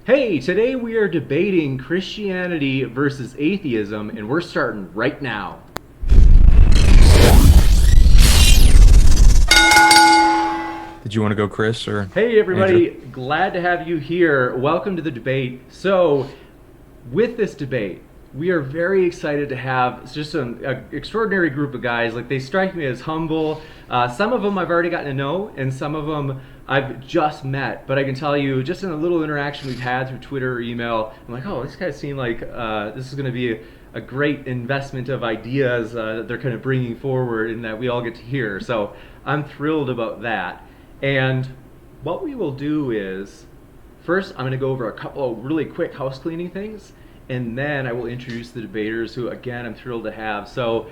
Hey, today we are debating Christianity versus atheism, and we're starting right now. Did you want to go, Chris or Hey, Andrew? everybody, glad to have you here. Welcome to the debate. So, with this debate, we are very excited to have just an extraordinary group of guys. Like, they strike me as humble. Some of them I've already gotten to know, and some of them I've just met. But I can tell you, just in a little interaction we've had through Twitter or email, I'm like, oh, these guys seem like this is going to be a great investment of ideas that they're kind of bringing forward and that we all get to hear. So, I'm thrilled about that. And what we will do is, first, I'm going to go over a couple of really quick house cleaning things, and then I will introduce the debaters, who, again, I'm thrilled to have. So,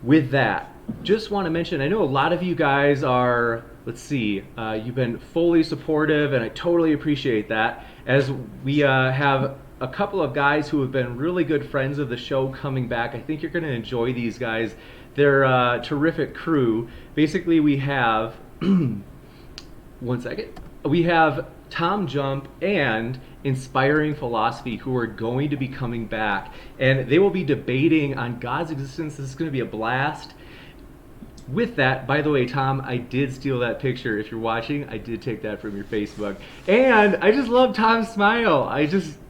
with that, just want to mention, I know a lot of you guys are, let's see, you've been fully supportive, and I totally appreciate that. As we have a couple of guys who have been really good friends of the show coming back, I think you're going to enjoy these guys. They're a terrific crew. Basically, we have. One second. We have Tom Jump and Inspiring Philosophy, who are going to be coming back, and they will be debating on God's existence. This is going to be a blast. With that, by the way, Tom, I did steal that picture. If you're watching, I did take that from your Facebook. And I just love Tom's smile.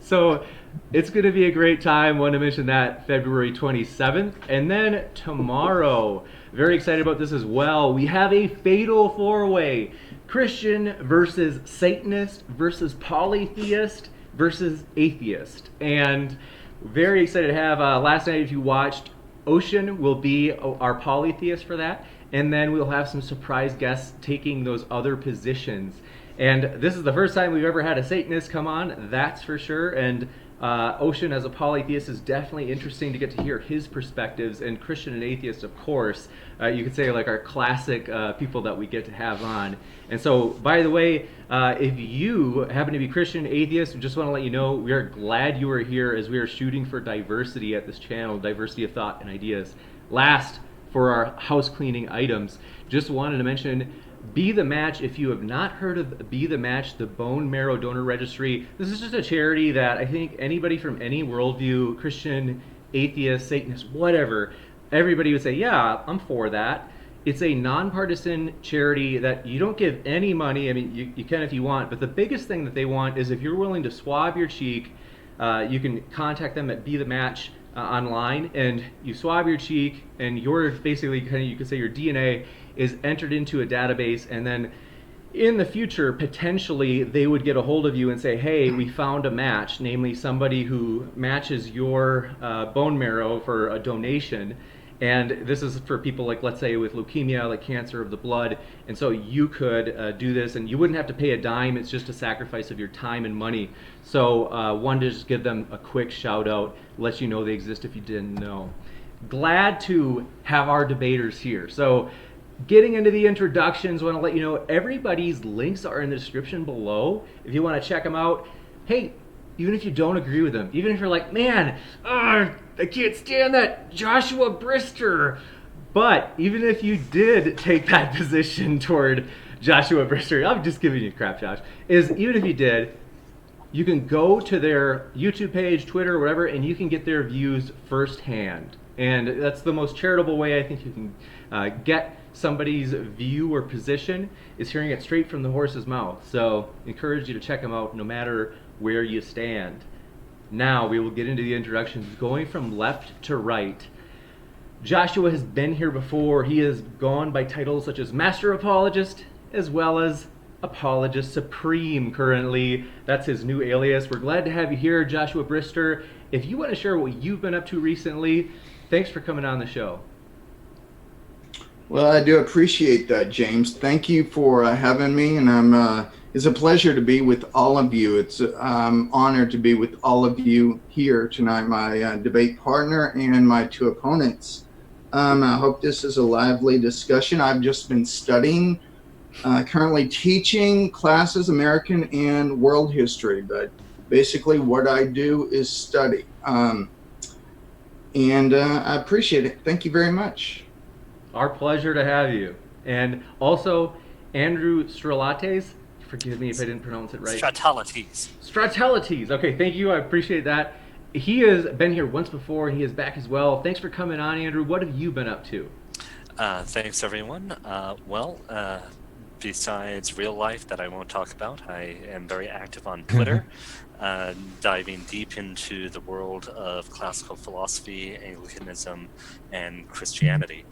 So it's going to be a great time. Want to mention that February 27th. And then tomorrow, very excited about this as well. We have a fatal four-way: Christian versus Satanist versus polytheist versus atheist. And very excited to have, last night if you watched, Ocean will be our polytheist for that, and then we'll have some surprise guests taking those other positions. And this is the first time we've ever had a Satanist come on, that's for sure. And Ocean as a polytheist is definitely interesting to get to hear his perspectives, and Christian and atheist, of course, you could say like our classic people that we get to have on. And so, by the way, if you happen to be Christian, atheist, we just want to let you know we are glad you are here, as we are shooting for diversity at this channel, diversity of thought and ideas. Last, for our house cleaning items, just wanted to mention Be the Match. If you have not heard of Be the Match, the Bone Marrow Donor Registry, this is just a charity that I think anybody from any worldview, Christian, atheist, Satanist, whatever, everybody would say, yeah, I'm for that. It's a nonpartisan charity that you don't give any money. I mean, you can if you want, but the biggest thing that they want is if you're willing to swab your cheek, you can contact them at Be the Match online, and you swab your cheek, and your basically kind of, you could say, your DNA is entered into a database, and then in the future, potentially, they would get a hold of you and say, hey, we found a match, namely somebody who matches your bone marrow for a donation. And this is for people like, let's say, with leukemia, like cancer of the blood. And so you could do this, and you wouldn't have to pay a dime. It's just a sacrifice of your time and money. So wanted to just give them a quick shout out, let you know they exist if you didn't know. Glad to have our debaters here. So getting into the introductions, want to let you know everybody's links are in the description below. If you want to check them out, hey, even if you don't agree with them, even if you're like, man, I can't stand that Joshua Brister, but even if you did take that position toward Joshua Brister, I'm just giving you crap, Josh, even if you did, you can go to their YouTube page, Twitter, whatever, and you can get their views firsthand. And that's the most charitable way I think you can get somebody's view or position, is hearing it straight from the horse's mouth. So encourage you to check them out no matter where you stand. Now we will get into the introductions, going from left to right. Joshua has been here before. He has gone by titles such as Master Apologist, as well as Apologist Supreme currently. That's his new alias. We're glad to have you here, Joshua Brister. If you want to share what you've been up to recently, thanks for coming on the show. Well, I do appreciate that, James. Thank you for having me, and it's a pleasure to be with all of you. It's honored to be with all of you here tonight, my debate partner and my two opponents. I hope this is a lively discussion. I've just been studying, currently teaching classes, American and world history, but basically what I do is study. And I appreciate it. Thank you very much. Our pleasure to have you. And also, Andrew Stralates, Forgive me if I didn't pronounce it right. Stralates. Stralates. Okay, thank you. I appreciate that. He has been here once before, and he is back as well. Thanks for coming on, Andrew. What have you been up to? Thanks, everyone. Besides real life that I won't talk about, I am very active on Twitter, diving deep into the world of classical philosophy, Anglicanism, and Christianity.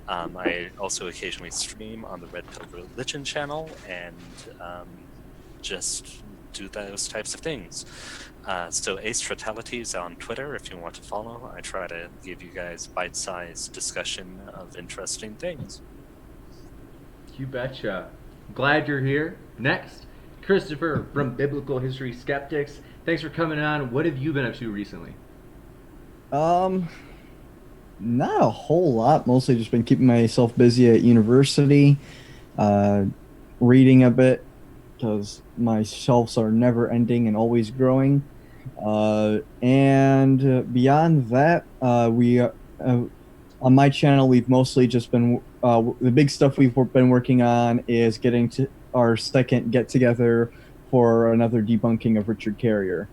I also occasionally stream on the Red Pill Religion channel and just do those types of things. So Stralates on Twitter, if you want to follow. I try to give you guys bite-sized discussion of interesting things. You betcha. Glad you're here. Next, Christopher from Biblical History Skeptics. Thanks for coming on. What have you been up to recently? Not a whole lot. Mostly just been keeping myself busy at university, reading a bit because my shelves are never ending and always growing. And beyond that, on my channel, we've mostly just been the big stuff we've been working on is getting to our second get together for another debunking of Richard Carrier.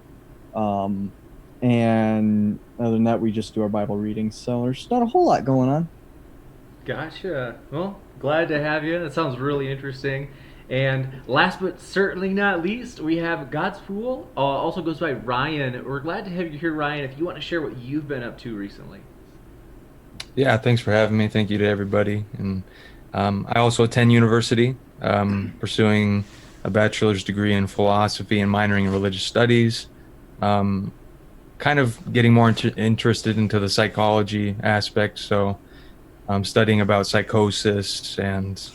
And other than that, we just do our Bible readings. So there's not a whole lot going on. Gotcha. Well, glad to have you. That sounds really interesting. And last but certainly not least, we have God's Fool. Also goes by Ryan. We're glad to have you here, Ryan. If you want to share what you've been up to recently. Yeah, thanks for having me. Thank you to everybody. And I also attend university, pursuing a bachelor's degree in philosophy and minoring in religious studies. Kind of getting more interested into the psychology aspect. So I'm studying about psychosis and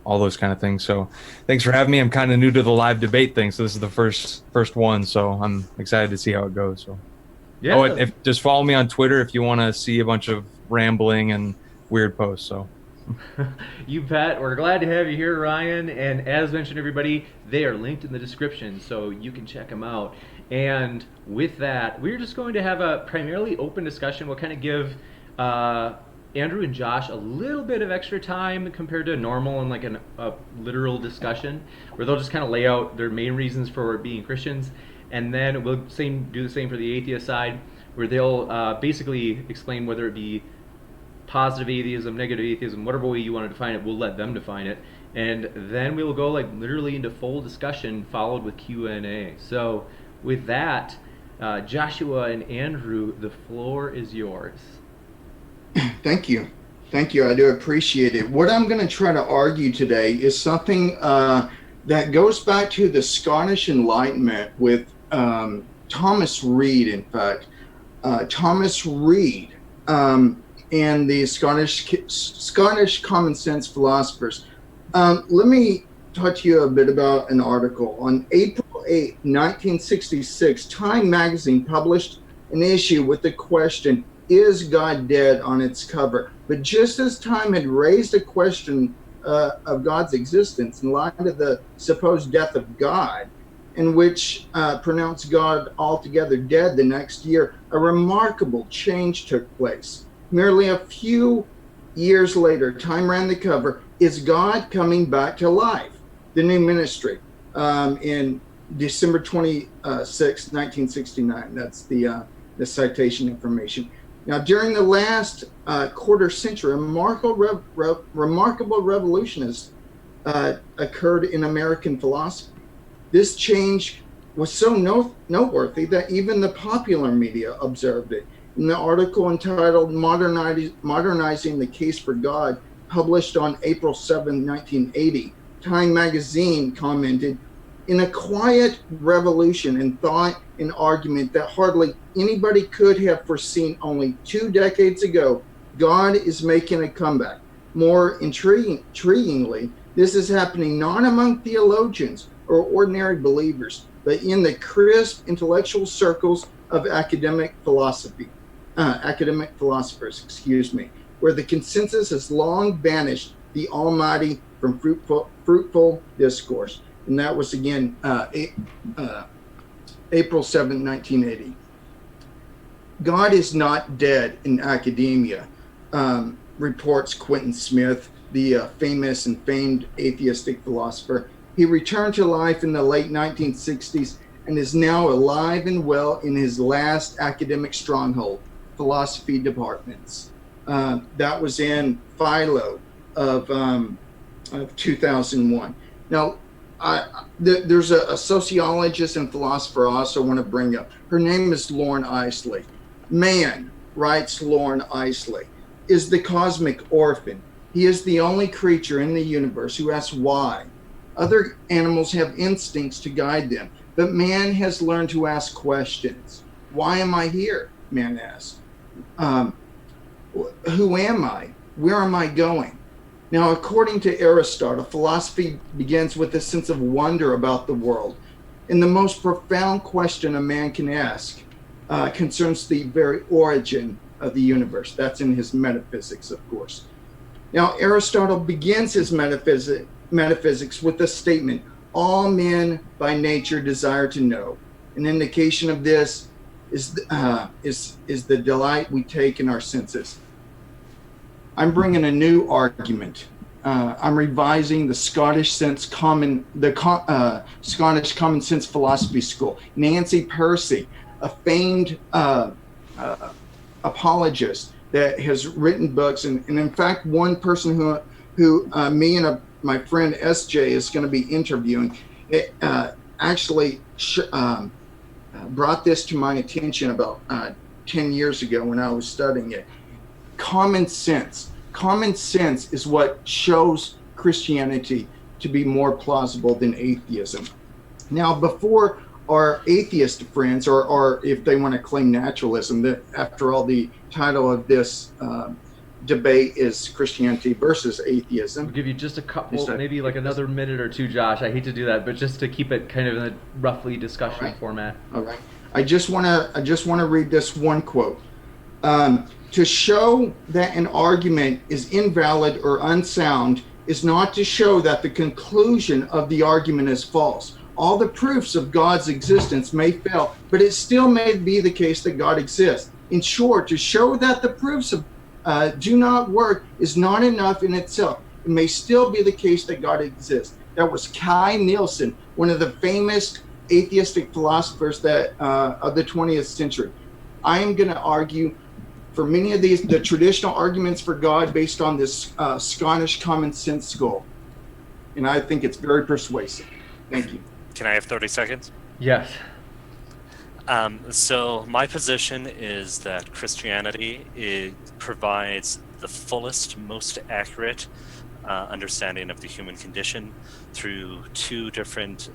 all those kind of things. So thanks for having me. I'm kind of new to the live debate thing, so this is the first one. So I'm excited to see how it goes. So yeah. Oh, and just follow me on Twitter if you want to see a bunch of rambling and weird posts. So you bet. We're glad to have you here, Ryan. And as mentioned, everybody, they are linked in the description, so you can check them out. And with that, we're just going to have a primarily open discussion. We'll kind of give Andrew and Josh a little bit of extra time compared to normal and like a literal discussion, where they'll just kind of lay out their main reasons for being Christians. And then we'll do the same for the atheist side, where they'll basically explain whether it be positive atheism, negative atheism, whatever way you want to define it, we'll let them define it. And then we will go like literally into full discussion followed with Q&A. So with that, Joshua and Andrew, the floor is yours. Thank you. Thank you. I do appreciate it. What I'm going to try to argue today is something that goes back to the Scottish Enlightenment with Thomas Reid, in fact. Thomas Reid and the Scottish common sense philosophers. Let me talk to you a bit about an article. On April 8, 1966, Time magazine published an issue with the question, "Is God dead?" on its cover. But just as Time had raised a question of God's existence in light of the supposed death of God, in which pronounced God altogether dead the next year, a remarkable change took place. Merely a few years later, Time ran the cover, "Is God Coming Back to Life?" The new ministry, in December 26, 1969. That's the citation information. Now, during the last quarter century, a remarkable revolution has occurred in American philosophy. This change was so noteworthy that even the popular media observed it. In the article entitled Modernizing the Case for God, published on April 7, 1980, Time magazine commented, "In a quiet revolution in thought and argument that hardly anybody could have foreseen only 2 decades ago, God is making a comeback. More intriguingly, this is happening not among theologians or ordinary believers, but in the crisp intellectual circles of academic philosophers, where the consensus has long banished the Almighty from fruitful discourse." And that was again April 7, 1980. God is not dead in academia, reports Quentin Smith, the famous and famed atheistic philosopher. He returned to life in the late 1960s and is now alive and well in his last academic stronghold, philosophy departments. That was in Philo of 2001. Now, there's a sociologist and philosopher I also want to bring up. Her name is Lauren Isley. Man, writes Lauren Isley, is the cosmic orphan. He is the only creature in the universe who asks why. Other animals have instincts to guide them, but man has learned to ask questions. Why am I here? Man asks. Who am I? Where am I going? Now, according to Aristotle, philosophy begins with a sense of wonder about the world. And the most profound question a man can ask concerns the very origin of the universe. That's in his Metaphysics, of course. Now, Aristotle begins his metaphysics with the statement, all men by nature desire to know. An indication of this is the delight we take in our senses. I'm bringing a new argument. I'm revising the Scottish Common Sense Philosophy School. Nancy Percy, a famed apologist that has written books, and in fact, one person who me and my friend SJ is going to be interviewing, actually brought this to my attention about 10 years ago when I was studying it. Common sense. Common sense is what shows Christianity to be more plausible than atheism. Now, before our atheist friends, or if they want to claim naturalism, that after all, the title of this debate is Christianity versus atheism. I'll give you just a couple, maybe like another minute or two, Josh. I hate to do that, but just to keep it kind of in a roughly discussion format. All right. I just want to read this one quote. To show that an argument is invalid or unsound is not to show that the conclusion of the argument is false. All the proofs of God's existence may fail, but it still may be the case that God exists. In short, to show that the proofs of do not work is not enough in itself. It may still be the case that God exists. That was Kai Nielsen, one of the famous atheistic philosophers that of the 20th century. I am going to argue for many of the traditional arguments for God based on this Scottish common sense school. And I think it's very persuasive. Thank you. Can I have 30 seconds? Yes. So my position is that Christianity provides the fullest, most accurate understanding of the human condition through two different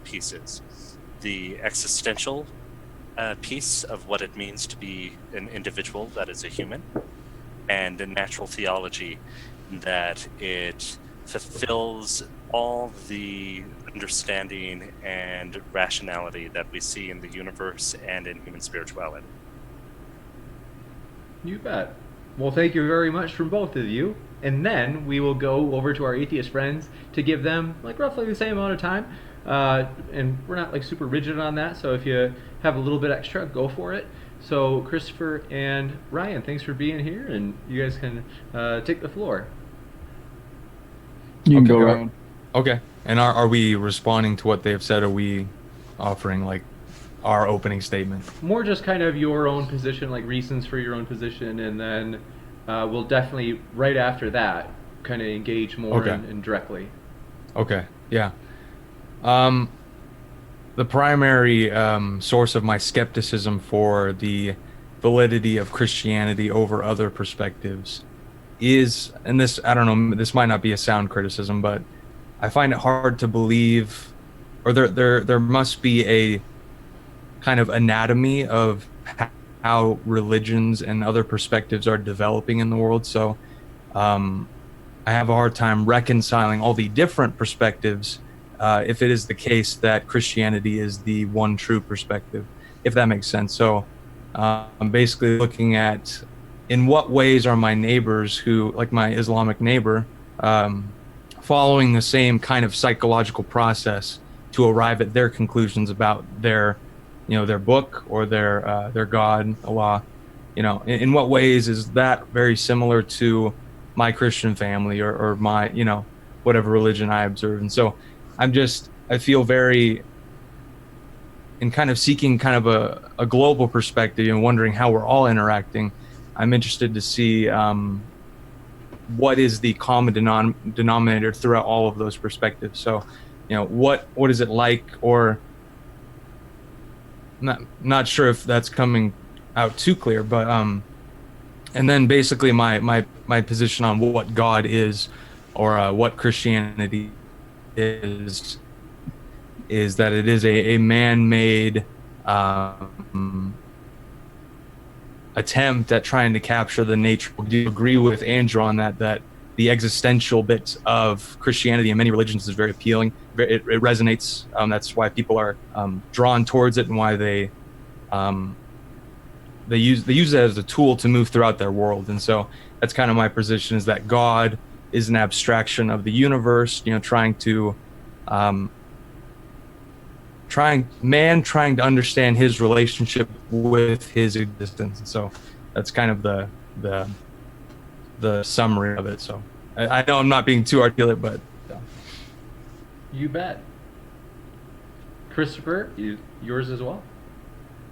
pieces. The existential piece of what it means to be an individual that is a human, and a natural theology that it fulfills all the understanding and rationality that we see in the universe and in human spirituality. You bet. Well, thank you very much from both of you. And then we will go over to our atheist friends to give them like roughly the same amount of time. And we're not like super rigid on that, so if you have a little bit extra, go for it. So Christopher and Ryan, thanks for being here, and you guys can take the floor. You can go, Ryan. Okay. And are we responding to what they've said? Are we offering like our opening statement? More just kind of your own position, like reasons for your own position, and then we'll definitely right after that kind of engage more and directly. Okay. Yeah. The primary source of my skepticism for the validity of Christianity over other perspectives is, and this, I don't know, this might not be a sound criticism, but I find it hard to believe, or there must be a kind of anatomy of how religions and other perspectives are developing in the world. So I have a hard time reconciling all the different perspectives if it is the case that Christianity is the one true perspective, if that makes sense. So I'm basically looking at in what ways are my neighbors who, like my Islamic neighbor, following the same kind of psychological process to arrive at their conclusions about their, their book or their God, Allah. In what ways is that very similar to my Christian family or my, whatever religion I observe? And so I feel very, in kind of seeking kind of a global perspective and wondering how we're all interacting. I'm interested to see what is the common denominator throughout all of those perspectives. So, what is it like, or not sure if that's coming out too clear, but and then basically my position on what God is, or what Christianity is that it is a man-made attempt at trying to capture the nature. Do you agree with Andrew on that the existential bits of Christianity and many religions is very appealing? It resonates. That's why people are drawn towards it, and why they use it as a tool to move throughout their world. And so that's kind of my position, is that God is an abstraction of the universe, trying to understand his relationship with his existence. And so that's kind of the summary of it. So I know I'm not being too articulate, but You bet. Christopher, yours as well?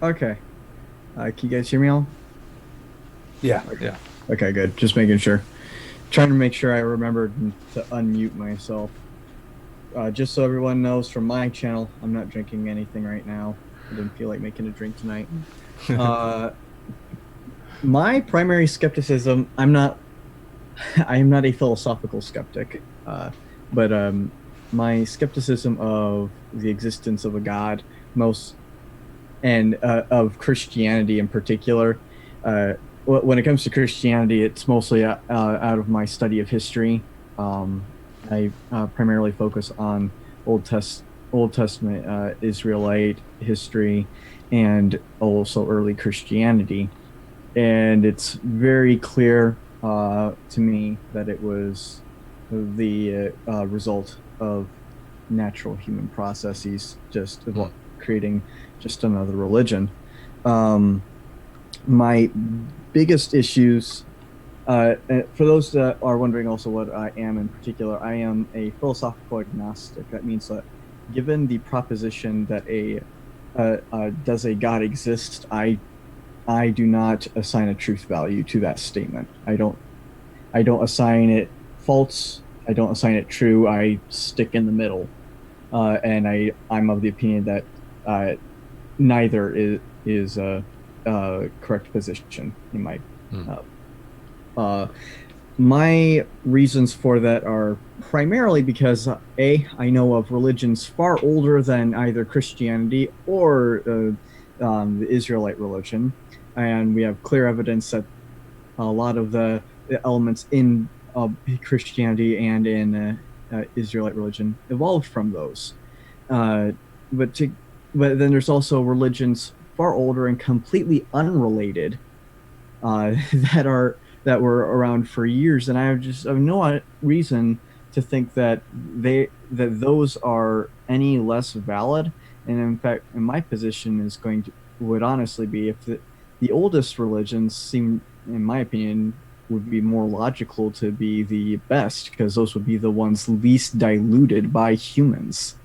Okay. Can you guys hear me all? yeah. Okay, good. Just making sure. Trying to make sure I remembered to unmute myself. Just so everyone knows, from my channel, I'm not drinking anything right now. I didn't feel like making a drink tonight. My primary skepticism, I am not a philosophical skeptic, but my skepticism of the existence of a God, and of Christianity in particular, when it comes to Christianity, it's mostly out of my study of history. I primarily focus on Old Testament Israelite history, and also early Christianity. And it's very clear to me that it was the result of natural human processes, just creating just another religion. My biggest issues, for those that are wondering also what I am in particular, I am a philosophical agnostic. That means that given the proposition that does a God exist, I do not assign a truth value to that statement. I don't assign it false. I don't assign it true. I stick in the middle, and I'm of the opinion that neither is a correct position in my. My reasons for that are primarily because I know of religions far older than either Christianity or the Israelite religion, and we have clear evidence that a lot of the elements in Christianity and in Israelite religion evolved from those. But then there's also religions far older and completely unrelated that were around for years, and I have no reason to think that those are any less valid. And in fact, in my position would honestly be, if the oldest religions seem, in my opinion, would be more logical to be the best, because those would be the ones least diluted by humans.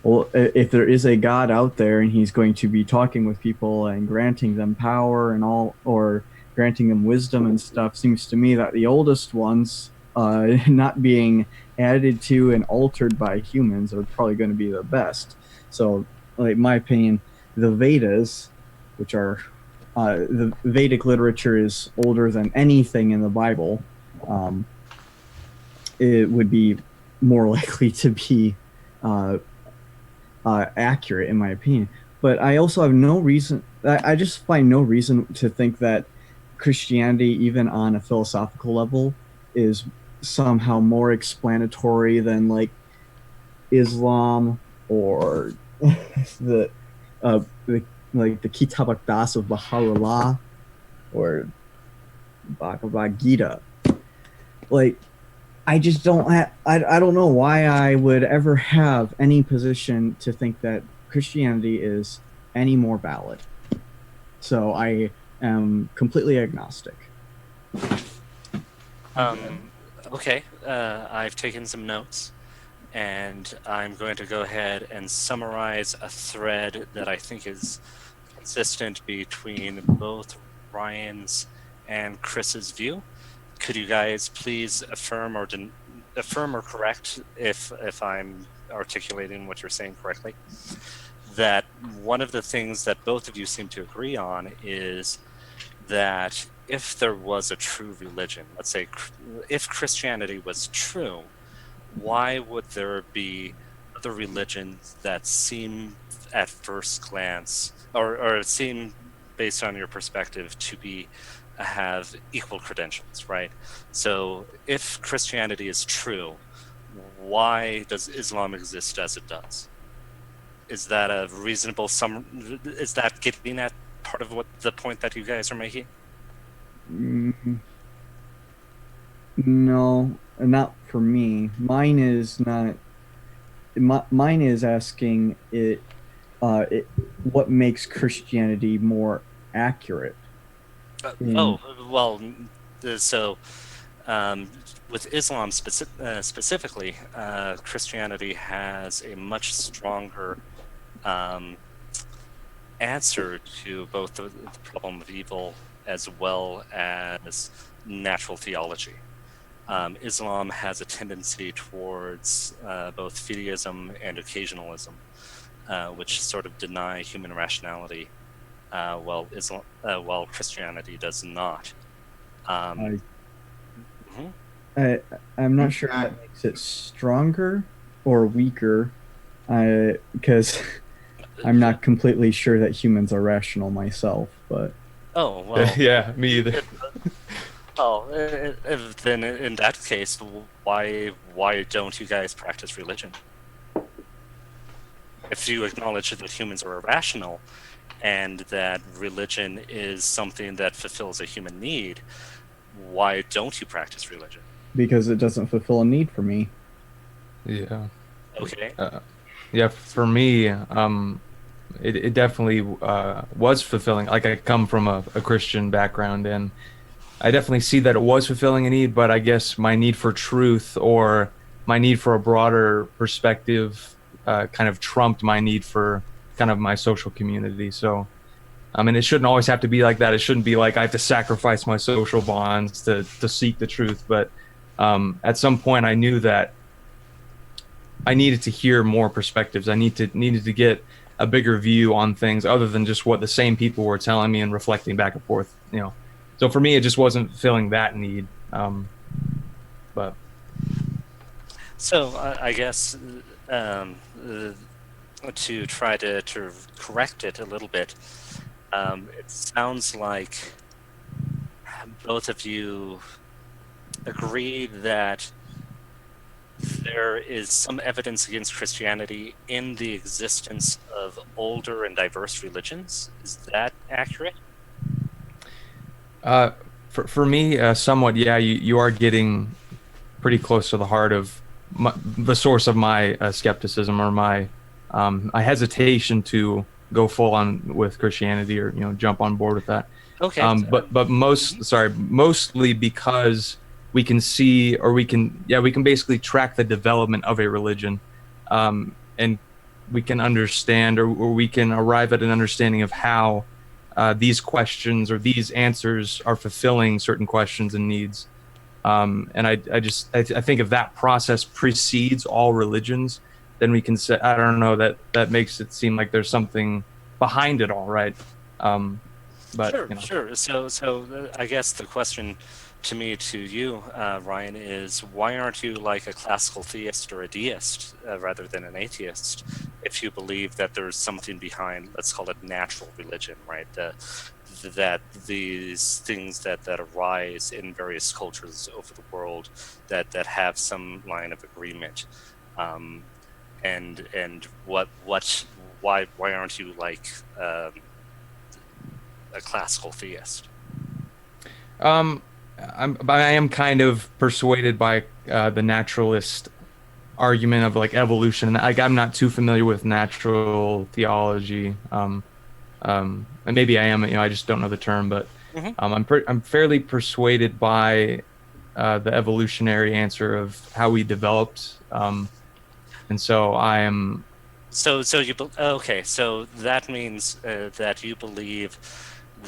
Well, if there is a God out there and he's going to be talking with people and granting them power and all, or granting them wisdom and stuff, seems to me that the oldest ones, not being added to and altered by humans, are probably going to be the best. So, like, my opinion, the Vedas, which are the Vedic literature, is older than anything in the Bible. It would be more likely to be accurate, in my opinion. But I also have no reason, I just find no reason to think that Christianity, even on a philosophical level, is somehow more explanatory than like Islam or the Kitab Aqdas of Baha'u'llah or Bhagavad Gita. Like, I just don't I don't know why I would ever have any position to think that Christianity is any more valid. So I am completely agnostic. Well, Okay, I've taken some notes, and I'm going to go ahead and summarize a thread that I think is consistent between both Ryan's and Chris's view. Could you guys please affirm or correct if I'm articulating what you're saying correctly? That one of the things that both of you seem to agree on is that if there was a true religion, let's say if Christianity was true, why would there be other religions that seem at first glance, or seem based on your perspective to be have equal credentials, right? So if Christianity is true, why does Islam exist as it does? Is that a reasonable is that getting at part of what the point that you guys are making? No, not for me. Mine is not. Mine is asking what makes Christianity more accurate. So with Islam specifically, Christianity has a much stronger answer to both the problem of evil as well as natural theology. Islam has a tendency towards both fideism and occasionalism, which sort of deny human rationality, while Christianity does not. I'm not sure if that makes it stronger or weaker, because I'm not completely sure that humans are rational myself. But yeah, me either. Then in that case, why don't you guys practice religion? If you acknowledge that humans are irrational and that religion is something that fulfills a human need, why don't you practice religion? Because it doesn't fulfill a need for me. Yeah. Okay. Yeah, for me, it definitely was fulfilling. Like, I come from a Christian background, and I definitely see that it was fulfilling a need, but I guess my need for truth or my need for a broader perspective kind of trumped my need for kind of my social community. So, I mean, it shouldn't always have to be like that. It shouldn't be like I have to sacrifice my social bonds to seek the truth. But at some point, I knew that I needed to hear more perspectives. I needed to get a bigger view on things other than just what the same people were telling me and reflecting back and forth, you know. So for me, it just wasn't filling that need. But so I guess to try to correct it a little bit, it sounds like both of you agree that there is some evidence against Christianity in the existence of older and diverse religions. Is that accurate? for me, somewhat, yeah. You are getting pretty close to the heart of the source of my skepticism, or my hesitation to go full on with Christianity, or jump on board with that. Okay. But mostly because we can see, or we can basically track the development of a religion, and we can understand, or we can arrive at an understanding of how these questions or these answers are fulfilling certain questions and needs. And I think if that process precedes all religions, then we can say, I don't know, that makes it seem like there's something behind it all, right? But sure. So I guess the question to you, Ryan, is why aren't you like a classical theist or a deist rather than an atheist, if you believe that there's something behind, let's call it natural religion, right? That these things that arise in various cultures over the world that have some line of agreement, and why aren't you like a classical theist? I am kind of persuaded by the naturalist argument of like evolution. Like, I'm not too familiar with natural theology, and maybe I am. I just don't know the term. But I'm fairly persuaded by the evolutionary answer of how we developed. And so I am. Okay, so that means that you believe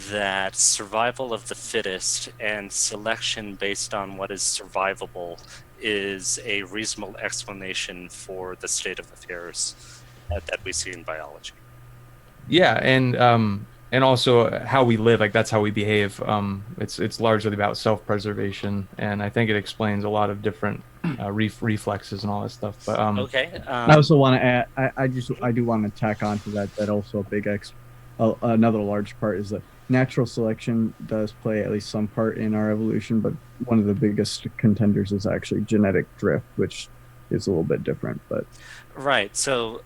that survival of the fittest and selection based on what is survivable is a reasonable explanation for the state of affairs that we see in biology. Yeah, and also how we live, like that's how we behave. It's largely about self-preservation, and I think it explains a lot of different reflexes and all that stuff. But Okay. I also want to add. I do want to tack on to that. That also a big another large part is that natural selection does play at least some part in our evolution, but one of the biggest contenders is actually genetic drift, which is a little bit different. But right. So,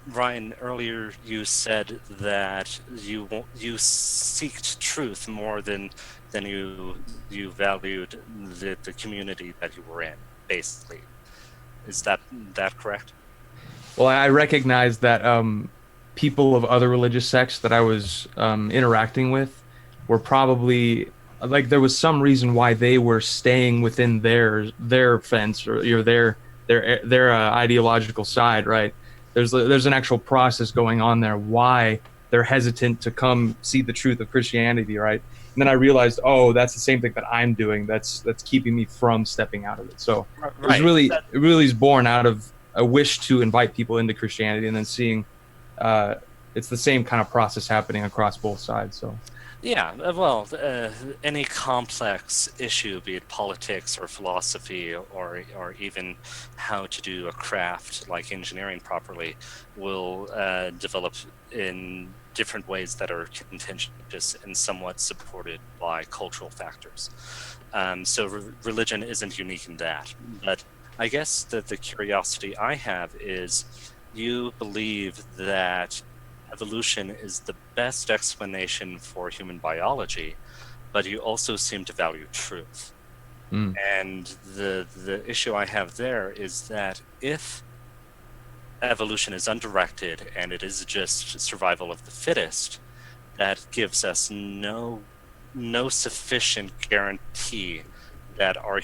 Ryan, earlier you said that you seeked truth more than you valued the community that you were in, basically. Is that correct? well, I recognize that people of other religious sects that I was interacting with were probably like there was some reason why they were staying within their fence or their ideological side, right? There's an actual process going on there why they're hesitant to come see the truth of Christianity, right? And then I realized, oh, that's the same thing that I'm doing. That's keeping me from stepping out of it. So it was it really is born out of a wish to invite people into Christianity, and then seeing it's the same kind of process happening across both sides. So yeah, well, any complex issue, be it politics or philosophy or even how to do a craft like engineering properly, will develop in different ways that are contentious and somewhat supported by cultural factors. So religion isn't unique in that. But I guess that the curiosity I have is you believe that evolution is the best explanation for human biology, but you also seem to value truth. And the issue I have there is that if evolution is undirected and it is just survival of the fittest, that gives us no sufficient guarantee that our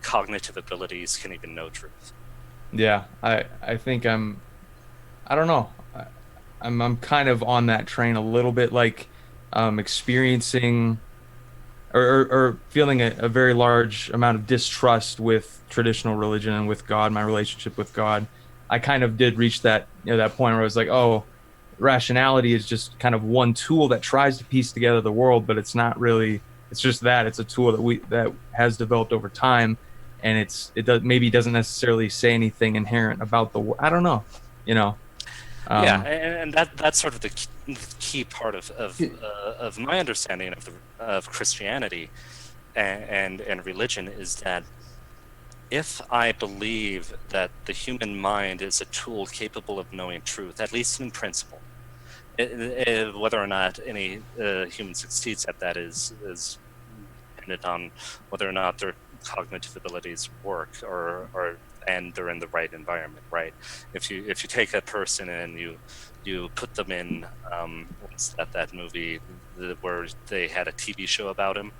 cognitive abilities can even know truth. yeah, I think I don't know. I'm kind of on that train a little bit, like experiencing or feeling a very large amount of distrust with traditional religion and with God, my relationship with God. I kind of did reach that that point where I was like, oh, rationality is just kind of one tool that tries to piece together the world, but it's not really. It's just that it's a tool that has developed over time, and it doesn't necessarily say anything inherent about the world. I don't know, Yeah, and that's sort of the key part of my understanding of Christianity and religion is that if I believe that the human mind is a tool capable of knowing truth, at least in principle, whether or not any human succeeds at that is dependent on whether or not their cognitive abilities work and they're in the right environment, right? If you take a person and you put them in what's that movie where they had a TV show about him,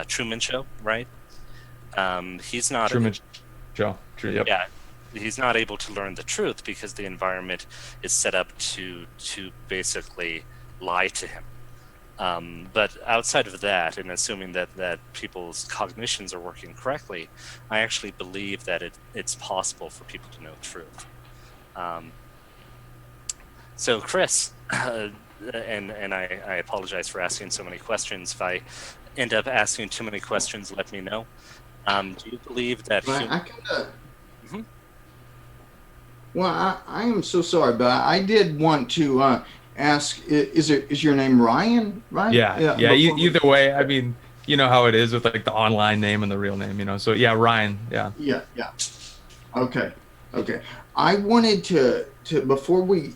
Truman Show, right? He's not Truman Show. Yep. Yeah, he's not able to learn the truth because the environment is set up to basically lie to him. But outside of that, and assuming that people's cognitions are working correctly, I actually believe that it's possible for people to know truth. So Chris, and I apologize for asking so many questions. If I end up asking too many questions, let me know. Do you believe that? Well, I am so sorry, but I did want to ask: is your name Ryan? Right? Yeah. Either way, I mean, you know how it is with like the online name and the real name, So yeah, Ryan. Yeah. Yeah. Okay. I wanted to before we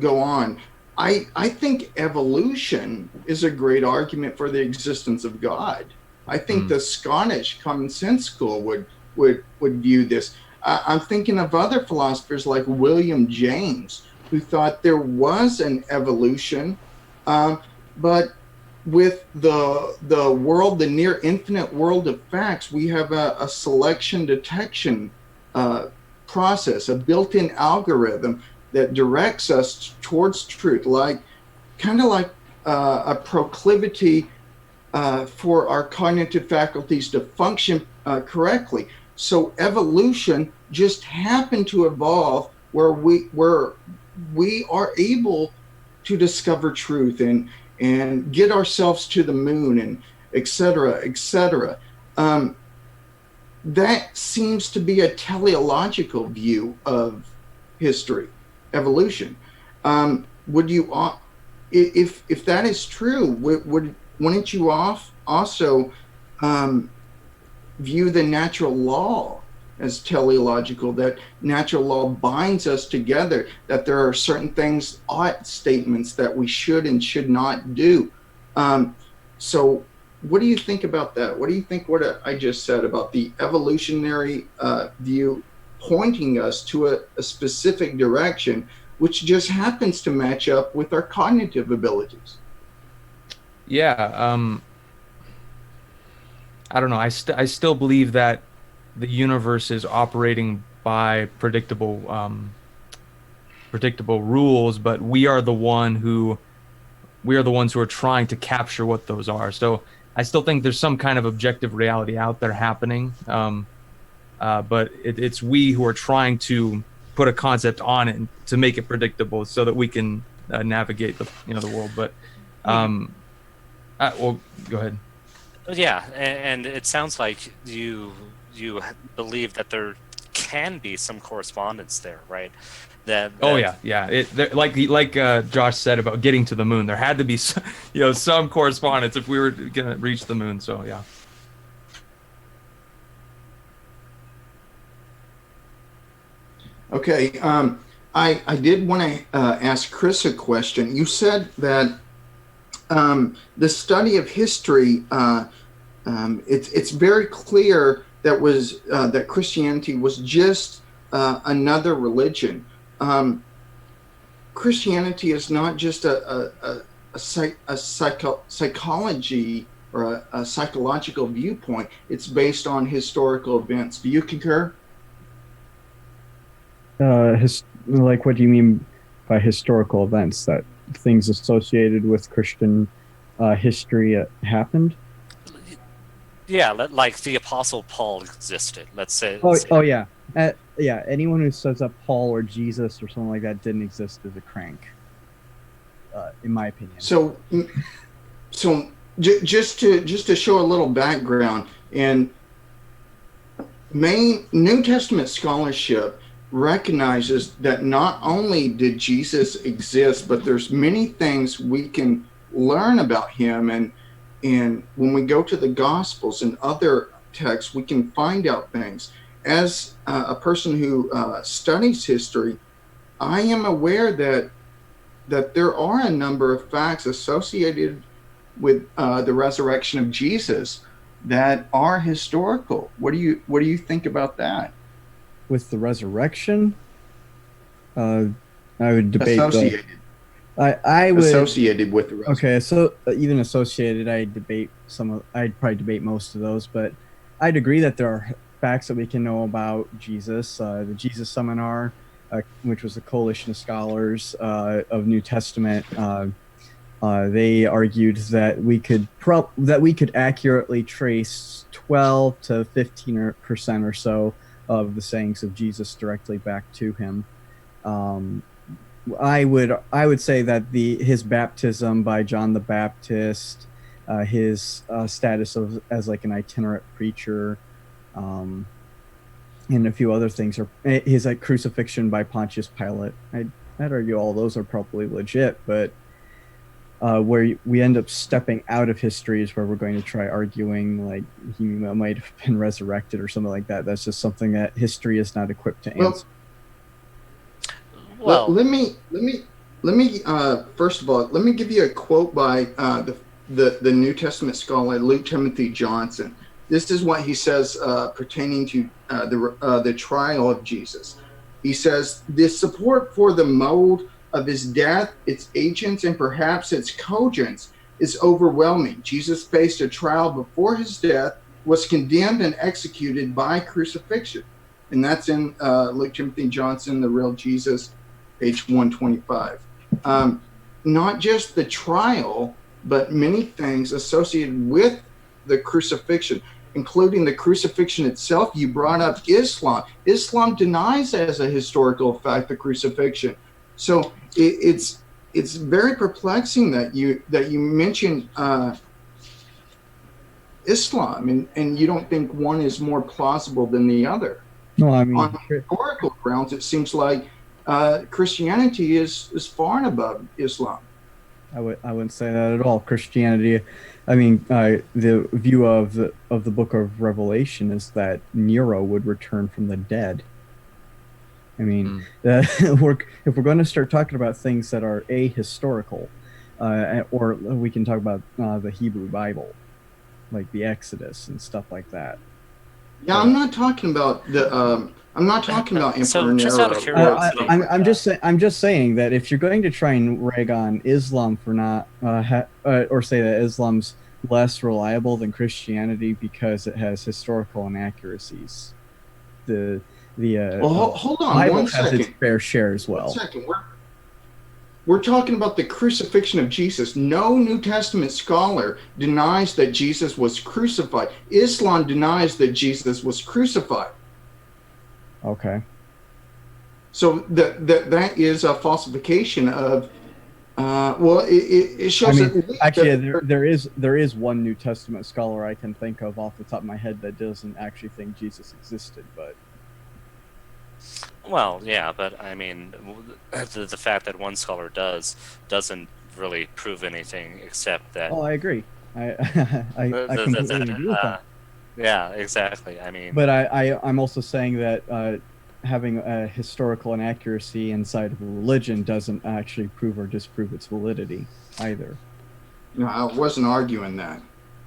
go on. I think evolution is a great argument for the existence of God. I think the Scottish Common Sense School would view this. I'm thinking of other philosophers like William James, who thought there was an evolution, but with the world, the near infinite world of facts, we have a selection detection process, a built-in algorithm that directs us towards truth, kind of like a proclivity for our cognitive faculties to function correctly. So evolution just happened to evolve where we are able to discover truth and get ourselves to the moon and et cetera, et cetera. That seems to be a teleological view of history, evolution. Would you, if that is true, wouldn't you also view the natural law as teleological, that natural law binds us together, that there are certain things, ought statements that we should and should not do? So what do you think about that? What do you think what I just said about the evolutionary view pointing us to a specific direction, which just happens to match up with our cognitive abilities? Yeah, I don't know. I still believe that the universe is operating by predictable rules, but we are the ones who are trying to capture what those are. So I still think there's some kind of objective reality out there happening, but it's we who are trying to put a concept on it to make it predictable, so that we can navigate the world. But well, go ahead. Yeah, and it sounds like you believe that there can be some correspondence there, right? That oh yeah. Like Josh said about getting to the moon, there had to be some correspondence if we were gonna reach the moon. So yeah. Okay, I did want to ask Chris a question. You said that the study of history, it's very clear that Christianity was just another religion. Christianity is not just a psychology or a psychological viewpoint. It's based on historical events. Do you concur? Like, what do you mean by historical events? That things associated with Christian history happened? Yeah, like the Apostle Paul existed. Let's say. Oh yeah. Yeah, anyone who says that Paul or Jesus or something like that didn't exist is a crank, in my opinion. So just to show a little background, and New Testament scholarship recognizes that not only did Jesus exist, but there's many things we can learn about him, and when we go to the Gospels and other texts, we can find out things. As a person who studies history, I am aware that there are a number of facts associated with the resurrection of Jesus that are historical. What do you think about that? With the resurrection, I would debate. Associated. I would associated with the resurrection. Okay, so even associated, I'd probably debate most of those, but I'd agree that there are facts that we can know about Jesus. The Jesus Seminar, which was a coalition of scholars of New Testament, they argued that we could accurately trace 12 to 15% or so of the sayings of Jesus directly back to him. I would say that his baptism by John the Baptist, his status as like an itinerant preacher, and a few other things, are his like crucifixion by Pontius Pilate. I'd argue all those are probably legit, but where we end up stepping out of history is where we're going to try arguing like he might have been resurrected or something like that. That's just something that history is not equipped to answer. Well, let me first of all, let me give you a quote by the New Testament scholar Luke Timothy Johnson. This is what he says pertaining to the trial of Jesus. He says, "The support for the mode of his death, its agents, and perhaps its cogents is overwhelming. Jesus faced a trial before his death, was condemned and executed by crucifixion. And that's in Luke Timothy Johnson, The Real Jesus, page 125. Not just the trial, but many things associated with the crucifixion, including the crucifixion itself. You brought up Islam. Islam denies as a historical fact the crucifixion. So it's very perplexing that you mentioned Islam and you don't think one is more plausible than the other. No, I mean, on historical grounds, it seems like Christianity is far and above Islam. I wouldn't say that at all. Christianity, I mean, the view of the Book of Revelation is that Nero would return from the dead. I mean, if we're going to start talking about things that are ahistorical, or we can talk about the Hebrew Bible, like the Exodus and stuff like that. Yeah, I'm not talking about the. I'm not talking about Emperor just out of Nero. curiosity, I'm just saying that if you're going to try and rag on Islam for not, or say that Islam's less reliable than Christianity because it has historical inaccuracies, the hold on Bible one has second. its fair share as well. 1 second. We're talking about the crucifixion of Jesus. No New Testament scholar denies that Jesus was crucified. Islam denies that Jesus was crucified. Okay. So that is a falsification of. It shows. I mean, that actually, there is one New Testament scholar I can think of off the top of my head that doesn't actually think Jesus existed, but. well, yeah, but I mean, the fact that one scholar doesn't really prove anything except that. Oh, I agree. I completely agree with that. Yeah, exactly. I mean, But I'm also saying that having a historical inaccuracy inside of a religion doesn't actually prove or disprove its validity either. No, I wasn't arguing that.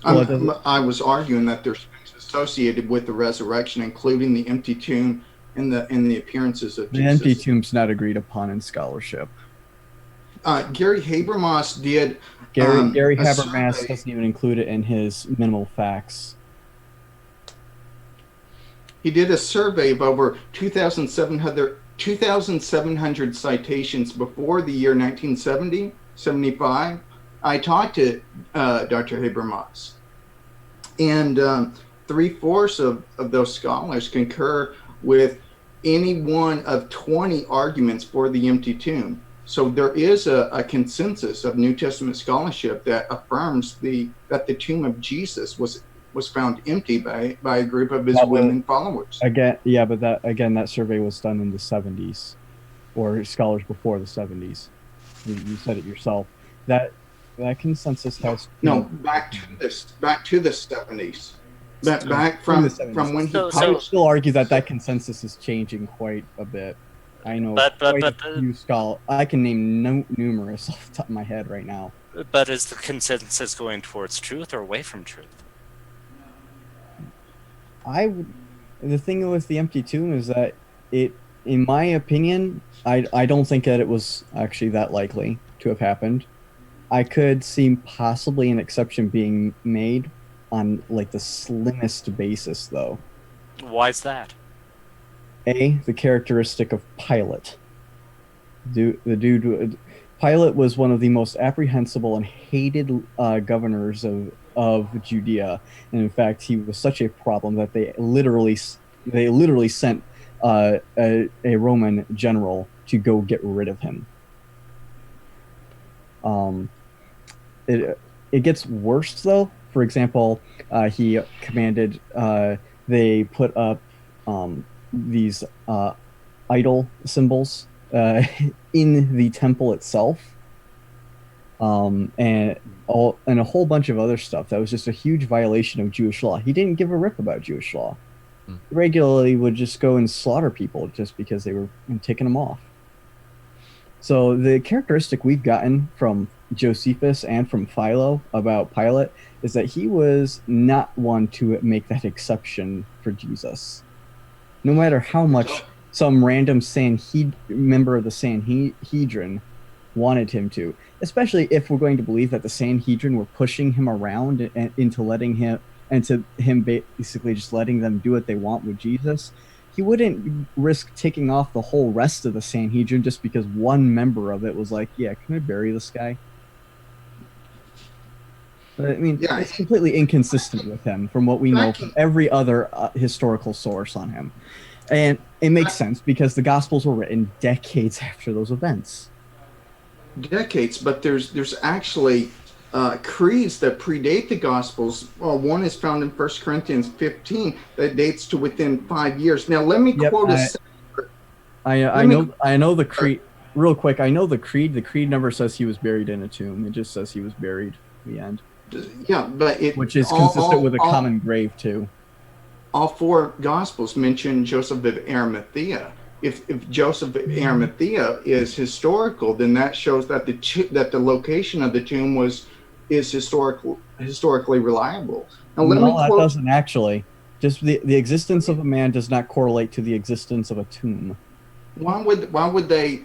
Well, I was arguing that there's things associated with the resurrection, including the empty tomb and the appearances of The Jesus. empty tomb's not agreed upon in scholarship. Gary Habermas did. Gary a Habermas survey. doesn't even include it in his minimal facts. He did a survey of over 2,700 citations before the year 1970, 75. I talked to Dr. Habermas, and 3/4 of those scholars concur with any one of 20 arguments for the empty tomb. So there is a consensus of New Testament scholarship that affirms that the tomb of Jesus was found empty by a group of his women followers. Again, yeah, but that survey was done in the 70s, or scholars before the 70s. You said it yourself. That consensus has back to the 70s. Back from when he I would still argue that consensus is changing quite a bit. I know But a few scholars. I can name numerous off the top of my head right now. But is the consensus going towards truth or away from truth? The thing with the empty tomb is that it, in my opinion, I don't think that it was actually that likely to have happened. I could see possibly an exception being made on like the slimmest basis, though. Why's that? The characteristic of Pilate. Pilate was one of the most apprehensible and hated governors of Judea, and in fact, he was such a problem that they literally sent a Roman general to go get rid of him. It gets worse though. For example, he commanded they put up these idol symbols in the temple itself, and a whole bunch of other stuff that was just a huge violation of Jewish law. He didn't give a rip about Jewish law. He regularly would just go and slaughter people just because they were taking them off. So the characteristic we've gotten from Josephus and from Philo about Pilate is that he was not one to make that exception for Jesus. No matter how much some random member of the Sanhedrin wanted him to, especially if we're going to believe that the Sanhedrin were pushing him around into letting him, and to him basically just letting them do what they want with Jesus. He wouldn't risk taking off the whole rest of the Sanhedrin just because one member of it was like, yeah, can we bury this guy? But, I mean, Yeah. it's completely inconsistent with him from what we know from every other historical source on him. And it makes sense because the Gospels were written decades after those events. Decades, but there's actually creeds that predate the Gospels. Well, one is found in 1 Corinthians 15 that dates to within 5 years. Now, let me quote I know the creed. Real quick, I know the creed. The creed never says he was buried in a tomb. It just says he was buried at the end. Yeah, but which is consistent with a common grave too. All 4 Gospels mention Joseph of Arimathea. If Joseph of Arimathea is historical, then that shows that the location of the tomb is historically reliable. Now, that doesn't actually. Just the existence of a man does not correlate to the existence of a tomb. Why would they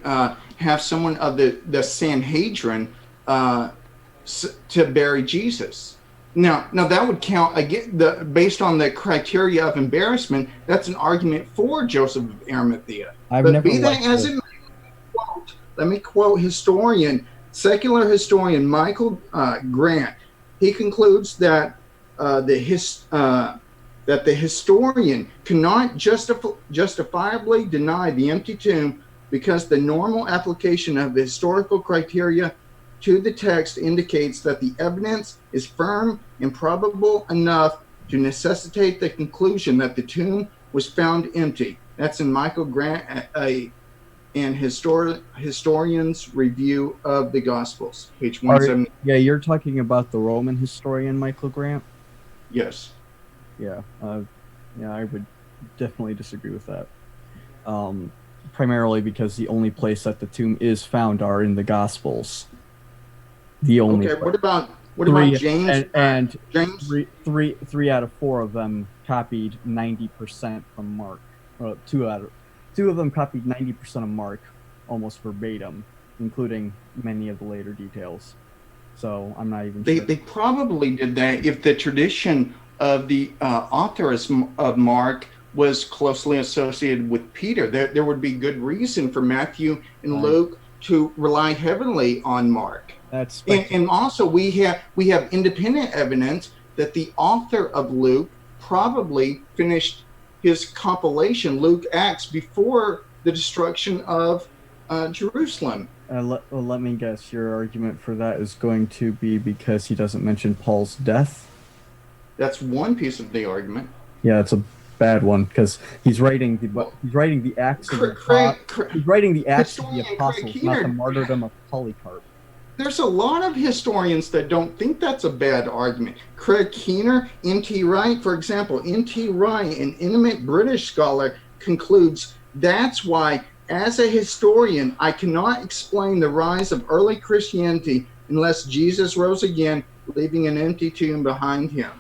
have someone of the Sanhedrin to bury Jesus? Now that would count again. Based on the criteria of embarrassment, that's an argument for Joseph of Arimathea. But be that as it may, let me quote secular historian Michael Grant. He concludes that the historian cannot justifiably deny the empty tomb because the normal application of the historical criteria to the text indicates that the evidence is firm and probable enough to necessitate the conclusion that the tomb was found empty. That's in Michael Grant, an historian's review of the Gospels, page 170. Yeah, you're talking about the Roman historian Michael Grant? Yes. Yeah, I would definitely disagree with that. Primarily because the only place that the tomb is found are in the Gospels. The only. Okay. What about James? And James? Three out of 4 of them copied 90% from Mark. Well, two of them copied 90% of Mark, almost verbatim, including many of the later details. So I'm not even sure. They probably did that if the tradition of the author of Mark was closely associated with Peter. There would be good reason for Matthew and Luke to rely heavily on Mark. And also we have independent evidence that the author of Luke probably finished his compilation, Luke Acts, before the destruction of Jerusalem. Let me guess, your argument for that is going to be because he doesn't mention Paul's death? That's one piece of the argument. Yeah, it's a bad one because he's writing the Acts of the Apostles, not the martyrdom of Polycarp. There's a lot of historians that don't think that's a bad argument. Craig Keener, N.T. Wright, for example, N.T. Wright, an eminent British scholar, concludes that's why, as a historian, I cannot explain the rise of early Christianity unless Jesus rose again, leaving an empty tomb behind him.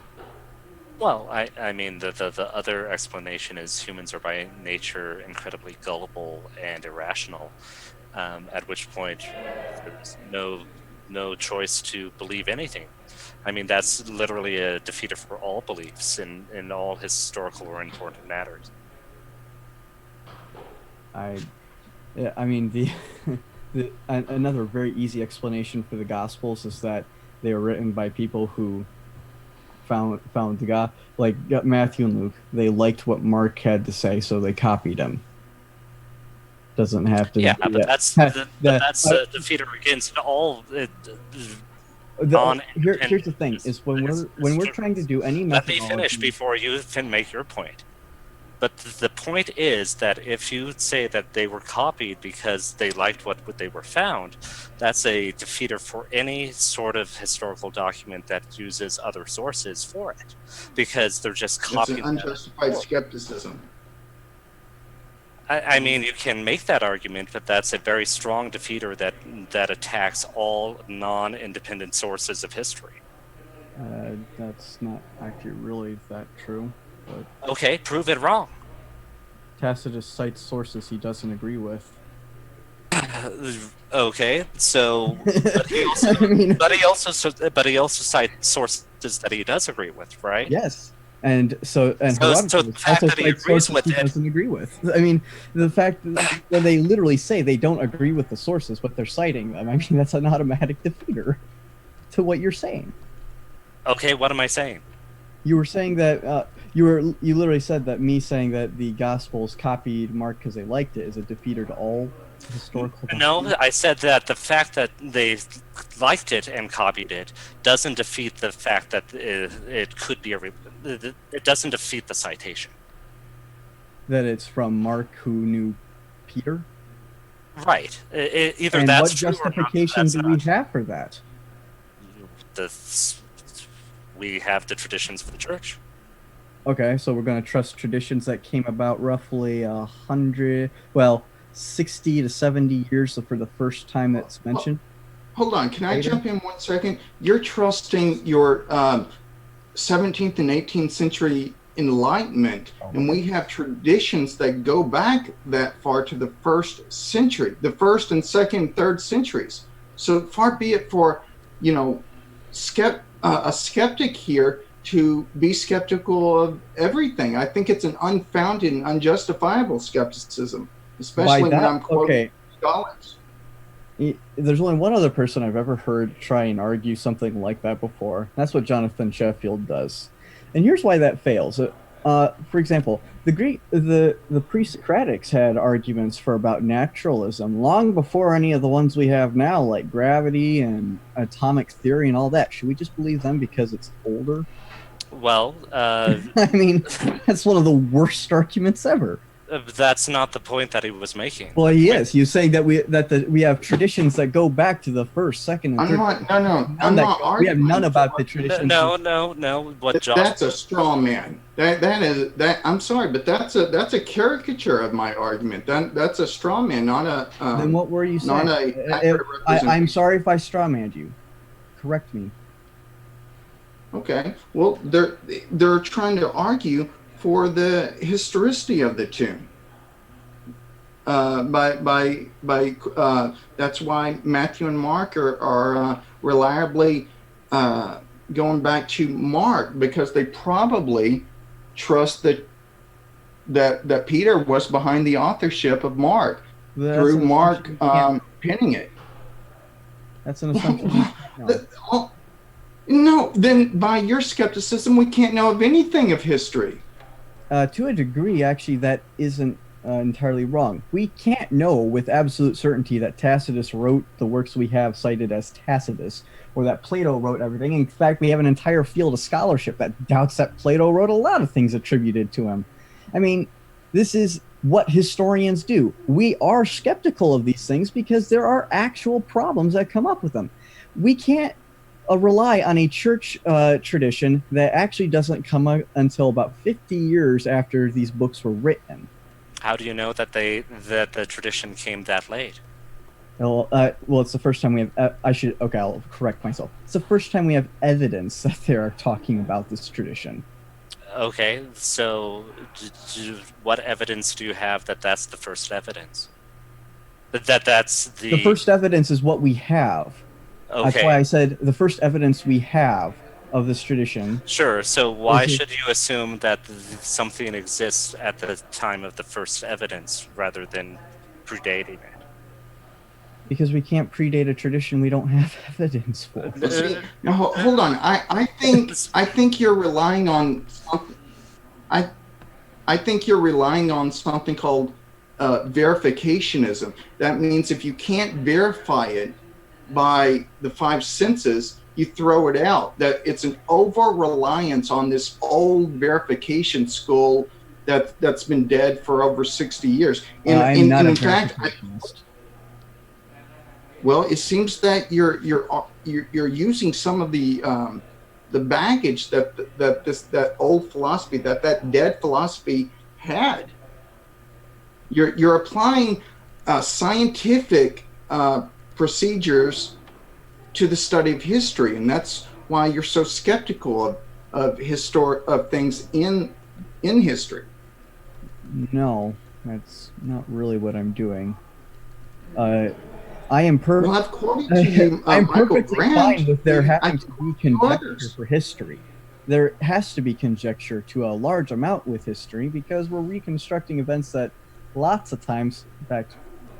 Well, I mean, the other explanation is humans are by nature incredibly gullible and irrational, at which point there's no choice to believe anything. I mean, that's literally a defeater for all beliefs in all historical or important matters. I mean, another very easy explanation for the Gospels is that they were written by people who found the God, like Matthew and Luke. They liked what Mark had to say, so they copied him. Doesn't have to. Yeah, but that's a defeater against all. Here's the thing: is when we're trying to do any methodology. Let me finish before you can make your point. But the point is that if you say that they were copied because they liked what they were found, that's a defeater for any sort of historical document that uses other sources for it, because they're just copying. It's an unjustified skepticism. I mean, you can make that argument, but that's a very strong defeater that attacks all non-independent sources of history. That's not actually really that true. But okay, prove it wrong. Tacitus cites sources he doesn't agree with. Okay, so but he also I mean, but he also cites sources that he does agree with, right? yes. And so So Herodotus the fact also that he cites agrees sources with he it, doesn't agree with. I mean, the fact that when they literally say they don't agree with the sources, but they're citing them, I mean, that's an automatic defeater to what you're saying. okay, what am I saying? You were saying that you literally said that me saying that the Gospels copied Mark because they liked it is a defeater to all historical. No, I said that the fact that they liked it and copied it doesn't defeat the fact that it could be it doesn't defeat the citation. That it's from Mark who knew Peter. Right. Either And that's what true or not, justification that's do we have for that? We have the traditions of the church. Okay, so we're going to trust traditions that came about roughly 60 to 70 years for the first time that's mentioned. Hold on, can I Later? jump in 1 second? You're trusting your 17th and 18th century Enlightenment, and we have traditions that go back that far to the first century, the first and second, third centuries. So far be it for, a skeptic here to be skeptical of everything. I think it's an unfounded and unjustifiable skepticism, especially when I'm quoting scholars. There's only one other person I've ever heard try and argue something like that before. That's what Jonathan Sheffield does. And here's why that fails. For example, the pre-Socratics had arguments for about naturalism long before any of the ones we have now, like gravity and atomic theory and all that. Should we just believe them because it's older? Well, I mean, that's one of the worst arguments ever. that's not the point that he was making. Well, yes, you're saying that we have traditions that go back to the first, second, and third. I'm not arguing. We have none about the traditions. No. What John? That's a straw man. I'm sorry, but that's a caricature of my argument. That's a straw man, not a. Then what were you saying? I'm sorry if I straw manned you. Correct me. Okay. Well, they're trying to argue for the historicity of the tomb. That's why Matthew and Mark are reliably going back to Mark, because they probably trust that Peter was behind the authorship of Mark through Mark penning it. That's an assumption. No, then by your skepticism, we can't know of anything of history. To a degree, actually, that isn't entirely wrong. We can't know with absolute certainty that Tacitus wrote the works we have cited as Tacitus, or that Plato wrote everything. In fact, we have an entire field of scholarship that doubts that Plato wrote a lot of things attributed to him. I mean, this is what historians do. We are skeptical of these things because there are actual problems that come up with them. We can't rely on a church tradition that actually doesn't come out until about 50 years after these books were written. How do you know that the tradition came that late? Well, it's the first time we have. I'll correct myself. It's the first time we have evidence that they are talking about this tradition. Okay, so what evidence do you have that that's the first evidence? That's the first evidence is what we have. Okay. That's why I said the first evidence we have of this tradition. Sure. So why should you assume that something exists at the time of the first evidence rather than predating it? Because we can't predate a tradition we don't have evidence for. Now, hold on. I think you're relying on something. I think you're relying on something called verificationism. That means if you can't verify it by the five senses, you throw it out. That it's an over-reliance on this old verification school that's been dead for over 60 years. I'm not in a fact, well, it seems that you're using some of the baggage that old philosophy, that dead philosophy had. You're applying scientific procedures to the study of history, and that's why you're so skeptical of things in history. No, that's not really what I'm doing. I am Well, I've quoted to you I'm Michael perfectly Grant. fine with there I having to be quote conjecture others. for history. There has to be conjecture to a large amount with history because we're reconstructing events that lots of times, in fact,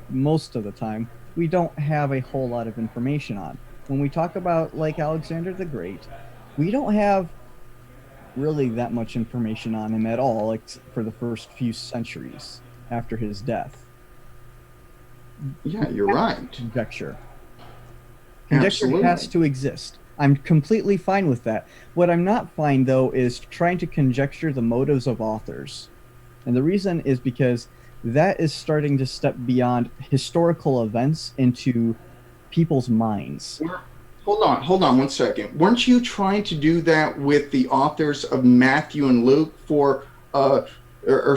most of the time, we don't have a whole lot of information on. When we talk about like Alexander the Great, we don't have really that much information on him at all, like for the first few centuries after his death. Yeah, you're right. Conjecture. Conjecture Absolutely. has to exist. I'm completely fine with that. What I'm not fine, though, is trying to conjecture the motives of authors. And the reason is because that is starting to step beyond historical events into people's minds. Hold on 1 second. Weren't you trying to do that with the authors of Matthew and Luke or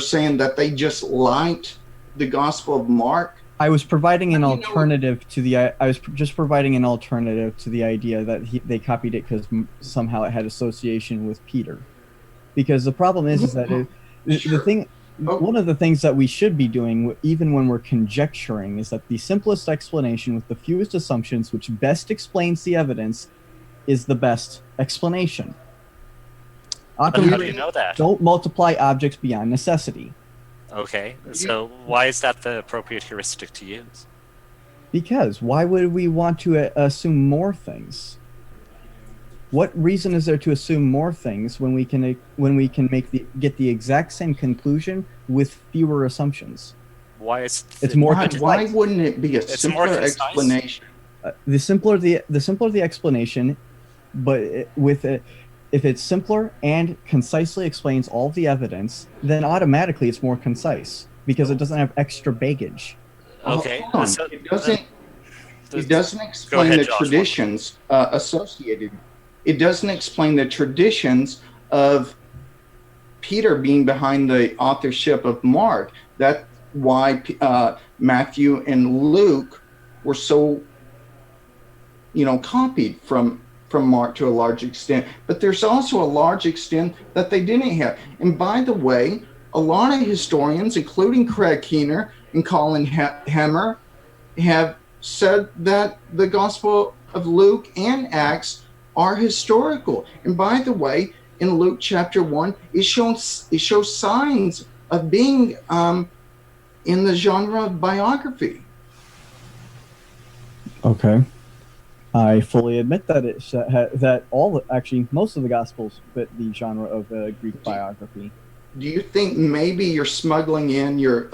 saying that they just liked the Gospel of Mark? I was providing an alternative to the. I was just providing an alternative to the idea that they copied it because somehow it had association with Peter. Because the problem is that the thing. One of the things that we should be doing, even when we're conjecturing, is that the simplest explanation with the fewest assumptions, which best explains the evidence, is the best explanation. But how do you know that? Don't multiply objects beyond necessity. Okay, so why is that the appropriate heuristic to use? Because why would we want to assume more things? What reason is there to assume more things when we can get the exact same conclusion with fewer assumptions? Why is it's more? Why wouldn't it be a simpler explanation? The simpler the explanation, but if it's simpler and concisely explains all the evidence, then automatically it's more concise because it doesn't have extra baggage. Okay, so it doesn't explain the traditions associated. It doesn't explain the traditions of Peter being behind the authorship of Mark. That's why Matthew and Luke were so, copied from Mark to a large extent. But there's also a large extent that they didn't have. And by the way, a lot of historians, including Craig Keener and Colin Hemmer, have said that the Gospel of Luke and Acts are historical. And by the way, in Luke chapter 1, it shows signs of being in the genre of biography. Okay. I fully admit that most of the Gospels fit the genre of Greek biography. Do you think maybe you're smuggling in your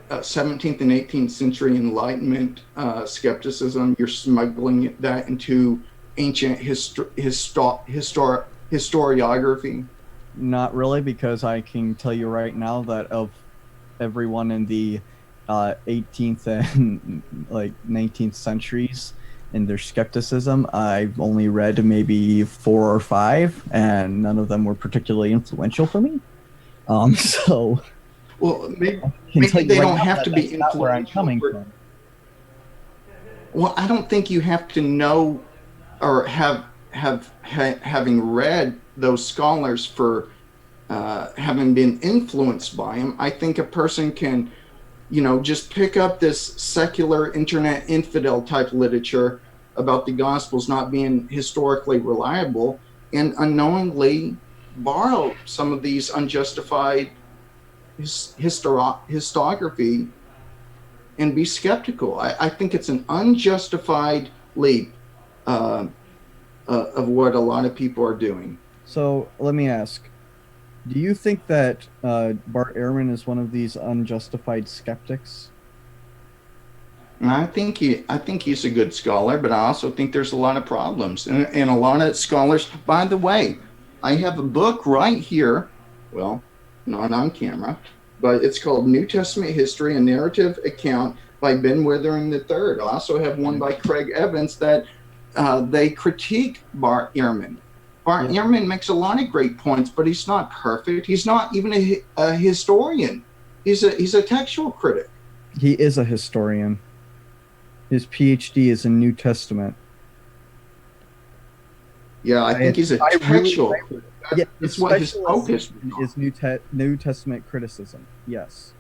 17th and 18th century Enlightenment skepticism? You're smuggling that into ancient historiography? Not really, because I can tell you right now that of everyone in the 18th and 19th centuries in their skepticism, I've only read maybe 4 or 5, and none of them were particularly influential for me. So, well, maybe they don't have to be influential. Where I'm coming from. Well, I don't think you have to know or having read those scholars for having been influenced by them. I think a person can, just pick up this secular internet infidel type literature about the Gospels not being historically reliable and unknowingly borrow some of these unjustified historiography and be skeptical. I think it's an unjustified leap of what a lot of people are doing. So let me ask, do you think that Bart Ehrman is one of these unjustified skeptics? I think he's a good scholar, but I also think there's a lot of problems. And a lot of scholars, by the way, I have a book right here, well, not on camera, but it's called New Testament History, a Narrative Account by Ben Withering III. I also have one by Craig Evans that they critique Bart Ehrman. Bart Ehrman makes a lot of great points, but he's not perfect. He's not even a historian. He's a textual critic. He is a historian. His PhD is in New Testament. Yeah, I think he's a textual. That's what his focus is New Testament criticism. Yes.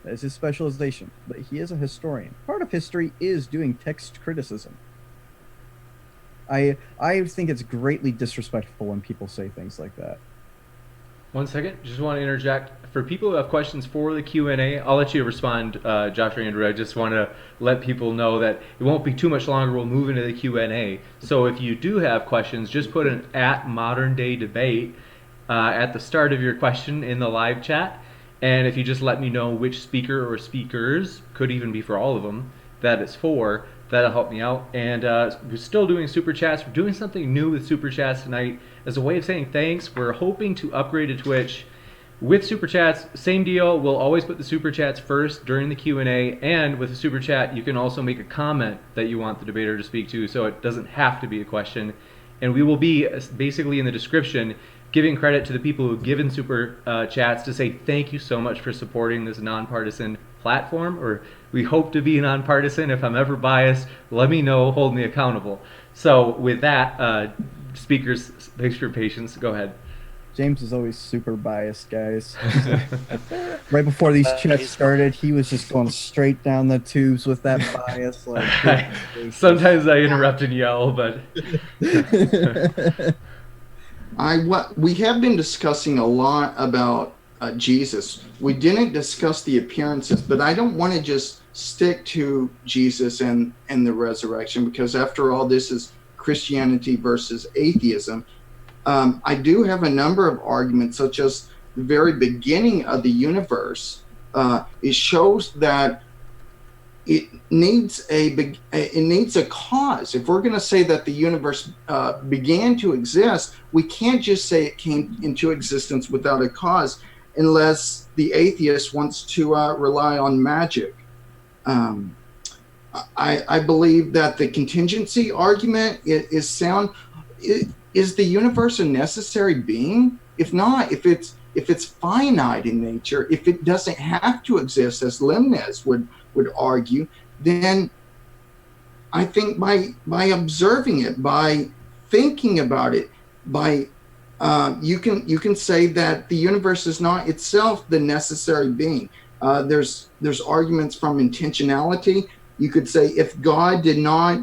That's his specialization. But he is a historian. Part of history is doing text criticism. I think it's greatly disrespectful when people say things like that. 1 second, just want to interject. For people who have questions for the Q&A, I'll let you respond, Josh or Andrew. I just want to let people know that it won't be too much longer. We'll move into the Q&A. So if you do have questions, just put an @moderndaydebate at the start of your question in the live chat. And if you just let me know which speaker or speakers, could even be for all of them, that it's for, that'll help me out. And we're still doing Super Chats. We're doing something new with Super Chats tonight. As a way of saying thanks, we're hoping to upgrade to Twitch with Super Chats. Same deal. We'll always put the Super Chats first during the Q&A. And with the Super Chat, you can also make a comment that you want the debater to speak to, so it doesn't have to be a question. And we will be basically in the description giving credit to the people who've given Super Chats to say thank you so much for supporting this nonpartisan platform, or we hope to be nonpartisan. If I'm ever biased, let me know, hold me accountable. So with that, speakers, thanks for your patience. Go ahead. James is always super biased, guys. Right before these chats started, he was just going straight down the tubes with that bias. Like, sometimes I interrupt and yell, but we have been discussing a lot about Jesus. We didn't discuss the appearances, but I don't want to just stick to Jesus and the resurrection, because after all, this is Christianity versus atheism. I do have a number of arguments, such as the very beginning of the universe. It shows that it needs a cause. If we're going to say that the universe began to exist, we can't just say it came into existence without a cause, unless the atheist wants to rely on magic. I believe that the contingency argument is sound. Is the universe a necessary being? If not, if it's finite in nature, if it doesn't have to exist, as Lemnes would argue, then I think by observing it, by thinking about it, by you can say that the universe is not itself the necessary being. There's arguments from intentionality. You could say if God did not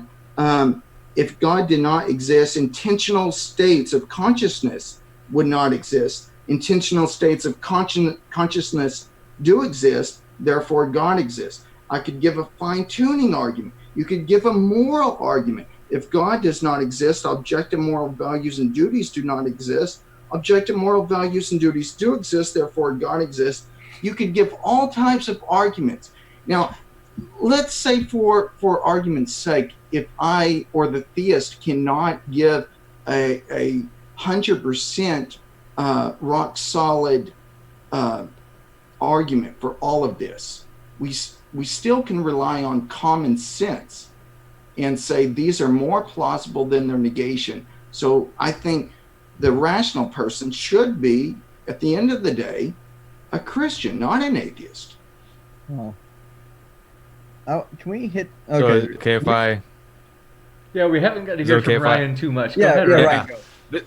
exist, intentional states of consciousness would not exist. Intentional states of consciousness do exist, therefore God exists. I could give a fine-tuning argument. You could give a moral argument. If God does not exist, objective moral values and duties do not exist. Objective moral values and duties do exist, therefore God exists. You could give all types of arguments. Now, let's say for argument's sake, if I or the theist cannot give a 100% rock solid argument for all of this, we still can rely on common sense and say these are more plausible than their negation. So I think the rational person should be, at the end of the day, a Christian, not an atheist. Oh, can we hit? Okay. So, okay, if I. Yeah, we haven't got to hear from Ryan too much. Go ahead, Ryan. Go.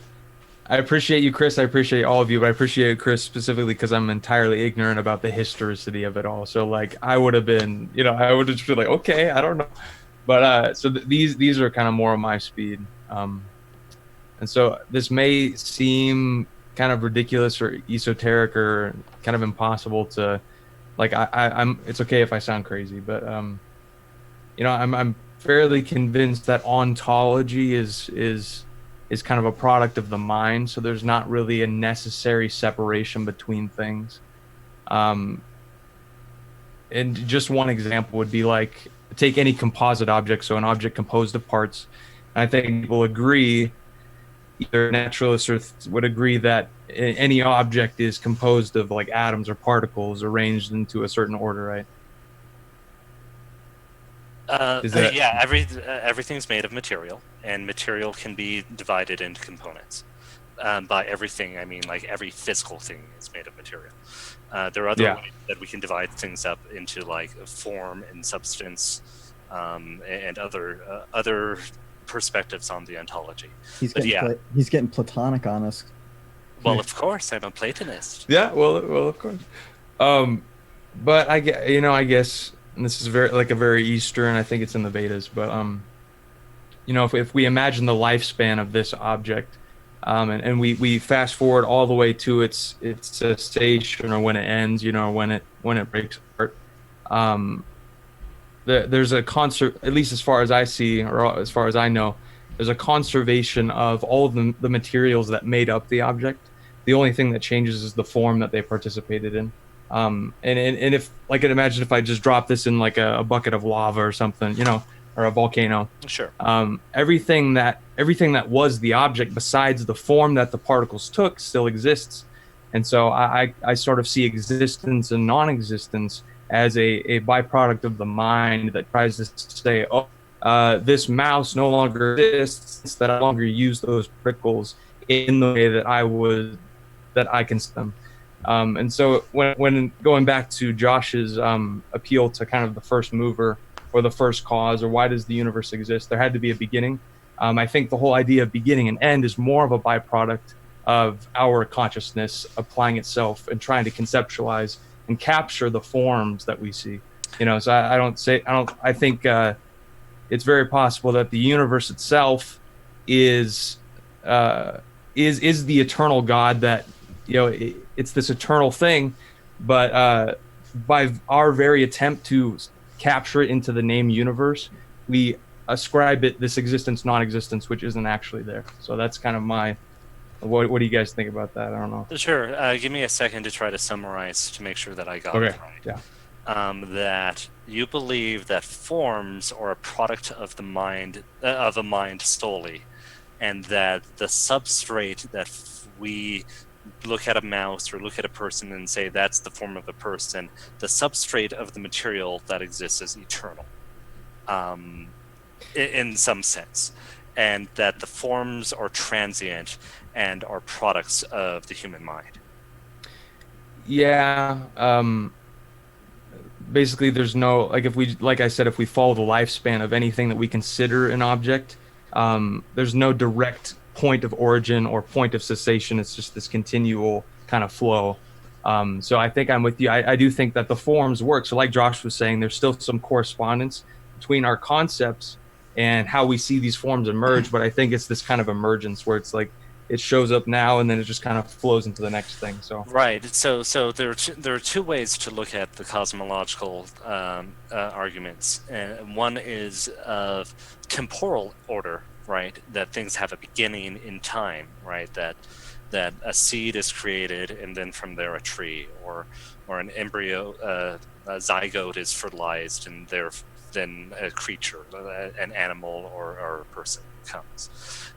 I appreciate you, Chris. I appreciate all of you, but I appreciate Chris specifically because I'm entirely ignorant about the historicity of it all. So, like, I would have been, I would have just been like, okay, I don't know. But so these are kind of more of my speed. And so this may seem kind of ridiculous or esoteric or kind of impossible to, like, I'm. It's okay if I sound crazy, but I'm fairly convinced that ontology is kind of a product of the mind. So there's not really a necessary separation between things. And just one example would be like, take any composite object, so an object composed of parts. And I think people agree, either naturalists or would agree that any object is composed of like atoms or particles arranged into a certain order, right? Yeah, everything's made of material, and material can be divided into components. By everything, I mean like every physical thing is made of material. There are other ways that we can divide things up into like form and substance, and other perspectives on the ontology. He's getting Platonic on us. Well, of course, I'm a Platonist. Yeah, well, of course. but I guess, and this is a very Eastern, I think it's in the Vedas, but if we imagine the lifespan of this object, and we fast forward all the way to its cessation, or when it ends, when it breaks apart, there's a at least as far as I see, or as far as I know, there's a conservation of all of the materials that made up the object. The only thing that changes is the form that they participated in. And if, like, imagine if I just drop this in like a bucket of lava or something, or a volcano. Sure. Everything that was the object, besides the form that the particles took, still exists. And so I sort of see existence and non-existence as a byproduct of the mind that tries to say, this mouse no longer exists, that I no longer use those particles in the way that I can see them. And so when going back to Josh's appeal to kind of the first mover, or the first cause, or why does the universe exist, there had to be a beginning. I think the whole idea of beginning and end is more of a byproduct of our consciousness applying itself and trying to conceptualize and capture the forms that we see. So I think it's very possible that the universe itself is the eternal God, that it's this eternal thing, but by our very attempt to capture it into the name universe, we ascribe it this existence, non-existence, which isn't actually there. So that's kind of my what do you guys think about that? I don't know. Sure. Give me a second to try to summarize to make sure that I got it right. Yeah. That you believe that forms are a product of the mind, of a mind solely, and that the substrate that we look at a mouse or look at a person and say that's the form of a person, the substrate of the material that exists is eternal, in some sense, and that the forms are transient and are products of the human mind. Yeah. Basically, there's no, like I said, if we follow the lifespan of anything that we consider an object, there's no direct point of origin or point of cessation. It's just this continual kind of flow. So I think I'm with you. I do think that the forms work. So like Josh was saying, there's still some correspondence between our concepts and how we see these forms emerge. But I think it's this kind of emergence where it's like it shows up now and then it just kind of flows into the next thing. So right. So there are two ways to look at the cosmological arguments. One is of temporal order, right? That things have a beginning in time, right? That a seed is created and then from there a tree, or an embryo, a zygote is fertilized and then a creature, an animal or a person comes.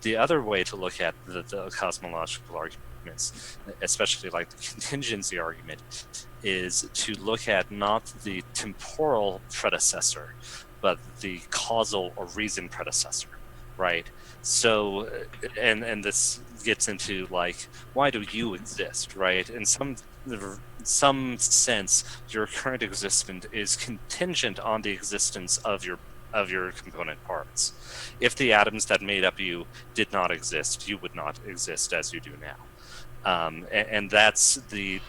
The other way to look at the cosmological arguments, especially like the contingency argument, is to look at not the temporal predecessor, but the causal or reason predecessor, right? So, and this gets into like, why do you exist, right? In some sense, your current existence is contingent on the existence of your component parts. If the atoms that made up you did not exist, you would not exist as you do now. And that's the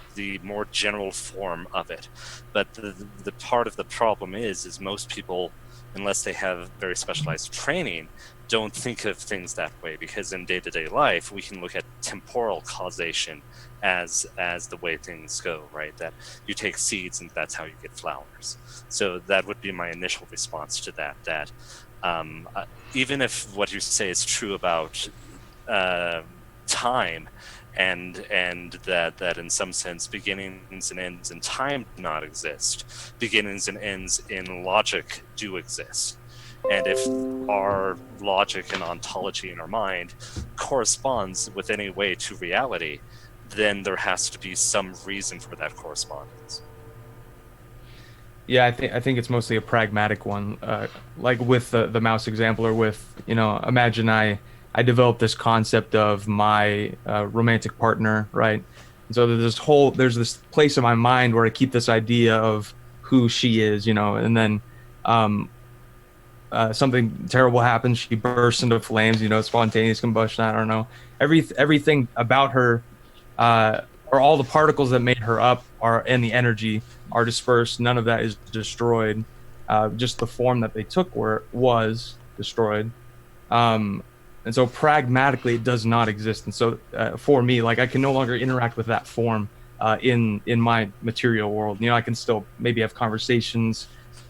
more general form of it. But the part of the problem is most people, unless they have very specialized training, don't think of things that way, because in day-to-day life we can look at temporal causation as the way things go, right? That you take seeds and that's how you get flowers. So that would be my initial response to that even if what you say is true about time, and that in some sense beginnings and ends in time do not exist, beginnings and ends in logic do exist. And if our logic and ontology in our mind corresponds with any way to reality, then there has to be some reason for that correspondence. Yeah, I think it's mostly a pragmatic one, like with the mouse example, or with, imagine I developed this concept of my romantic partner, right? And so there's this place in my mind where I keep this idea of who she is, and then something terrible happens, she bursts into flames, spontaneous combustion, I don't know. Everything about her or all the particles that made her up and the energy are dispersed. None of that is destroyed. Just the form that they took was destroyed. And so pragmatically, it does not exist. And so for me, like, I can no longer interact with that form in my material world. I can still maybe have conversations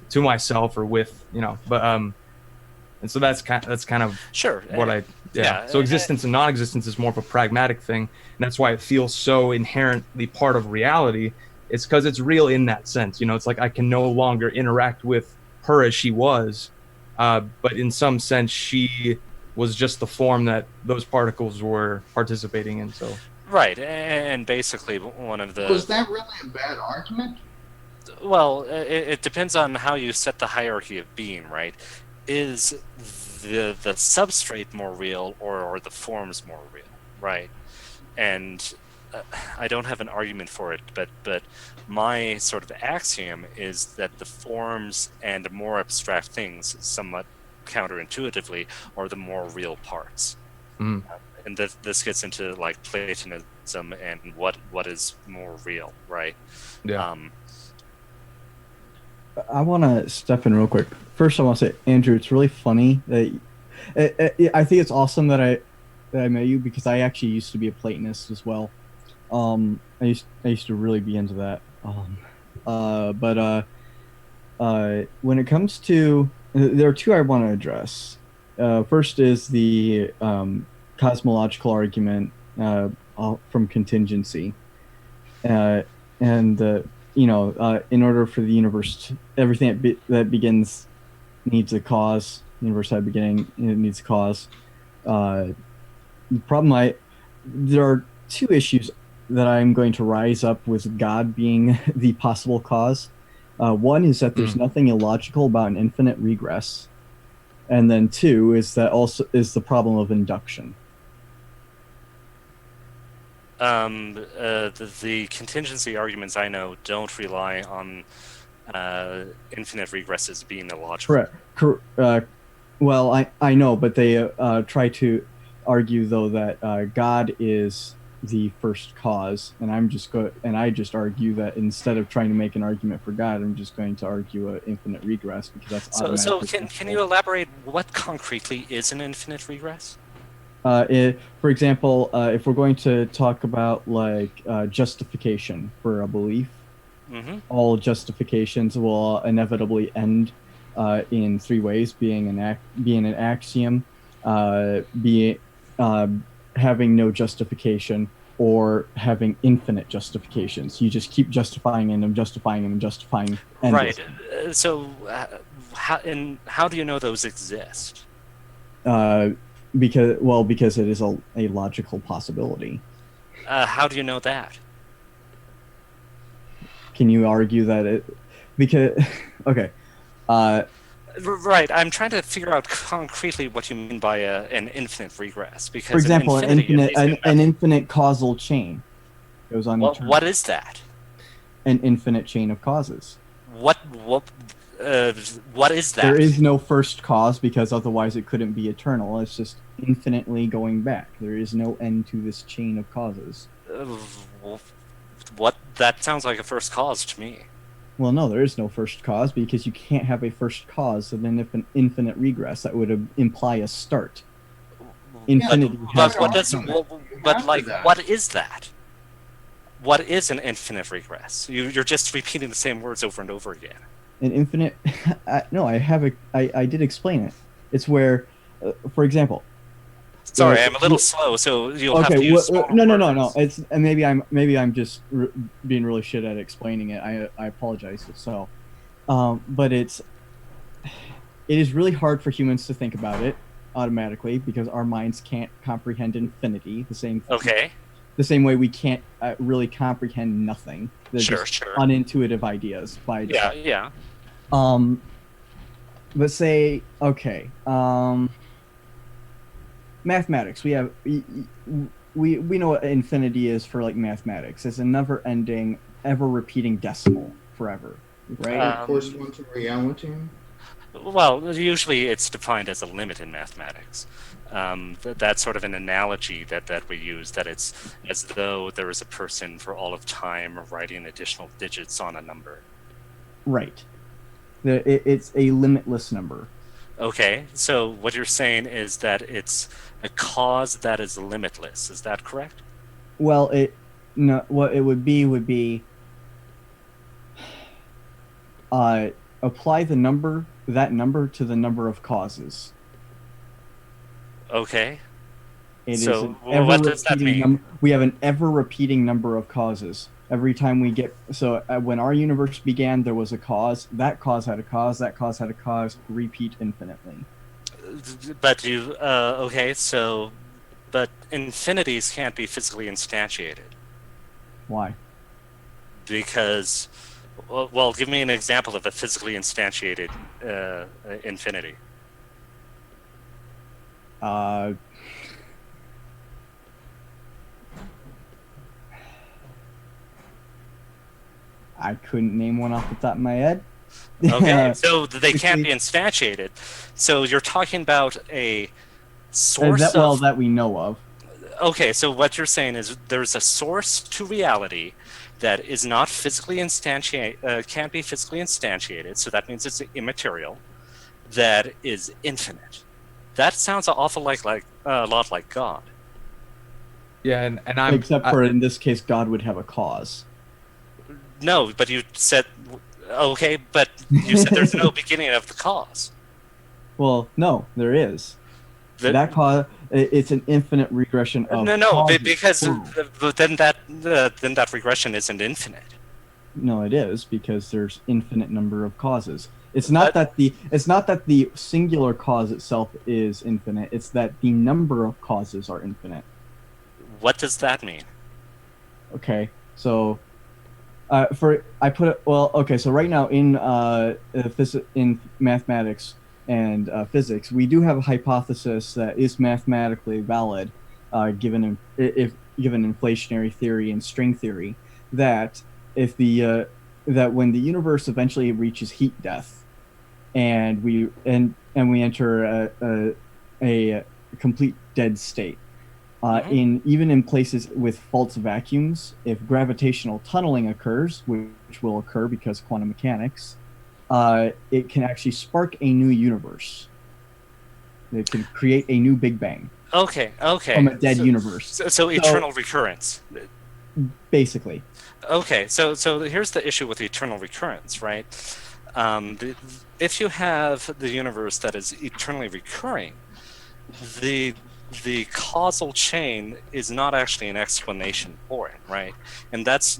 to myself or with, but and so that's kind of Sure. what So existence and non-existence is more of a pragmatic thing, and that's why it feels so inherently part of reality. It's because it's real in that sense. It's like I can no longer interact with her as she was, but in some sense she was just the form that those particles were participating in. So right, and basically one of the... Was that really a bad argument? Well, it depends on how you set the hierarchy of being, right? Is the substrate more real or the forms more real, right? And I don't have an argument for it, but my sort of axiom is that the forms and more abstract things, somewhat counterintuitively, are the more real parts. And this gets into like Platonism and what is more real, right? Yeah. I want to step in real quick. First, I want to say, Andrew, it's really funny that I think it's awesome that I met you, because I actually used to be a Platonist as well. I used to really be into that. But when it comes to, there are two I want to address. First is the cosmological argument from contingency, in order for the universe, everything that begins needs a cause. The universe had a beginning, it needs a cause. The problem there are two issues that I'm going to rise up with God being the possible cause. One is that there's nothing illogical about an infinite regress, and then two is that also is the problem of induction. The contingency arguments I know don't rely on infinite regresses being illogical. Correct. Well, I know, but they try to argue though that God is the first cause, and I just argue that instead of trying to make an argument for God, I'm just going to argue an infinite regress, because that's automatically. So can you elaborate what concretely is an infinite regress? For example, if we're going to talk about like justification for a belief, all justifications will inevitably end in three ways: being an axiom, having no justification, or having infinite justifications. You just keep justifying and justifying and justifying. Right. So how do you know those exist? Because it is a logical possibility. How do you know that? Can you argue that it? Because okay. Right. I'm trying to figure out concretely what you mean by an infinite regress. Because for example, an infinite causal chain goes on. What is that? An infinite chain of causes. What is that? There is no first cause, because otherwise it couldn't be eternal. It's just infinitely going back. There is no end to this chain of causes. That sounds like a first cause to me. Well, no, there is no first cause, because you can't have a first cause and then if an infinite regress. That would imply a start. Infinity. What is that? What is an infinite regress? You're just repeating the same words over and over again. An infinite. No, I did explain it. It's where, for example. Sorry, I'm a little slow, so you'll have to use. No. It's maybe I'm just being really shit at explaining it. I apologize. So, but it is really hard for humans to think about it automatically, because our minds can't comprehend infinity the same. Okay. The same way we can't really comprehend nothing. They're sure. Unintuitive ideas by default. Yeah. But say mathematics. We know what infinity is for like mathematics. It's a never-ending, ever-repeating decimal forever, right? Correspond to reality. Well, usually it's defined as a limit in mathematics. That's sort of an analogy that we use, that it's as though there is a person for all of time writing additional digits on a number. Right. It's a limitless number. Okay, so what you're saying is that it's a cause that is limitless. Is that correct? Well, what it would be apply that number to the number of causes. Okay. So what does that mean? We have an ever-repeating number of causes. Every time we get... So when our universe began, there was a cause. That cause had a cause. That cause had a cause. Repeat infinitely. But okay, so... But infinities can't be physically instantiated. Why? Because... Well, give me an example of a physically instantiated infinity. I couldn't name one off the top of my head. Okay, so they can't be instantiated. So you're talking about a source that we know of. Okay, so what you're saying is there's a source to reality that is not physically instantiated, can't be physically instantiated, so that means it's immaterial, that is infinite. That sounds an awful lot like God. Yeah, and I'm... Except for, in this case, God would have a cause. No, but you said... Okay, but you said there's no beginning of the cause. Well, no, there is. That cause... It's an infinite regression of because then that regression isn't infinite. No, it is, because there's infinite number of causes. It's not that the singular cause itself is infinite. It's that the number of causes are infinite. What does that mean? Okay, so so right now in mathematics and physics, we do have a hypothesis that is mathematically valid, given inflationary theory and string theory, that that when the universe eventually reaches heat death, and we enter a complete dead state, even in places with false vacuums, if gravitational tunneling occurs, which will occur because of quantum mechanics, it can actually spark a new universe. It can create a new Big Bang. Okay. From a dead universe. So eternal recurrence. Basically. Okay, so here's the issue with eternal recurrence, right? If you have the universe that is eternally recurring, the causal chain is not actually an explanation for it, right? And that's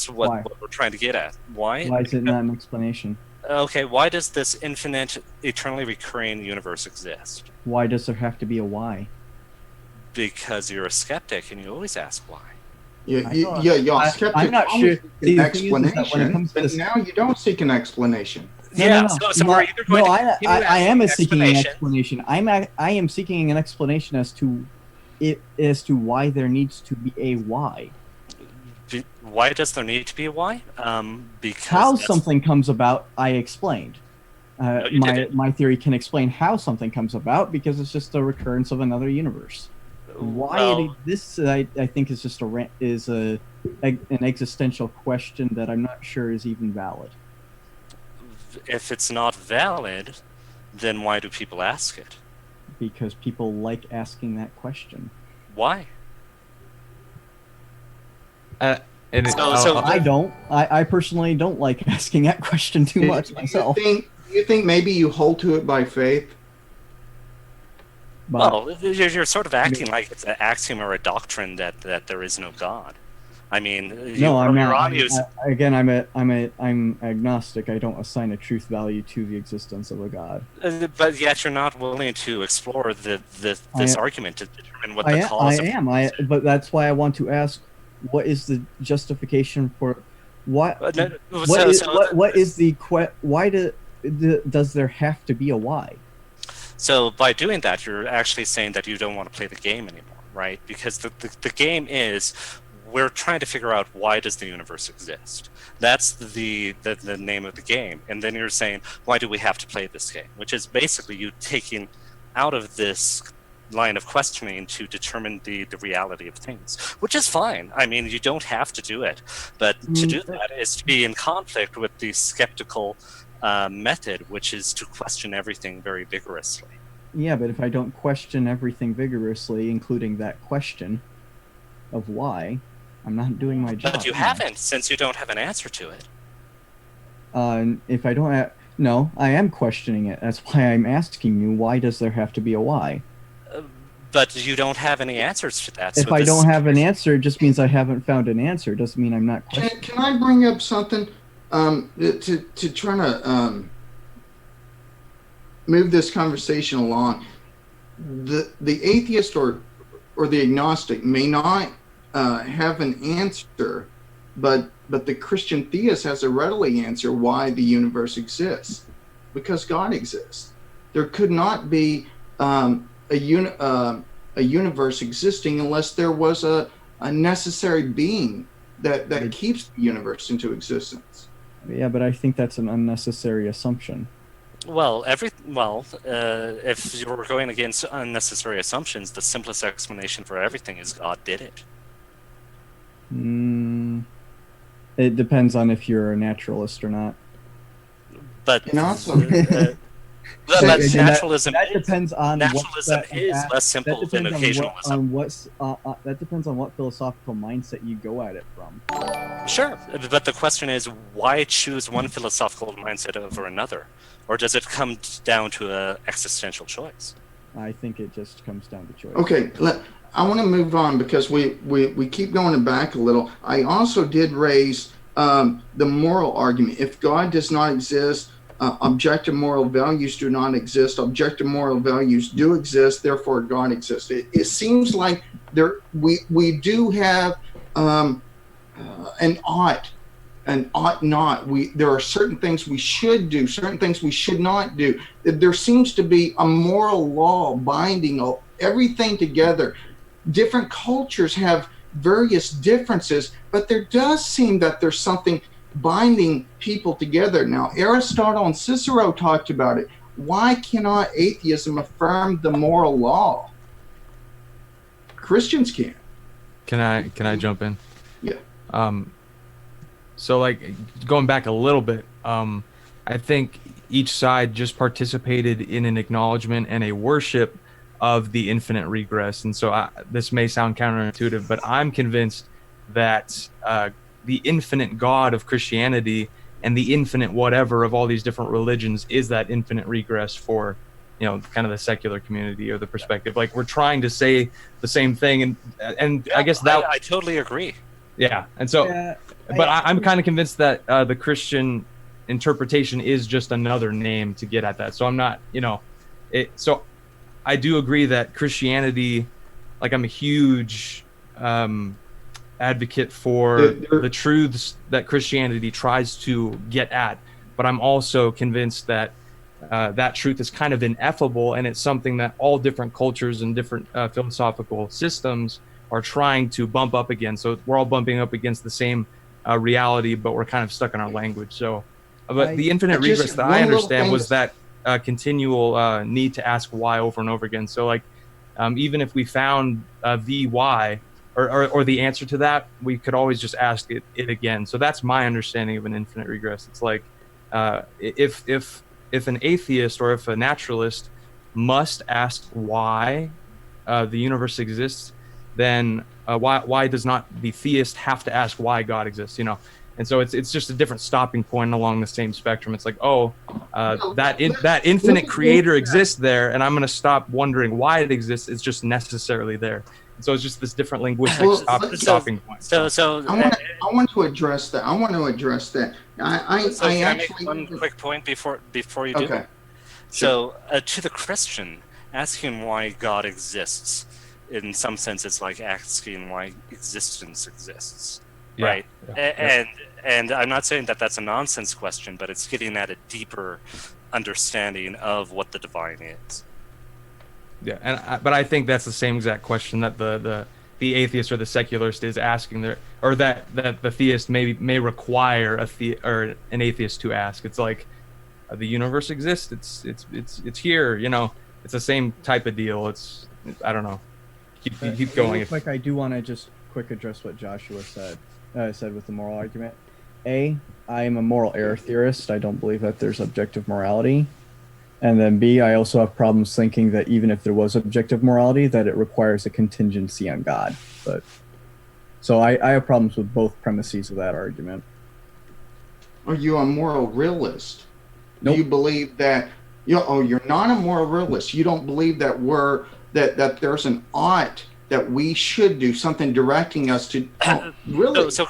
what we're trying to get at. Why? Why is it not an explanation? Okay, why does this infinite, eternally recurring universe exist? Why does there have to be a why? Because you're a skeptic and you always ask why. Y'all skeptics. I'm not sure. The explanation, but now you don't seek an explanation. No. So we're either going to I am seeking an explanation. I am seeking an explanation as to why there needs to be a why. Why does there need to be a why? Because how something comes about, I explained. No, my theory can explain how something comes about because it's just a recurrence of another universe. Why it exists, I think, is just an existential question that I'm not sure is even valid. If it's not valid, then why do people ask it? Because people like asking that question. Why? I don't. I personally don't like asking that question too much myself. You think maybe you hold to it by faith? Well, you're sort of acting like it's an axiom or a doctrine that there is no God. I mean, I'm not. I'm agnostic. I don't assign a truth value to the existence of a God. But yet you're not willing to explore this argument to determine what the cause. But that's why I want to ask: what is the justification for what? Why does there have to be a why? So by doing that, you're actually saying that you don't want to play the game anymore, right? Because the game is, we're trying to figure out why does the universe exist. That's the name of the game. And then you're saying, why do we have to play this game? Which is basically you taking out of this line of questioning to determine the reality of things, which is fine. I mean, you don't have to do it, but to do that is to be in conflict with the skeptical method, which is to question everything very vigorously. Yeah, but if I don't question everything vigorously, including that question of why, I'm not doing my job. But you haven't, since you don't have an answer to it. If I don't no, I am questioning it. That's why I'm asking you, why does there have to be a why? But you don't have any answers to that. If I don't have an answer, it just means I haven't found an answer. It doesn't mean I'm not questioning. Can I bring up something to try to move this conversation along? The atheist or the agnostic may not have an answer, but the Christian theist has a readily answer why the universe exists, because God exists. There could not be a universe existing unless there was a necessary being that keeps the universe into existence. Yeah, but I think that's an unnecessary assumption. Well, if you were going against unnecessary assumptions, the simplest explanation for everything is God did it. It depends on if you're a naturalist or not. But And also, naturalism that depends on less simple than occasionalism. That depends on what philosophical mindset you go at it from. Sure, but the question is, why choose one philosophical mindset over another? Or does it come down to an existential choice? I think it just comes down to choice. okay, I want to move on because we keep going back a little. I also did raise the moral argument. If God does not exist, objective moral values do not exist. Objective moral values do exist, therefore God exists. It seems like we do have an ought not. There are certain things we should do, certain things we should not do. There seems to be a moral law binding everything together. Different cultures have various differences, but there does seem that there's something binding people together. Now, Aristotle and Cicero talked about it. Why cannot atheism affirm the moral law? Christians can. Can I jump in? Yeah. So like going back a little bit, I think each side just participated in an acknowledgement and a worship of the infinite regress. And so this may sound counterintuitive, but I'm convinced that the infinite God of Christianity and the infinite whatever of all these different religions is that infinite regress for, kind of the secular community or the perspective. Like we're trying to say the same thing, and I guess that I totally agree. Yeah, and so, I'm kind of convinced that the Christian interpretation is just another name to get at that. So I'm not, So I do agree that Christianity, like I'm a huge advocate for the truths that Christianity tries to get at, but I'm also convinced that that truth is kind of ineffable, and it's something that all different cultures and different philosophical systems are trying to bump up against. So we're all bumping up against the same reality, but we're kind of stuck in our language. So, but the infinite regress that I understand was that continual need to ask why over and over again. So like, even if we found the why or the answer to that, we could always just ask it again. So that's my understanding of an infinite regress. It's like, if an atheist or if a naturalist must ask why the universe exists, then why does not the theist have to ask why God exists? And so it's just a different stopping point along the same spectrum. It's like, that infinite creator exists there, and I'm going to stop wondering why it exists. It's just necessarily there. And so it's just this different linguistic stopping point. So I want to address that. Can I make one quick point before you do? Okay. So to the Christian, asking why God exists, in some sense, it's like asking why existence exists. Yeah, right. yeah. And I'm not saying that that's a nonsense question, but it's getting at a deeper understanding of what the divine is. Yeah, but I think that's the same exact question that the atheist or the secularist is asking there, or that the theist may require an atheist to ask. It's like the universe exists. It's here. It's the same type of deal. I don't know. Keep Real going. quick, I do want to just quick address what Joshua said with the moral argument. A, I am a moral error theorist. I don't believe that there's objective morality. And then B, I also have problems thinking that even if there was objective morality, that it requires a contingency on God. So I have problems with both premises of that argument. Are you a moral realist? Nope. Do you believe that you're not a moral realist? You don't believe that that there's an ought that we should do, something directing us to really? So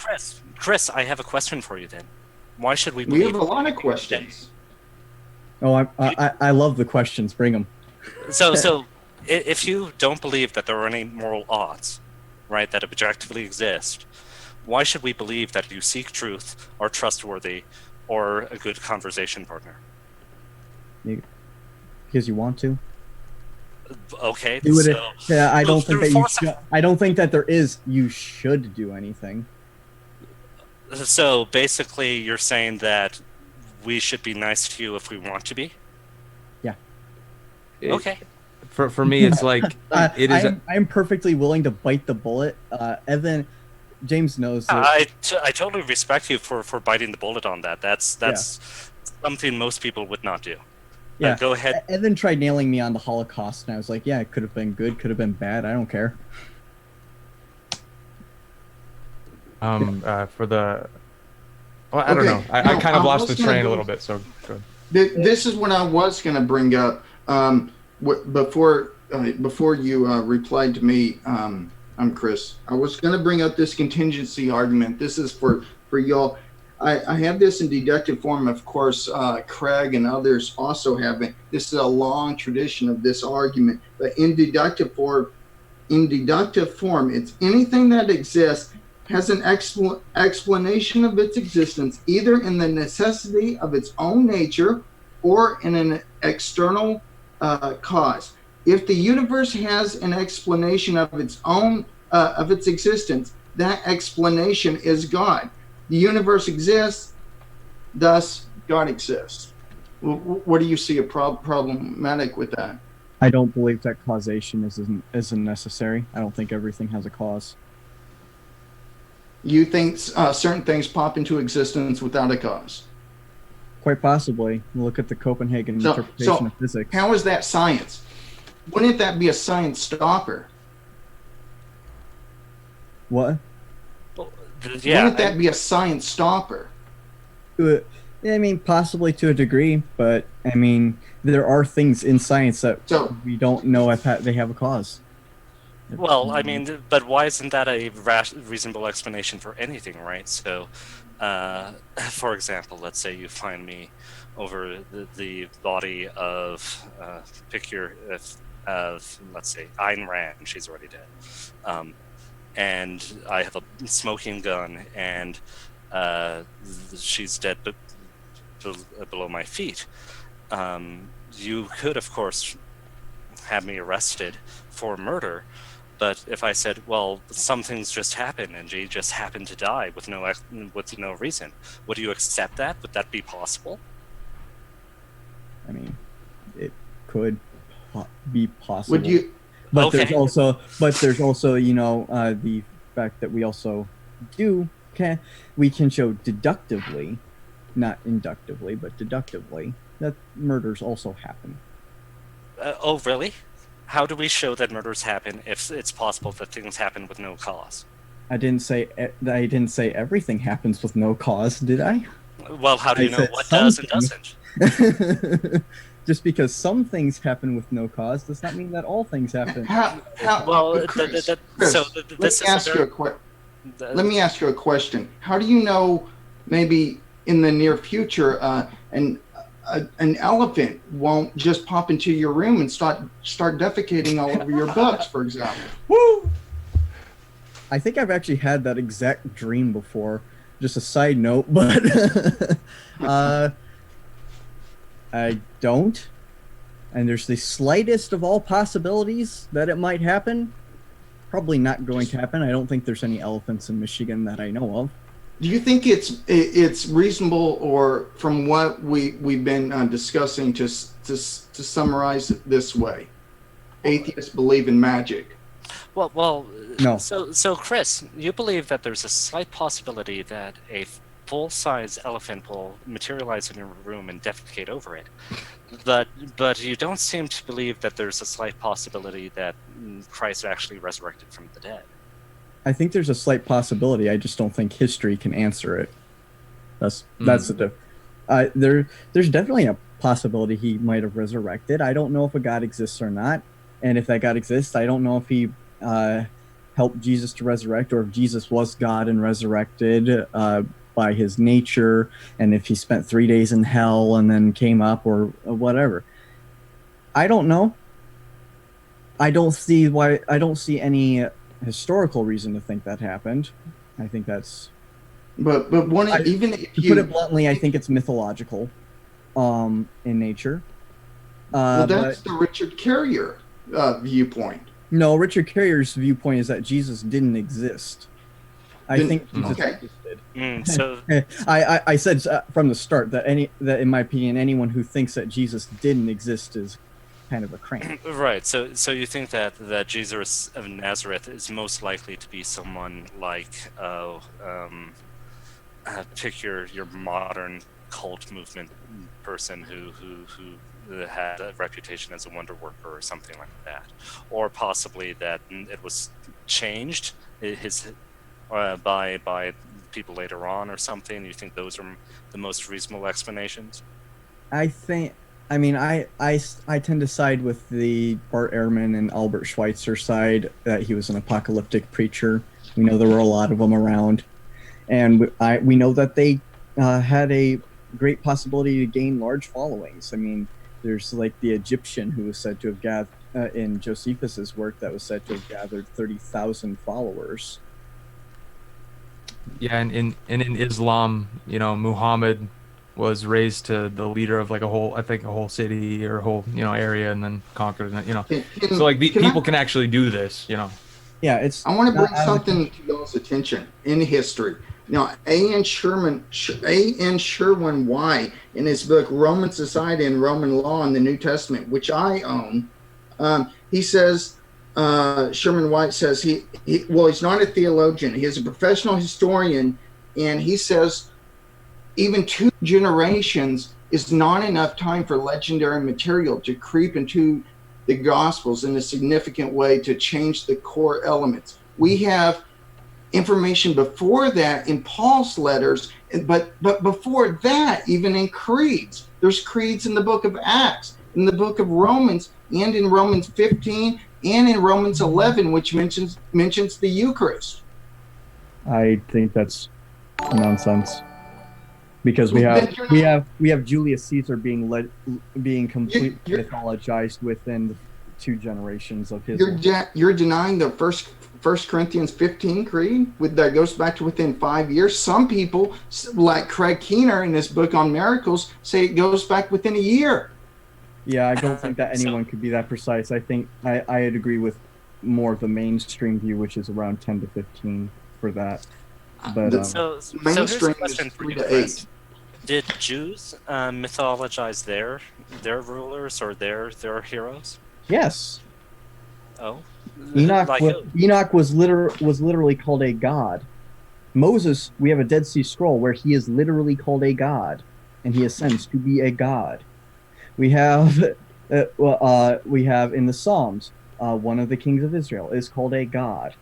Chris, I have a question for you then. Why should we We believe have a lot of questions. Oh, I love the questions. Bring them. So if you don't believe that there are any moral oughts, right, that objectively exist, why should we believe that you seek truth, are trustworthy, or a good conversation partner? Because you want to. Okay. Yeah, I don't think that you force- should. I don't think that there is. You should do anything. So basically, you're saying that we should be nice to you if we want to be? Yeah. Okay. For me, it's like it is. I'm perfectly willing to bite the bullet. Evan, James knows that. I totally respect you for biting the bullet on that. That's something most people would not do. Yeah. Go ahead. Evan tried nailing me on the Holocaust, and I was like, yeah, it could have been good, could have been bad. I don't care. For the. Well, I don't know. I kind of lost the train a little bit. So good. This is what I was going to bring up before you replied to me. I'm Chris. I was going to bring up this contingency argument. This is for y'all. I have this in deductive form. Of course, Craig and others also have it. This is a long tradition of this argument. But in deductive form, it's anything that exists has an explanation of its existence, either in the necessity of its own nature or in an external cause. If the universe has an explanation of its own, of its existence, that explanation is God. The universe exists, thus God exists. What do you see a problematic with that? I don't believe that causation isn't necessary. I don't think everything has a cause. You think certain things pop into existence without a cause? Quite possibly. Look at the Copenhagen interpretation of physics. How is that science? Wouldn't that be a science stopper? What? Yeah. Wouldn't that be a science stopper? I mean, possibly to a degree, but I mean, there are things in science that we don't know if they have a cause. Well, I mean, but why isn't that a reasonable explanation for anything, right? So, for example, let's say you find me over the body of, let's say, Ayn Rand, she's already dead. And I have a smoking gun, and she's dead below my feet. You could, of course, have me arrested for murder, but if I said, well, some things just happen, and she just happened to die with no reason, would you accept that? Would that be possible? I mean, it could be possible. Would you? But Okay. there's also, you know, the fact that we also we can show deductively, not inductively, but deductively, that murders also happen. Oh, really? How do we show that murders happen if it's possible that things happen with no cause? I didn't say everything happens with no cause, did I? Well, how do you know said what does and something. doesn't? Just because some things happen with no cause does not mean that all things happen. Well, Chris, this is let me ask you a question. How do you know maybe in the near future an elephant won't just pop into your room and start defecating all over your books, for example? Woo! I think I've actually had that exact dream before. Just a side note, but I don't. And there's the slightest of all possibilities that it might happen. Probably not going to happen. I don't think there's any elephants in Michigan that I know of. Do you think it's reasonable, or from what we've been discussing, to summarize it this way? atheists believe in magic. Well, No. So Chris, you believe that there's a slight possibility that a full-size elephant will materialize in your room and defecate over it, but you don't seem to believe that there's a slight possibility that Christ actually resurrected from the dead. I think there's a slight possibility. I just don't think history can answer it. That's the there's definitely a possibility he might have resurrected. I don't know if a God exists or not, and if that God exists, I don't know if he helped Jesus to resurrect, or if Jesus was God and resurrected by his nature, and if he spent 3 days in hell and then came up, or whatever. I don't know. I don't see any historical reason to think that happened. I think that's. But even if to put it bluntly, I think it's mythological, in nature. Well, that's the Richard Carrier viewpoint. No, Richard Carrier's viewpoint is that Jesus didn't exist. I think Jesus existed. So I said from the start that in my opinion, anyone who thinks that Jesus didn't exist is kind of a crank. Right. So you think that Jesus of Nazareth is most likely to be someone like pick your modern cult movement person who had a reputation as a wonder worker or something like that, or possibly that it was changed by people later on or something. You think those are the most reasonable explanations? I tend to side with the Bart Ehrman and Albert Schweitzer side, that he was an apocalyptic preacher. We know there were a lot of them around, and we know that they had a great possibility to gain large followings. I mean, there's like the Egyptian who was said to have gathered, in Josephus's work, that was said to have gathered 30,000 followers. Yeah, and in Islam, Muhammad was raised to the leader of like a whole city or a whole area, and then conquered it. So like people can actually do this. Yeah, it's. I want to bring something to y'all's attention in history. Now, A.N. Sherwin White, in his book Roman Society and Roman Law in the New Testament, which I own, he says, Sherman White says he's not a theologian. He is a professional historian, and he says even 2 generations is not enough time for legendary material to creep into the Gospels in a significant way to change the core elements. We have information before that in Paul's letters, but before that, even in creeds. There's creeds in the book of Acts, in the book of Romans, and in Romans 15, and in Romans 11, which mentions the Eucharist. I think that's nonsense, because we have Julius Caesar being completely mythologized within the 2 generations of his. You're denying the First Corinthians 15 creed that goes back to within 5 years. Some people, like Craig Keener in his book on miracles, say it goes back within a year. Yeah, I don't think that anyone could be that precise. I think I'd agree with more of the mainstream view, which is around 10 to 15 for that. But so mainstream here's a question is for 3 you, to Chris. 8. Did Jews mythologize their rulers or their heroes? yes, Oh, Enoch was literally called a god. Moses, we have a Dead Sea Scroll where he is literally called a god, and he ascends to be a god. We have in the Psalms, one of the kings of Israel is called a god.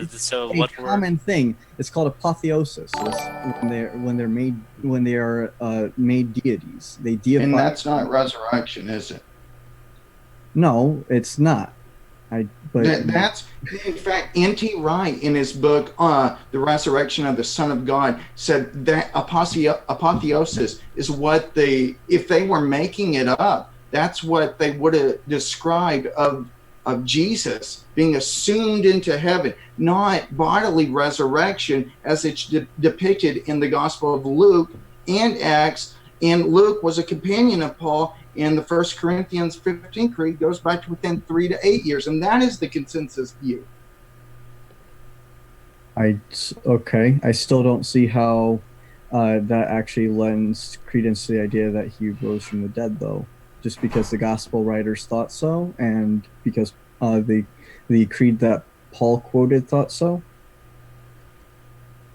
So a common thing. It's called apotheosis. When they are made deities, they deify. And that's not resurrection, is it? No, it's not. That's in fact N.T. Wright in his book The Resurrection of the Son of God said that apotheosis is what if they were making it up, that's what they would have described of Jesus being assumed into heaven, not bodily resurrection as it's depicted in the Gospel of Luke and Acts. And Luke was a companion of Paul, and the 1 Corinthians 15 creed goes back to within 3 to 8 years, and that is the consensus view. I still don't see how that actually lends credence to the idea that he rose from the dead, though. just because the gospel writers thought so, and because the creed that Paul quoted thought so?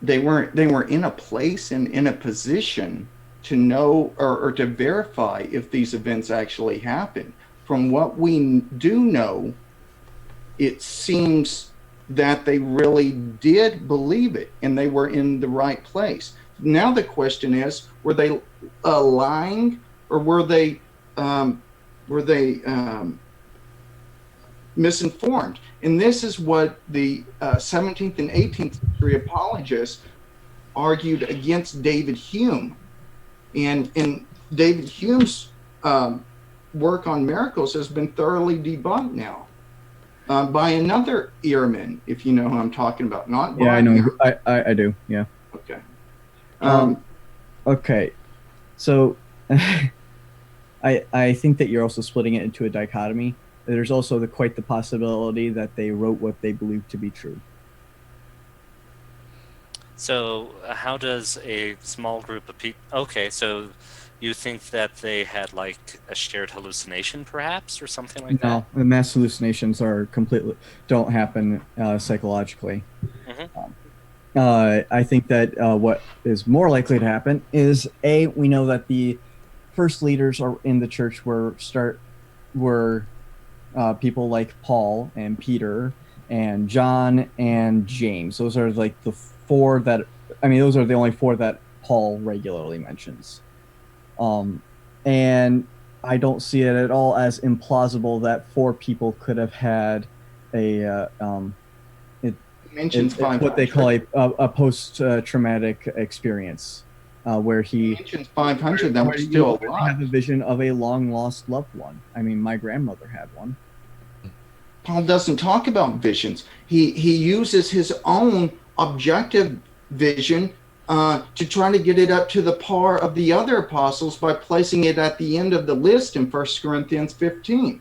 They weren't in a place and in a position to know or to verify if these events actually happened. From what we do know, it seems that they really did believe it and they were in the right place. Now the question is, were they lying, or were they misinformed? And this is what the 17th and 18th century apologists argued against David Hume. And David Hume's work on miracles has been thoroughly debunked now by another Ehrman, if you know who I'm talking about. Not Yeah, I know. I do. Yeah. Okay. Okay. So I think that you're also splitting it into a dichotomy. There's also quite the possibility that they wrote what they believed to be true. So how does a small group of people... Okay, so you think that they had like a shared hallucination, perhaps, or something like that? No, the mass hallucinations don't happen psychologically. I think that what is more likely to happen is, we know that the first leaders in the church were people like Paul and Peter and John and James. Those are like the four that, those are the only four that Paul regularly mentions. And I don't see it at all as implausible that four people could have had what they call a post-traumatic experience, where he mentions 500 that were still alive. Have a vision of a long-lost loved one. My grandmother had one. Paul doesn't talk about visions. He uses his own objective vision to try to get it up to the par of the other apostles by placing it at the end of the list in 1 Corinthians 15.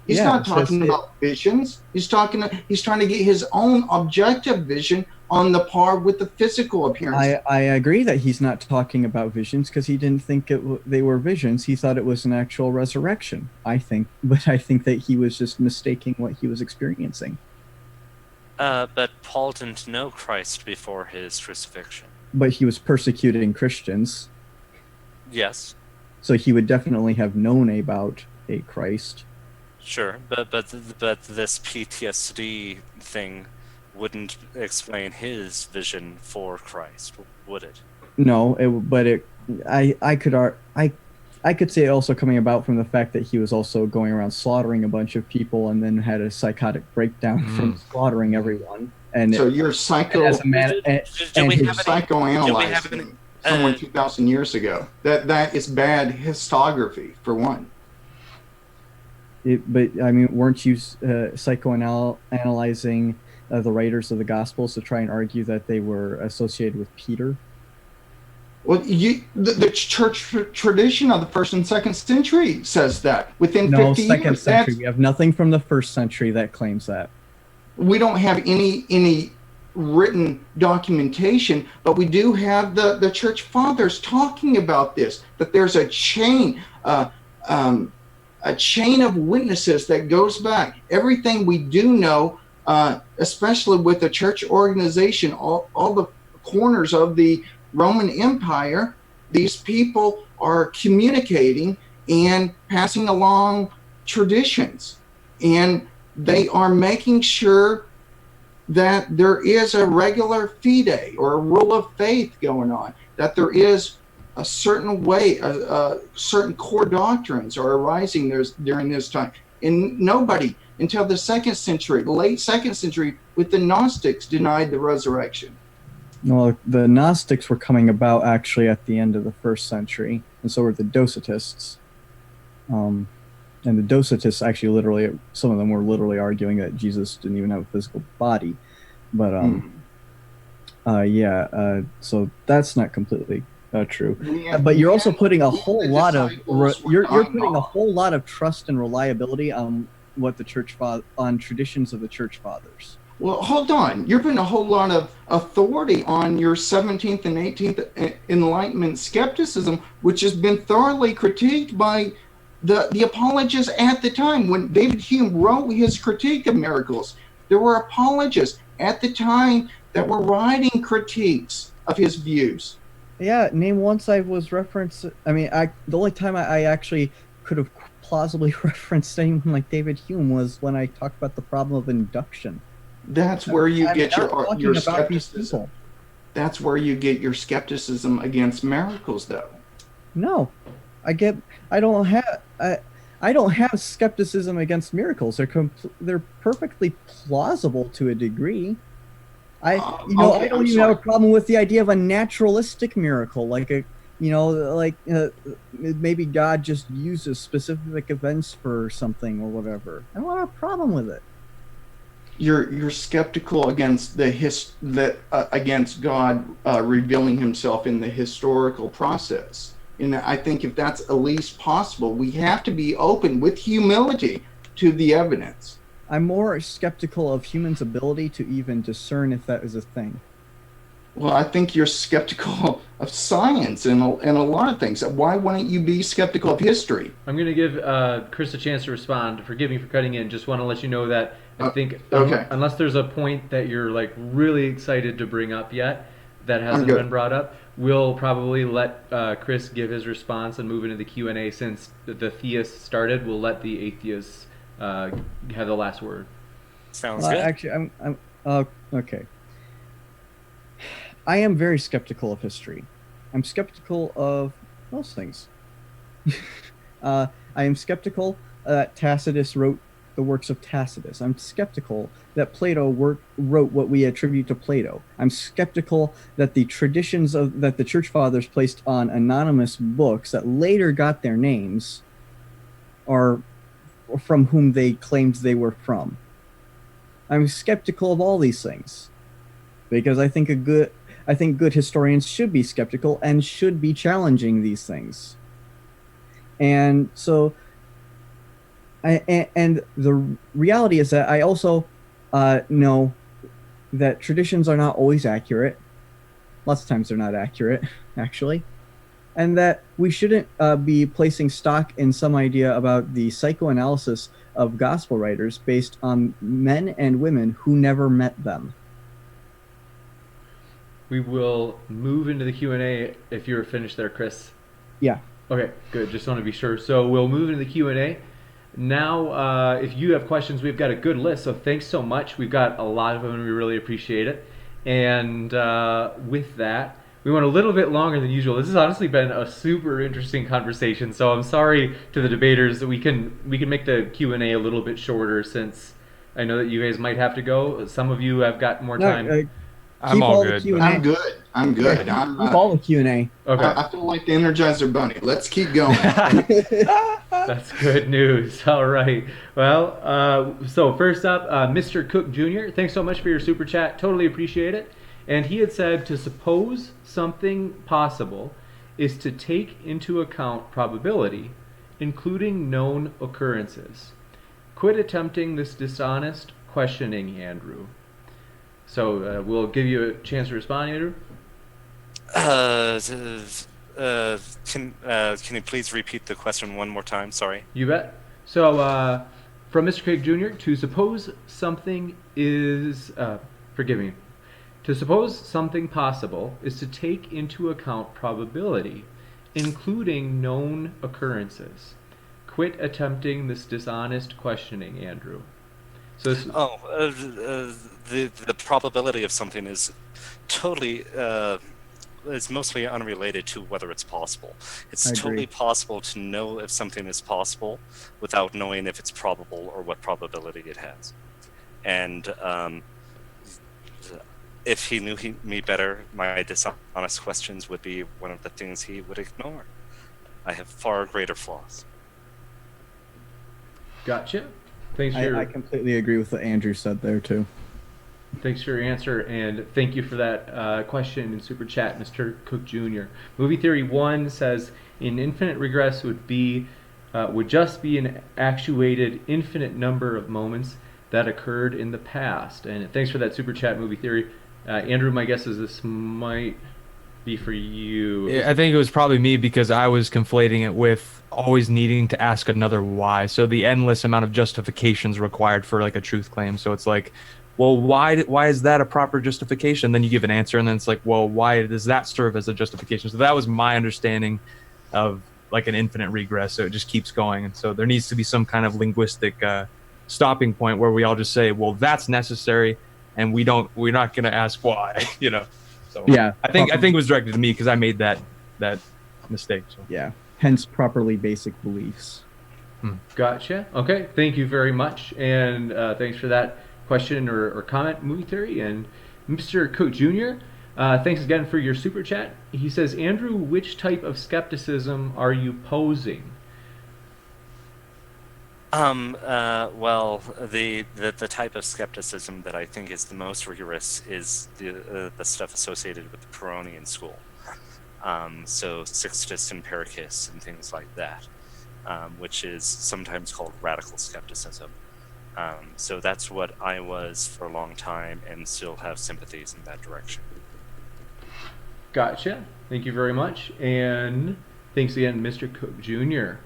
He's not talking about visions. He's trying to get his own objective vision on the par with the physical appearance. I agree that he's not talking about visions because he didn't think they were visions. He thought it was an actual resurrection, I think. But I think that he was just mistaking what he was experiencing. But Paul didn't know Christ before his crucifixion. But he was persecuting Christians. Yes. So he would definitely have known about a Christ. But this PTSD thing wouldn't explain his vision for Christ, would it? No, I could say it also coming about from the fact that he was also going around slaughtering a bunch of people and then had a psychotic breakdown from slaughtering everyone. And so you're psychoanalyzing someone 2,000 years ago. That is bad histography, for one. Weren't you psychoanalyzing the writers of the Gospels to try and argue that they were associated with Peter? Well, the church tradition of the 1st and 2nd century says that within 50 years. No, 2nd century. We have nothing from the 1st century that claims that. We don't have any written documentation, but we do have the church fathers talking about this. That there's a chain of witnesses that goes back. Everything we do know, especially with the church organization, all the corners of the Roman Empire, these people are communicating and passing along traditions, and they are making sure that there is a regular fide or a rule of faith going on, that there is a certain way, certain core doctrines are arising during this time. And nobody until the 2nd century, the late 2nd century, with the Gnostics, denied the resurrection. Well, the Gnostics were coming about actually at the end of the 1st century, and so were the Docetists. And the Docetists actually some of them were literally arguing that Jesus didn't even have a physical body. But so that's not completely true. But you're also putting a whole lot of trust and reliability on what the on traditions of the church fathers. Well, hold on. You're putting a whole lot of authority on your 17th and 18th Enlightenment skepticism, which has been thoroughly critiqued by the apologists at the time, when David Hume wrote his critique of miracles, there were apologists at the time that were writing critiques of his views. Yeah, name once I was referenced. I mean, the only time I actually could have plausibly referenced anyone like David Hume was when I talked about the problem of induction. That's where you get your these skepticism. people. That's where you get your skepticism against miracles, though. No, I don't have skepticism against miracles. They're perfectly plausible to a degree. I don't even have a problem with the idea of a naturalistic miracle, maybe God just uses specific events for something or whatever. I don't have a problem with it. You're skeptical against against God revealing Himself in the historical process, and I think if that's at least possible, we have to be open with humility to the evidence. I'm more skeptical of humans' ability to even discern if that is a thing. Well, I think you're skeptical of science and a lot of things. Why wouldn't you be skeptical of history? I'm going to give Chris a chance to respond. Forgive me for cutting in. Just want to let you know that I think okay. Unless there's a point that you're like really excited to bring up yet that hasn't been brought up, we'll probably let Chris give his response and move into the Q&A. Since the theists started, we'll let the atheists have the last word. Sounds good. Actually, I'm okay. I am very skeptical of history. I'm skeptical of most things. I am skeptical that Tacitus wrote the works of Tacitus. I'm skeptical that Plato wrote what we attribute to Plato. I'm skeptical that the traditions that the Church Fathers placed on anonymous books that later got their names are from whom they claimed they were from. I'm skeptical of all these things because I think good historians should be skeptical and should be challenging these things. And so, and the reality is that I also know that traditions are not always accurate. Lots of times they're not accurate, actually. And that we shouldn't be placing stock in some idea about the psychoanalysis of gospel writers based on men and women who never met them. We will move into the Q&A if you're finished there, Chris. Yeah. Okay, good. Just want to be sure. So we'll move into the Q&A. Now, if you have questions, we've got a good list, so thanks so much. We've got a lot of them, and we really appreciate it. And with that, we went a little bit longer than usual. This has honestly been a super interesting conversation, so I'm sorry to the debaters that we can make the Q&A a little bit shorter, since I know that you guys might have to go. Some of you have got more time. I'm all good. I'm good. I'm good. Keep all the Q&A. Okay. I feel like the Energizer Bunny. Let's keep going. That's good news. All right. Well, so first up, MrCookJr. Thanks so much for your super chat. Totally appreciate it. And he had said to suppose something possible is to take into account probability, including known occurrences. Quit attempting this dishonest questioning, Andrew. So we'll give you a chance to respond, Andrew. Can you please repeat the question one more time? Sorry. You bet. So from Mr. Craig Jr., to suppose something is, to suppose something possible is to take into account probability, including known occurrences. Quit attempting this dishonest questioning, Andrew. So the probability of something is totally is mostly unrelated to whether it's possible. It's totally possible to know if something is possible without knowing if it's probable or what probability it has. And if he knew me better, my dishonest questions would be one of the things he would ignore. I have far greater flaws. Gotcha. Thanks for I completely agree with what Andrew said there too. Thanks for your answer, and thank you for that question in Super Chat, Mr. Cook Jr. Movie Theory 1 says, an infinite regress would just be an actuated infinite number of moments that occurred in the past. And thanks for that Super Chat, Movie Theory. Andrew, my guess is this might be for you? Yeah, I think it was probably me because I was conflating it with always needing to ask another why. So the endless amount of justifications required for like a truth claim. So it's like, well, why is that a proper justification? Then you give an answer, and then it's like, well, why does that serve as a justification? So that was my understanding of like an infinite regress. So it just keeps going, and so there needs to be some kind of linguistic stopping point where we all just say, well, that's necessary, and we're not going to ask why, you know. So Yeah, I think it was directed to me because I made that mistake. So. Yeah, hence properly basic beliefs. Gotcha. Okay, thank you very much, and thanks for that question or comment, movie theory. And Mr. Cook Jr., thanks again for your super chat. He says, Andrew, which type of skepticism are you posing? Well, the type of skepticism that I think is the most rigorous is the stuff associated with the Pyrrhonian school. So Sixtus Empiricus and things like that, which is sometimes called radical skepticism. So that's what I was for a long time, and still have sympathies in that direction. Gotcha. Thank you very much, and thanks again, Mr. Cook Jr.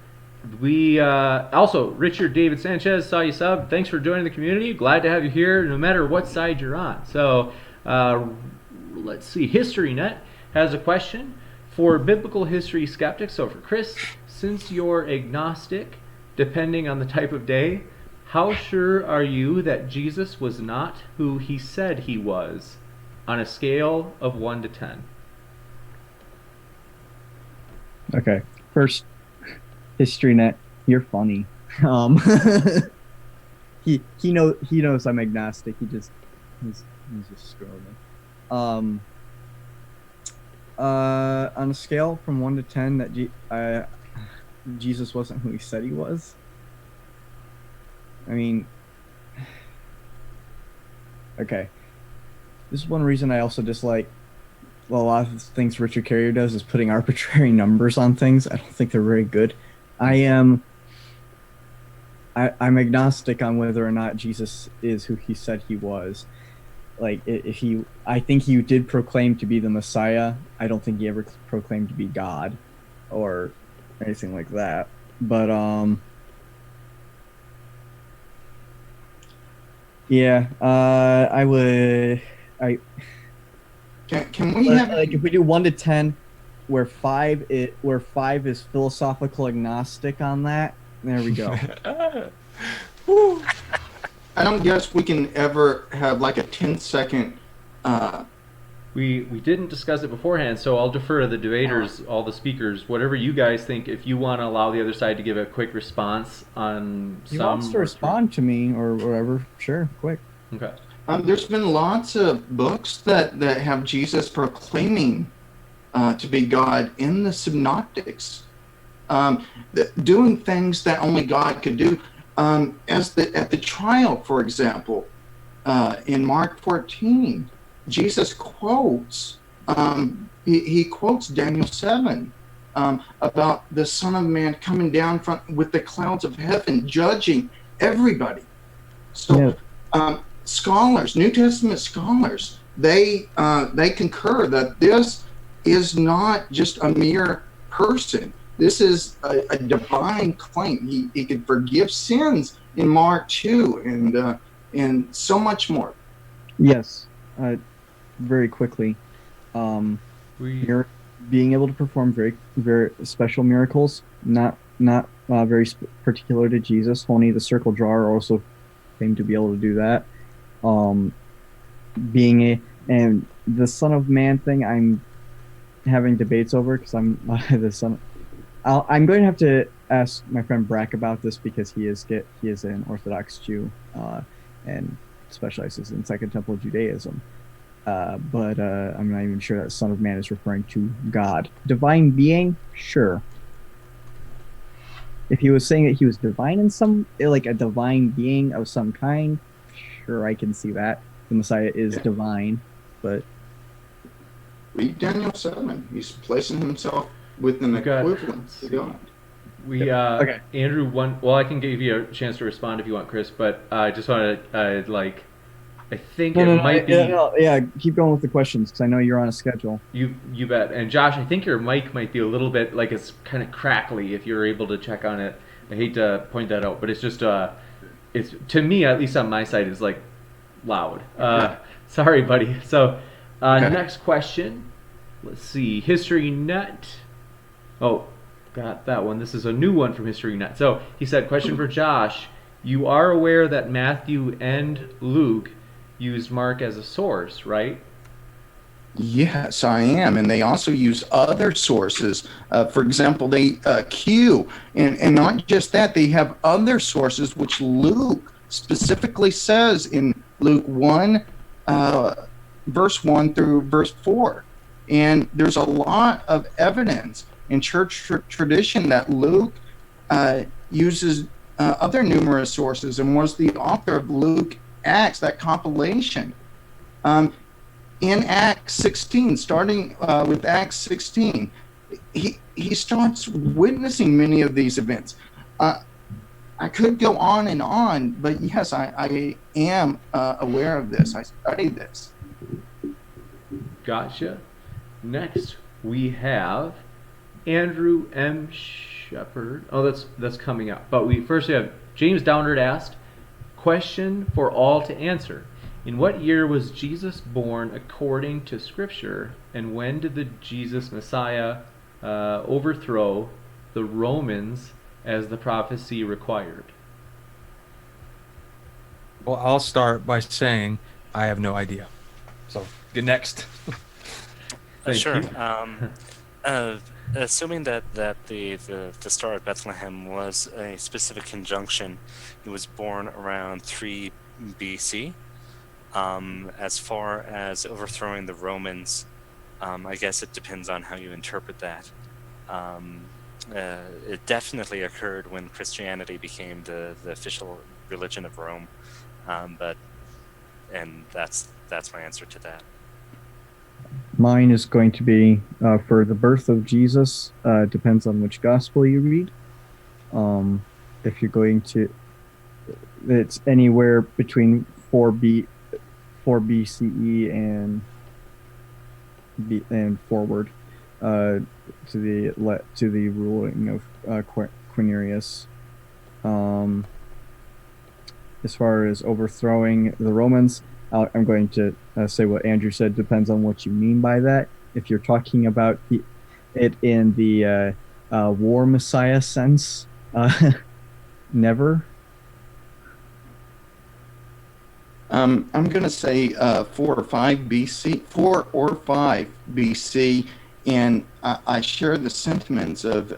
We also, Richard David Sanchez, saw you sub. Thanks for joining the community. Glad to have you here, no matter what side you're on. So let's see. HistoryNet has a question for Biblical History Skeptics. So for Chris, since you're agnostic, depending on the type of day, how sure are you that Jesus was not who he said he was on a scale of 1 to 10? Okay, first, HistoryNet, you're funny. He knows I'm agnostic. He's just scrolling. On a scale from 1 to 10, that Jesus wasn't who he said he was. I mean, okay. This is one reason I also dislike, well, a lot of the things Richard Carrier does is putting arbitrary numbers on things. I don't think they're very good. I'm agnostic on whether or not Jesus is who he said he was. Like, I think he did proclaim to be the Messiah. I don't think he ever proclaimed to be God or anything like that. But yeah, Can we have like if we do 1 to 10, where 5 is philosophical agnostic on that. There we go. I don't guess we can ever have like a 10-second. We didn't discuss it beforehand, so I'll defer to the debaters, all the speakers, whatever you guys think. If you want to allow the other side to give a quick response on He wants to respond to me or whatever. Sure, quick. Okay. There's been lots of books that have Jesus proclaiming to be God in the synoptics, doing things that only God could do. At the trial, for example, in Mark 14, Jesus quotes he quotes Daniel 7 about the Son of Man coming down with the clouds of heaven, judging everybody. So. Yeah. Scholars, New Testament scholars, they concur that this is not just a mere person. This is a divine claim. He could forgive sins in Mark 2 and so much more. Yes, very quickly. You're being able to perform very, very special miracles, not very particular to Jesus. Only the circle drawer also claimed to be able to do that. And the Son of Man thing, I'm having debates over because I'm the son. I'm going to have to ask my friend Brack about this because he is an Orthodox Jew and specializes in Second Temple Judaism. But I'm not even sure that Son of Man is referring to God. Divine being, sure. If he was saying that he was divine in some, like a divine being of some kind, sure, I can see that. The Messiah is divine, but... Read Daniel 7. He's placing himself with an equivalent to God. Okay. Andrew, I can give you a chance to respond if you want, Chris, but I just want to, I think No, it no, no, might be yeah, keep going with the questions because I know you're on a schedule. you bet. And Josh, I think your mic might be a little bit like it's kind of crackly. If you're able to check on it, I hate to point that out, but it's just it's to me at least on my side is like loud. Sorry, buddy. So next question. Let's see. History Nut. Oh, got that one. This is a new one from History Nut. So he said, question for Josh. You are aware that Matthew and Luke used Mark as a source, right? Yes, I am. And they also use other sources. For example, they Q, and not just that, they have other sources which Luke specifically says in Luke 1, verse 1 through verse 4. And there's a lot of evidence in church tradition that Luke uses other numerous sources and was the author of Luke Acts, that compilation. In Acts 16, starting with Acts 16, he starts witnessing many of these events. I could go on, but yes, I am aware of this. I studied this. Gotcha. Next, we have Andrew M. Shepard. Oh, that's coming up. But we have James Downard asked, question for all to answer. In what year was Jesus born according to Scripture, and when did the Jesus Messiah overthrow the Romans as the prophecy required? Well, I'll start by saying I have no idea. So, get next. Sure. Assuming that the Star of Bethlehem was a specific conjunction, it was born around 3 BC. As far as overthrowing the Romans, I guess it depends on how you interpret that. It definitely occurred when Christianity became the official religion of Rome, and that's my answer to that. Mine is going to be for the birth of Jesus. Depends on which gospel you read. If you're going to, it's anywhere between 4 BCE and forward to the ruling of Quirinius. As far as overthrowing the Romans, I'm going to say what Andrew said. Depends on what you mean by that. If you're talking about it in the war messiah sense, never. I'm going to say 4 or 5 BC, and I share the sentiments of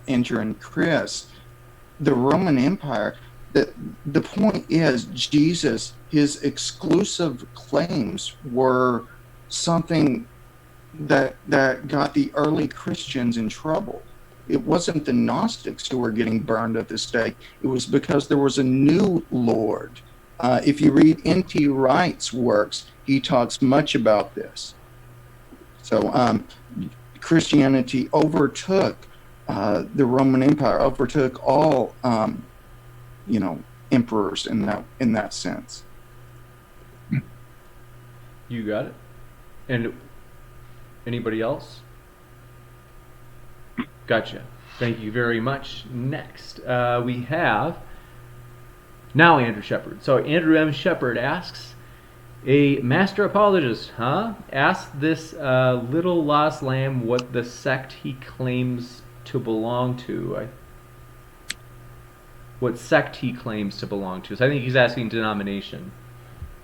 Andrew and Chris. The Roman Empire, the point is Jesus, his exclusive claims were something that got the early Christians in trouble. It wasn't the Gnostics who were getting burned at the stake. It was because there was a new Lord. If you read N.T. Wright's works, he talks much about this. So Christianity overtook the Roman Empire, overtook all, emperors in that sense. You got it. And anybody else? Gotcha. Thank you very much. Next, we have now Andrew Shepard. So Andrew M. Shepard asks, a master apologist, asked this little lost lamb what the sect he claims to belong to. What sect he claims to belong to. So I think he's asking denomination.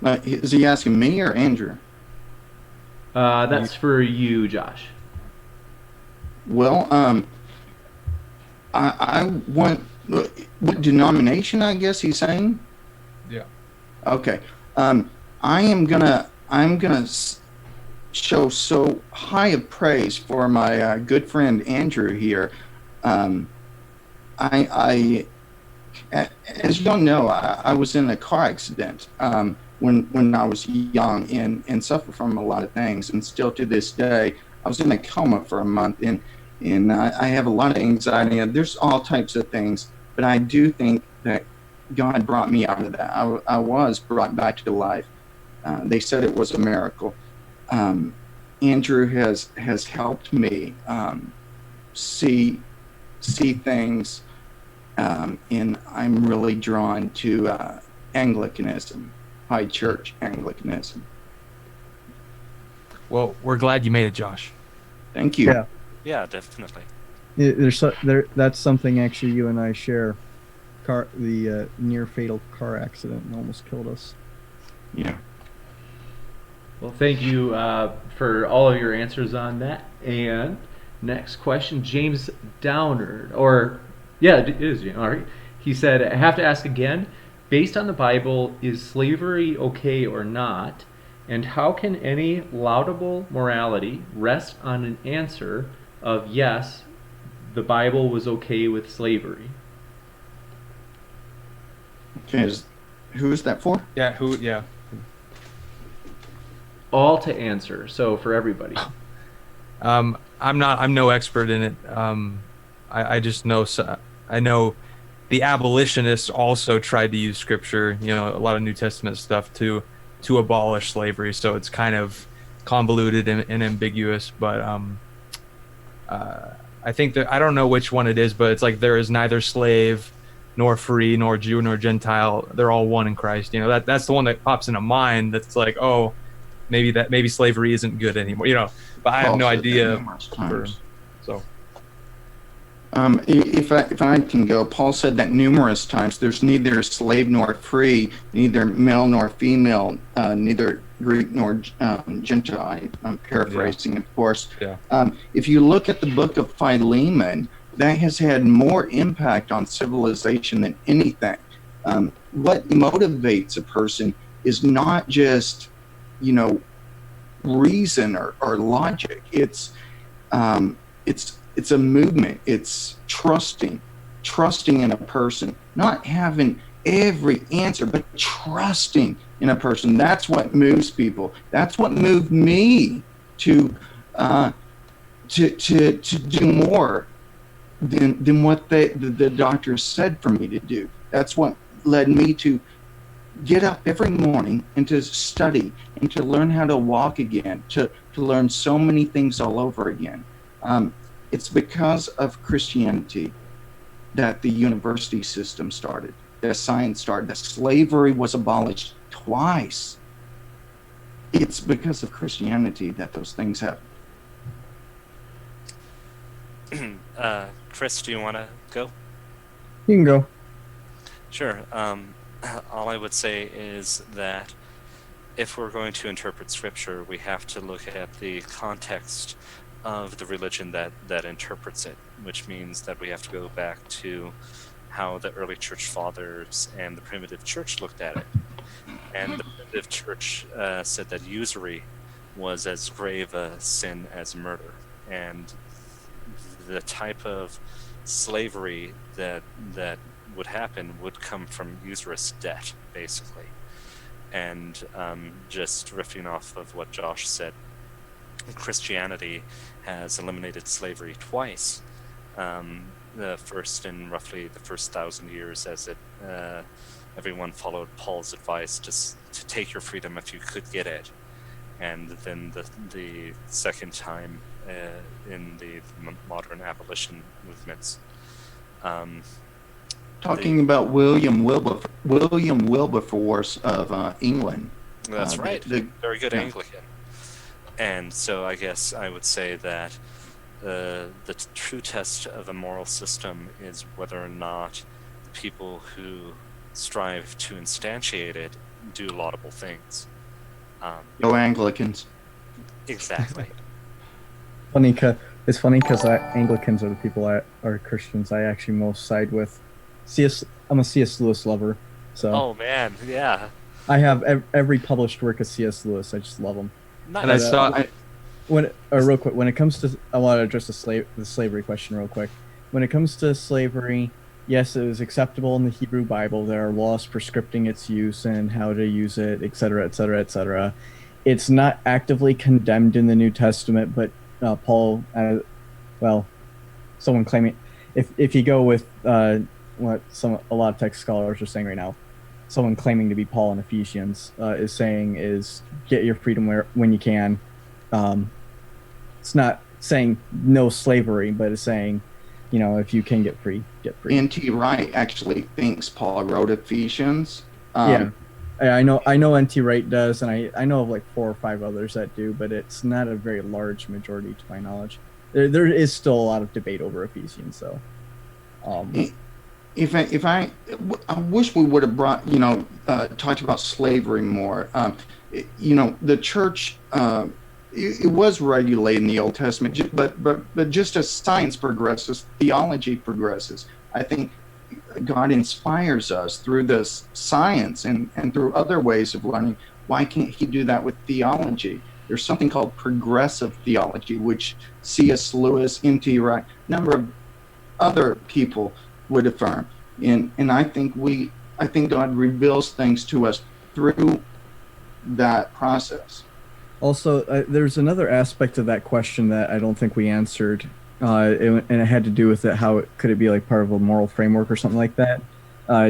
Is he asking me or Andrew? That's for you, Josh. Well, I want what denomination, I guess he's saying. Yeah. Okay. I'm gonna show so high of praise for my good friend Andrew here. As you all know, I was in a car accident when I was young and suffered from a lot of things, and still to this day, I was in a coma for a month, and I have a lot of anxiety. And there's all types of things, but I do think that God brought me out of that. I was brought back to life. They said it was a miracle. Andrew has helped me see things, and I'm really drawn to Anglicanism, High Church Anglicanism. Well, we're glad you made it, Josh. Thank you. Yeah. Yeah, definitely. That's something actually you and I share. The near fatal car accident almost killed us. Yeah. Well, thank you for all of your answers on that. And next question, James Downer, it is. All right. He said, I have to ask again, based on the Bible, is slavery okay or not? And how can any laudable morality rest on an answer of yes, the Bible was okay with slavery? Okay, who is that for? Yeah, yeah. All to answer, so for everybody. I'm no expert in it. I just know, I know the abolitionists also tried to use scripture, a lot of New Testament stuff to abolish slavery. So it's kind of convoluted and ambiguous, but I think that, I don't know which one it is, but it's like there is neither slave nor free, nor Jew, nor Gentile. They're all one in Christ. That's the one that pops into mind. That's like, oh, maybe slavery isn't good anymore. But I have no idea. If I can go, Paul said that numerous times. There's neither slave nor free, neither male nor female, neither Greek nor Gentile. I'm paraphrasing, of course. Yeah. If you look at the book of Philemon, that has had more impact on civilization than anything. What motivates a person is not just, reason or logic. It's a movement. It's trusting in a person, not having every answer, but trusting in a person. That's what moves people. That's what moved me to do more than what the doctors said for me to do. That's what led me to get up every morning and to study and to learn how to walk again, to learn so many things all over again. It's because of Christianity that the university system started, that science started, that slavery was abolished twice. It's because of Christianity that those things happen. Chris, do you want to go? You can go. Sure. All I would say is that if we're going to interpret Scripture, we have to look at the context of the religion that interprets it, which means that we have to go back to how the early church fathers and the primitive church looked at it. And the primitive church said that usury was as grave a sin as murder. And the type of slavery that would happen would come from usurious debt, basically. And just riffing off of what Josh said, Christianity has eliminated slavery twice. The first in roughly the first 1,000 years, as everyone followed Paul's advice to take your freedom if you could get it, and then the second time in the modern abolition movements. Talking about William Wilberforce of England. That's right. Very good yeah. Anglican. And so I guess I would say that the true test of a moral system is whether or not the people who strive to instantiate it do laudable things. Go Anglicans. Exactly. It's funny because Anglicans are the people are Christians I actually most side with. I'm a C.S. Lewis lover, so. Oh man, yeah. I have every published work of C.S. Lewis. I just love him. And I saw. Real quick, when it comes to, I want to address the slavery question real quick. When it comes to slavery, yes, it was acceptable in the Hebrew Bible. There are laws prescripting its use and how to use it, etc., etc., etc. It's not actively condemned in the New Testament, but Paul, someone claiming, if you go with what a lot of text scholars are saying right now, someone claiming to be Paul in Ephesians is saying is get your freedom when you can. It's not saying no slavery, but it's saying, if you can get free, get free. N.T. Wright actually thinks Paul wrote Ephesians. Yeah, I know N.T. Wright does, and I know of like 4 or 5 others that do, but it's not a very large majority to my knowledge. There is still a lot of debate over Ephesians, though. I wish we would have brought, talked about slavery more. The church, it was regulated in the Old Testament, but just as science progresses, theology progresses. I think God inspires us through this science and through other ways of learning. Why can't he do that with theology? There's something called progressive theology, which C.S. Lewis, N.T. Wright, a number of other people would affirm. And I think God reveals things to us through that process. Also, there's another aspect of that question that I don't think we answered, and it had to do with could it be like part of a moral framework or something like that?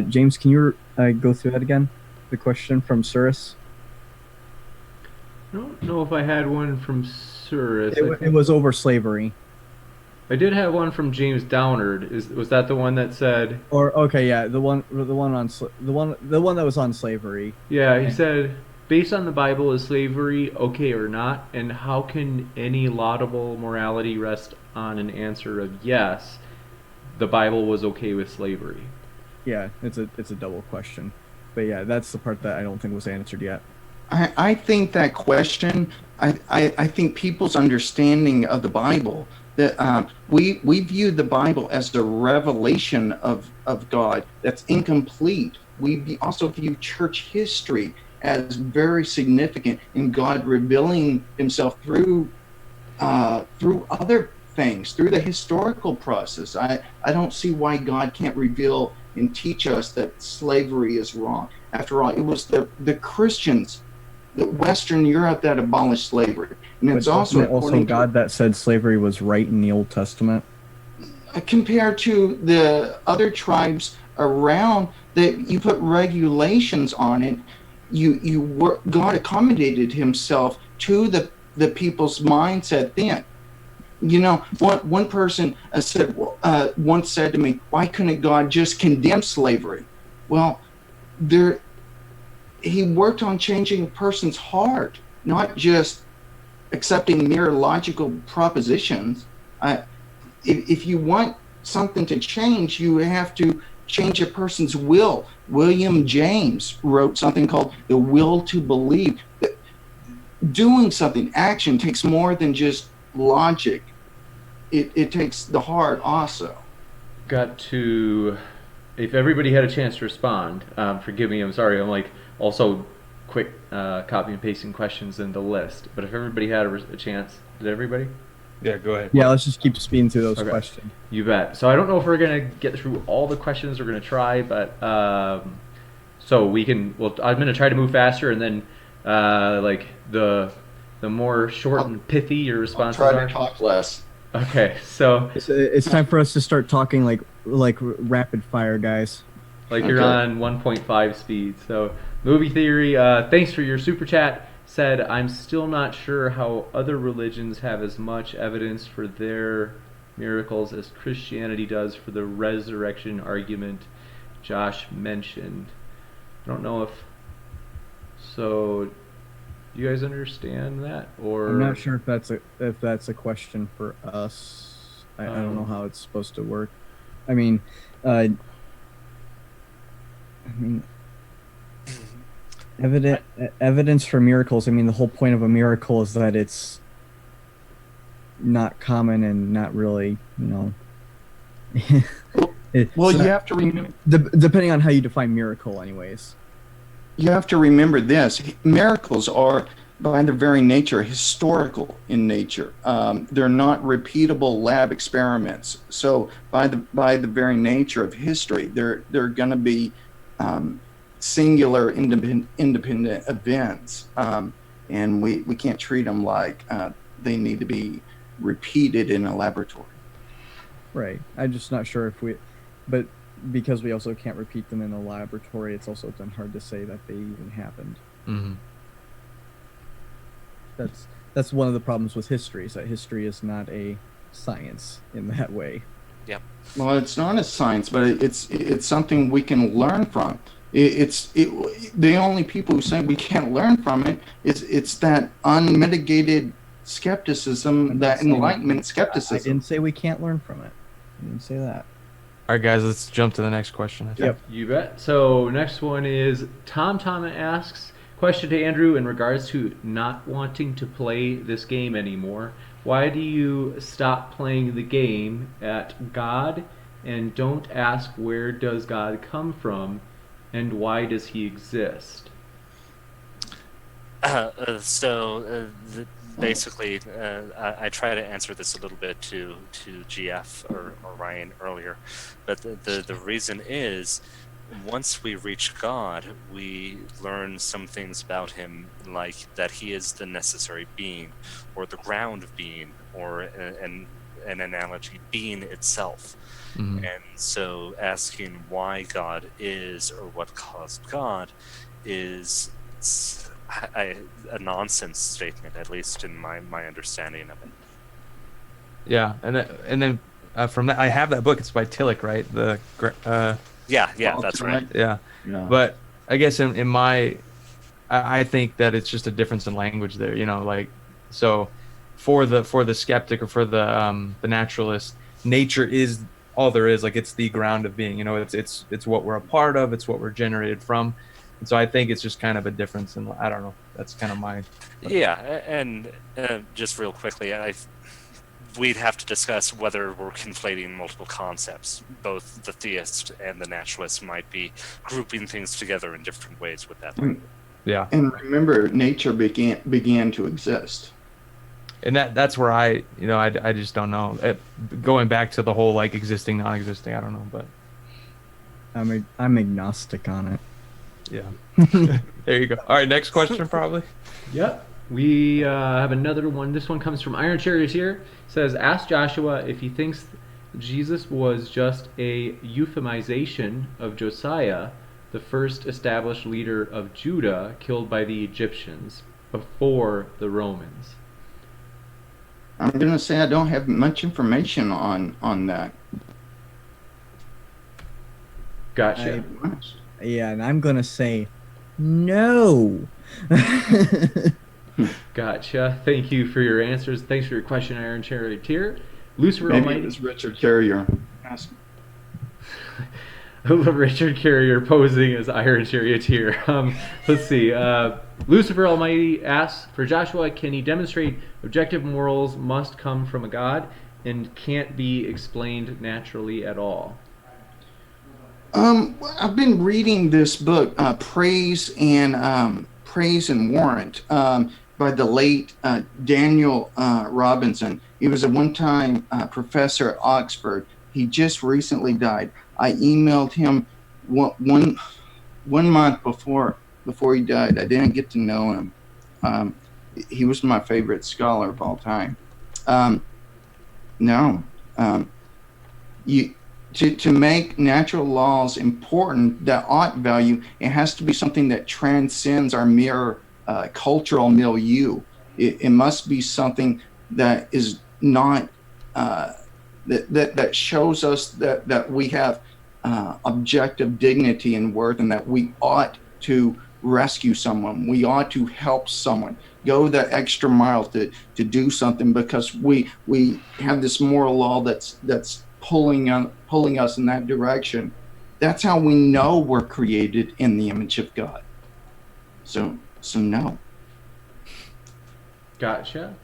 James, can you go through that again? The question from Surus? I don't know if I had one from Surus. It was over slavery. I did have one from James Downard. Was that the one that said? Or okay, yeah, the one that was on slavery. Yeah, he said, based on the Bible, is slavery okay or not? And how can any laudable morality rest on an answer of yes, the Bible was okay with slavery? Yeah, it's a double question, but yeah, that's the part that I don't think was answered yet. I think that question, I think people's understanding of the Bible, that we view the Bible as the revelation of God that's incomplete. We also view church history as very significant in God revealing himself through other things, through the historical process. I don't see why God can't reveal and teach us that slavery is wrong. After all, it was the Christians, the Western Europe, that abolished slavery. And it's also God that said slavery was right in the Old Testament. Compared to the other tribes around, that you put regulations on it, God accommodated himself to the people's mindset then. One person once said to me, why couldn't God just condemn slavery? Well, he worked on changing a person's heart, not just accepting mere logical propositions. If you want something to change, you have to change a person's will. William James wrote something called The Will to Believe. Doing something, action, takes more than just logic. It takes the heart also. If everybody had a chance to respond, forgive me, I'm sorry, I'm like also quick copy and pasting questions in the list. But if everybody had a chance, did everybody? Yeah, go ahead. Yeah, let's just keep speeding through those questions. You bet. So I don't know if we're going to get through all the questions. We're going to try, but so we can. Well, I'm going to try to move faster, and then like the more short and pithy your responses I'll try to talk less. Okay, so it's time for us to start talking like rapid fire, guys. Like you're on 1.5 speed. So movie theory. Thanks for your super chat. Said, I'm still not sure how other religions have as much evidence for their miracles as Christianity does for the resurrection argument Josh mentioned. I don't know if... So, do you guys understand that? Or I'm not sure if that's a question for us. I don't know how it's supposed to work. I mean, evidence for miracles. I mean, the whole point of a miracle is that it's not common and not really, you have to remember, depending on how you define miracle, anyways. You have to remember this: miracles are, by their very nature, historical in nature. They're not repeatable lab experiments. So, by the very nature of history, they're going to be singular independent events, and we can't treat them like they need to be repeated in a laboratory. Right. I'm just not sure but because we also can't repeat them in a laboratory, it's also then hard to say that they even happened. Mm-hmm. That's one of the problems with history, is that history is not a science in that way. Yep. Well, it's not a science, but it's something we can learn from. The only people who say we can't learn from it it's that unmitigated skepticism, that Enlightenment skepticism. I didn't say we can't learn from it. I didn't say that. All right, guys, let's jump to the next question. I think. Yep. You bet. So next one is Tom asks, question to Andrew in regards to not wanting to play this game anymore. Why do you stop playing the game at God and don't ask where does God come from and why does he exist? Basically, I try to answer this a little bit to GF or Ryan earlier, but the reason is, once we reach God, we learn some things about him, like that he is the necessary being, or the ground of being, or an analogy, being itself. Mm-hmm. And so asking why God is, or what caused God, is a nonsense statement, at least in my understanding of it. Yeah, and then from that, I have that book. It's by Tillich, right? Yeah, that's right. Yeah. But I guess in my, I think that it's just a difference in language there. Like, so for the skeptic or for the naturalist, nature is all there is. Like, it's the ground of being. It's what we're a part of. It's what we're generated from. And so I think it's just kind of a difference. And I don't know. That's kind of my. Yeah, and just real quickly, we'd have to discuss whether we're conflating multiple concepts. Both the theist and the naturalist might be grouping things together in different ways with that. Yeah. And remember, nature began to exist. And that's where I just don't know. Going back to the whole like existing, non-existing, I don't know, but I'm agnostic on it. Yeah. There you go. All right, next question probably. Yep. We have another one. This one comes from Iron Charioteer. Says, ask Joshua if he thinks Jesus was just a euphemization of Josiah, the first established leader of Judah killed by the Egyptians before the Romans. I'm going to say I don't have much information on that. Gotcha. Yeah, and I'm going to say no. Gotcha. Thank you for your answers. Thanks for your question, Iron Charioteer. Lucifer Maybe Almighty. it was Richard Carrier. Richard Carrier posing as Iron Charioteer. Let's see. Lucifer Almighty asks, for Joshua, can he demonstrate objective morals must come from a God and can't be explained naturally at all? I've been reading this book, Praise and Warrant, by the late Daniel Robinson. He was a one-time professor at Oxford. He just recently died. I emailed him one month before he died. I didn't get to know him. He was my favorite scholar of all time. To make natural laws important that ought value, it has to be something that transcends our mere cultural milieu. It must be something that is not that shows us that we have objective dignity and worth, and that we ought to rescue someone. We ought to help someone, go the extra mile to do something, because we have this moral law that's pulling us in that direction. That's how we know we're created in the image of God. So no. Gotcha.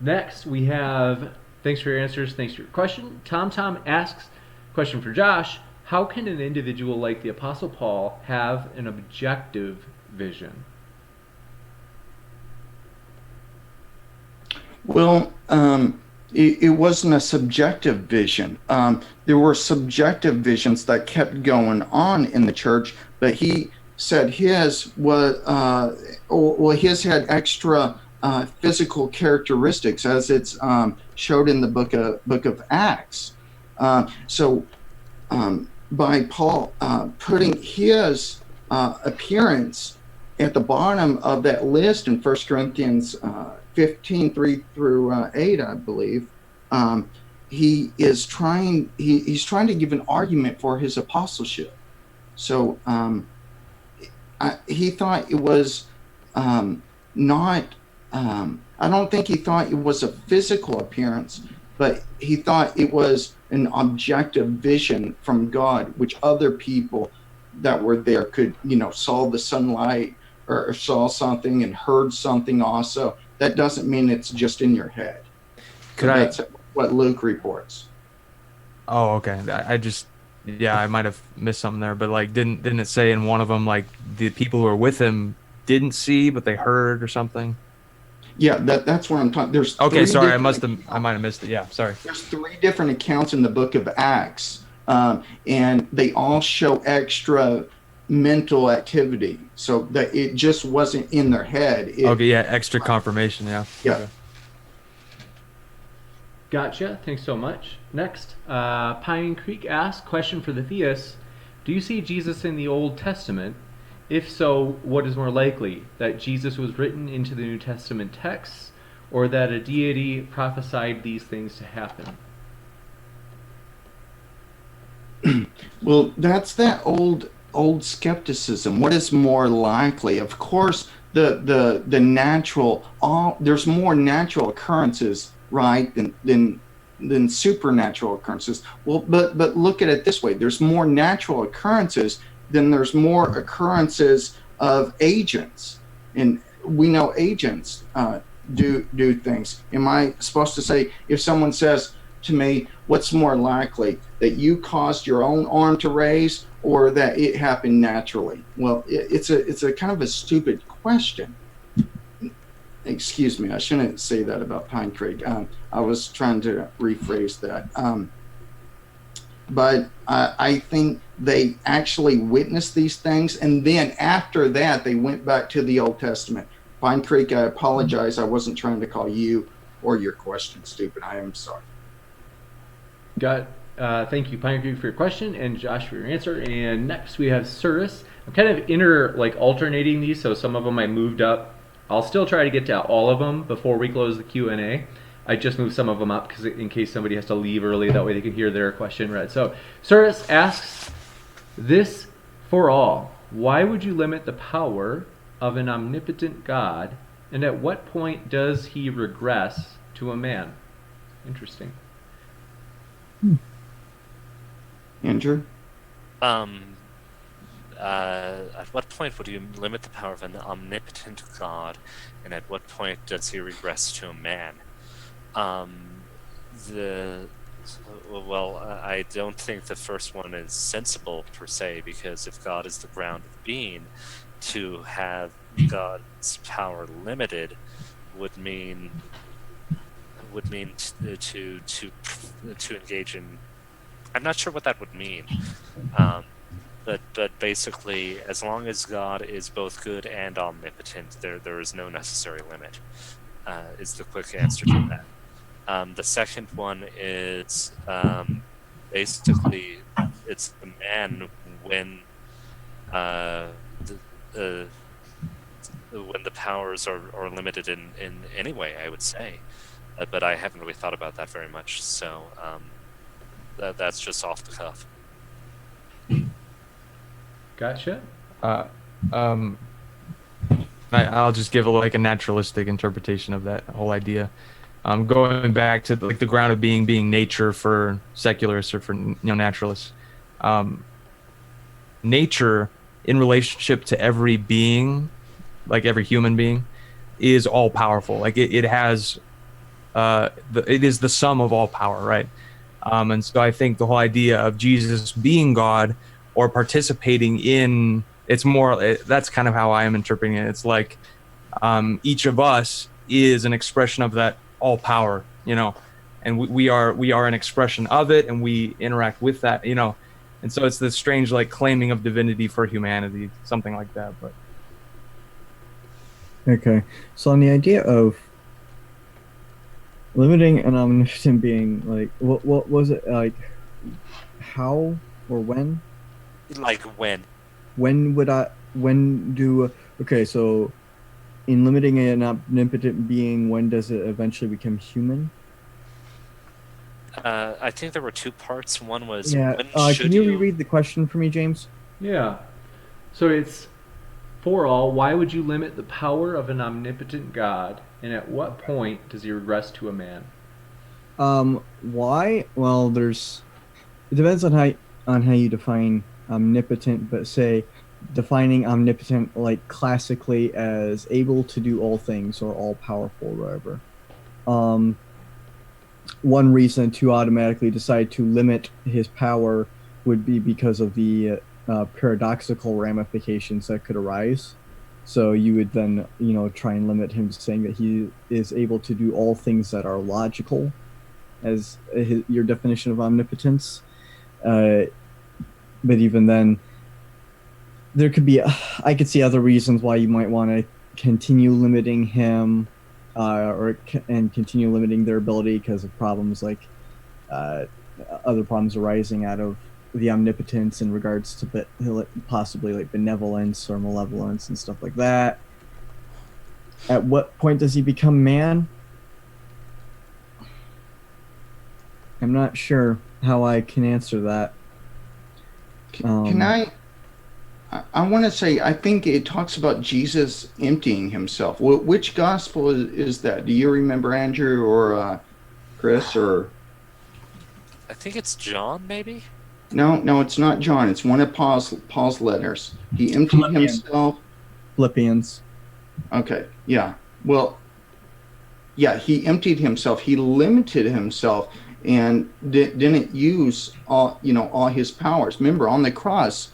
Next, we have, thanks for your answers, thanks for your question. Tom asks, question for Josh, how can an individual like the Apostle Paul have an objective vision? Well, it wasn't a subjective vision. There were subjective visions that kept going on in the church, but he said his his had extra physical characteristics, as it's showed in the book of Acts. by Paul putting his appearance at the bottom of that list in 1 Corinthians 15, 3 through 8, I believe. He's trying to give an argument for his apostleship. So he thought it was not, I don't think he thought it was a physical appearance, but he thought it was an objective vision from God, which other people that were there could, saw the sunlight or saw something and heard something also. That doesn't mean it's just in your head. That's what Luke reports. Oh, okay. I might have missed something there, but like, didn't it say in one of them, like the people who were with him didn't see, but they heard or something? Yeah, that's what I'm talking. There's okay. Sorry, I might have missed it. Yeah, sorry. There's 3 different accounts in the book of Acts, and they all show extra mental activity, so that it just wasn't in their head. Extra confirmation. Yeah. Okay. Gotcha. Thanks so much. Next, Pine Creek asks, question for the theists: do you see Jesus in the Old Testament? If so, what is more likely, that Jesus was written into the New Testament texts, or that a deity prophesied these things to happen? Well, that's that old skepticism. What is more likely? Of course, the natural. There's more natural occurrences, right, than supernatural occurrences. Well, but look at it this way: there's more natural occurrences than there's more occurrences of agents, and we know agents do things. Am I supposed to say, if someone says to me, what's more likely, that you caused your own arm to raise or that it happened naturally? Well, it's a kind of a stupid question. Excuse me, I shouldn't say that about Pine Creek. I was trying to rephrase that. But I think they actually witnessed these things, and then after that, they went back to the Old Testament. Pine Creek, I apologize. I wasn't trying to call you or your question stupid. I am sorry. Thank you, Pine Creek, for your question, and Josh for your answer. And next we have Cirrus. I'm kind of alternating these, so some of them I moved up. I'll still try to get to all of them before we close the Q&A. I just moved some of them up because in case somebody has to leave early, that way they can hear their question read. So Cirrus asks, this for all: why would you limit the power of an omnipotent God, and at what point does he regress to a man? Interesting. Andrew? At what point would you limit the power of an omnipotent God, and at what point does he regress to a man? I don't think the first one is sensible per se, because if God is the ground of being, to have God's power limited would mean to engage in. I'm not sure what that would mean, but basically, as long as God is both good and omnipotent, there is no necessary limit. Is the quick answer to that. The second one is basically it's the man when the powers are limited in any way, I would say, but I haven't really thought about that very much, so that's just off the cuff. Gotcha. I'll just give a naturalistic interpretation of that whole idea. Going back to the ground of being nature for secularists or for naturalists. Nature, in relationship to every being, like every human being, is all powerful. Like it has, it is the sum of all power, right? And so I think the whole idea of Jesus being God or participating in, that's kind of how I am interpreting it. It's like each of us is an expression of that all power, and we are an expression of it, and we interact with that, and so it's this strange claiming of divinity for humanity, something like that. But okay, so on the idea of limiting an omniscient being, what was it like? How or when? Like when? Okay, so in limiting an omnipotent being, when does it eventually become human? I think there were two parts. One was Yeah. when Can should you you? reread the question for me, James? Yeah. So it's for all, why would you limit the power of an omnipotent God, and at what point does he regress to a man? Why? Well, it depends on how you define omnipotent, but say defining omnipotent like classically as able to do all things or all powerful or whatever. One reason to automatically decide to limit his power would be because of the paradoxical ramifications that could arise. So you would then, try and limit him to saying that he is able to do all things that are logical, as your definition of omnipotence. But even then, there could be, I could see other reasons why you might want to continue limiting him, and continue limiting their ability because of problems like other problems arising out of the omnipotence in regards to possibly like benevolence or malevolence and stuff like that. At what point does he become man? I'm not sure how I can answer that. Can I want to say, I think it talks about Jesus emptying himself. Which gospel is that? Do you remember, Andrew or Chris? Or I think it's John, maybe. no, it's not John. It's one of Paul's letters. He emptied himself. Philippians. Okay, yeah. Well, yeah, he emptied himself. He limited himself and didn't use all his powers. Remember, on the cross,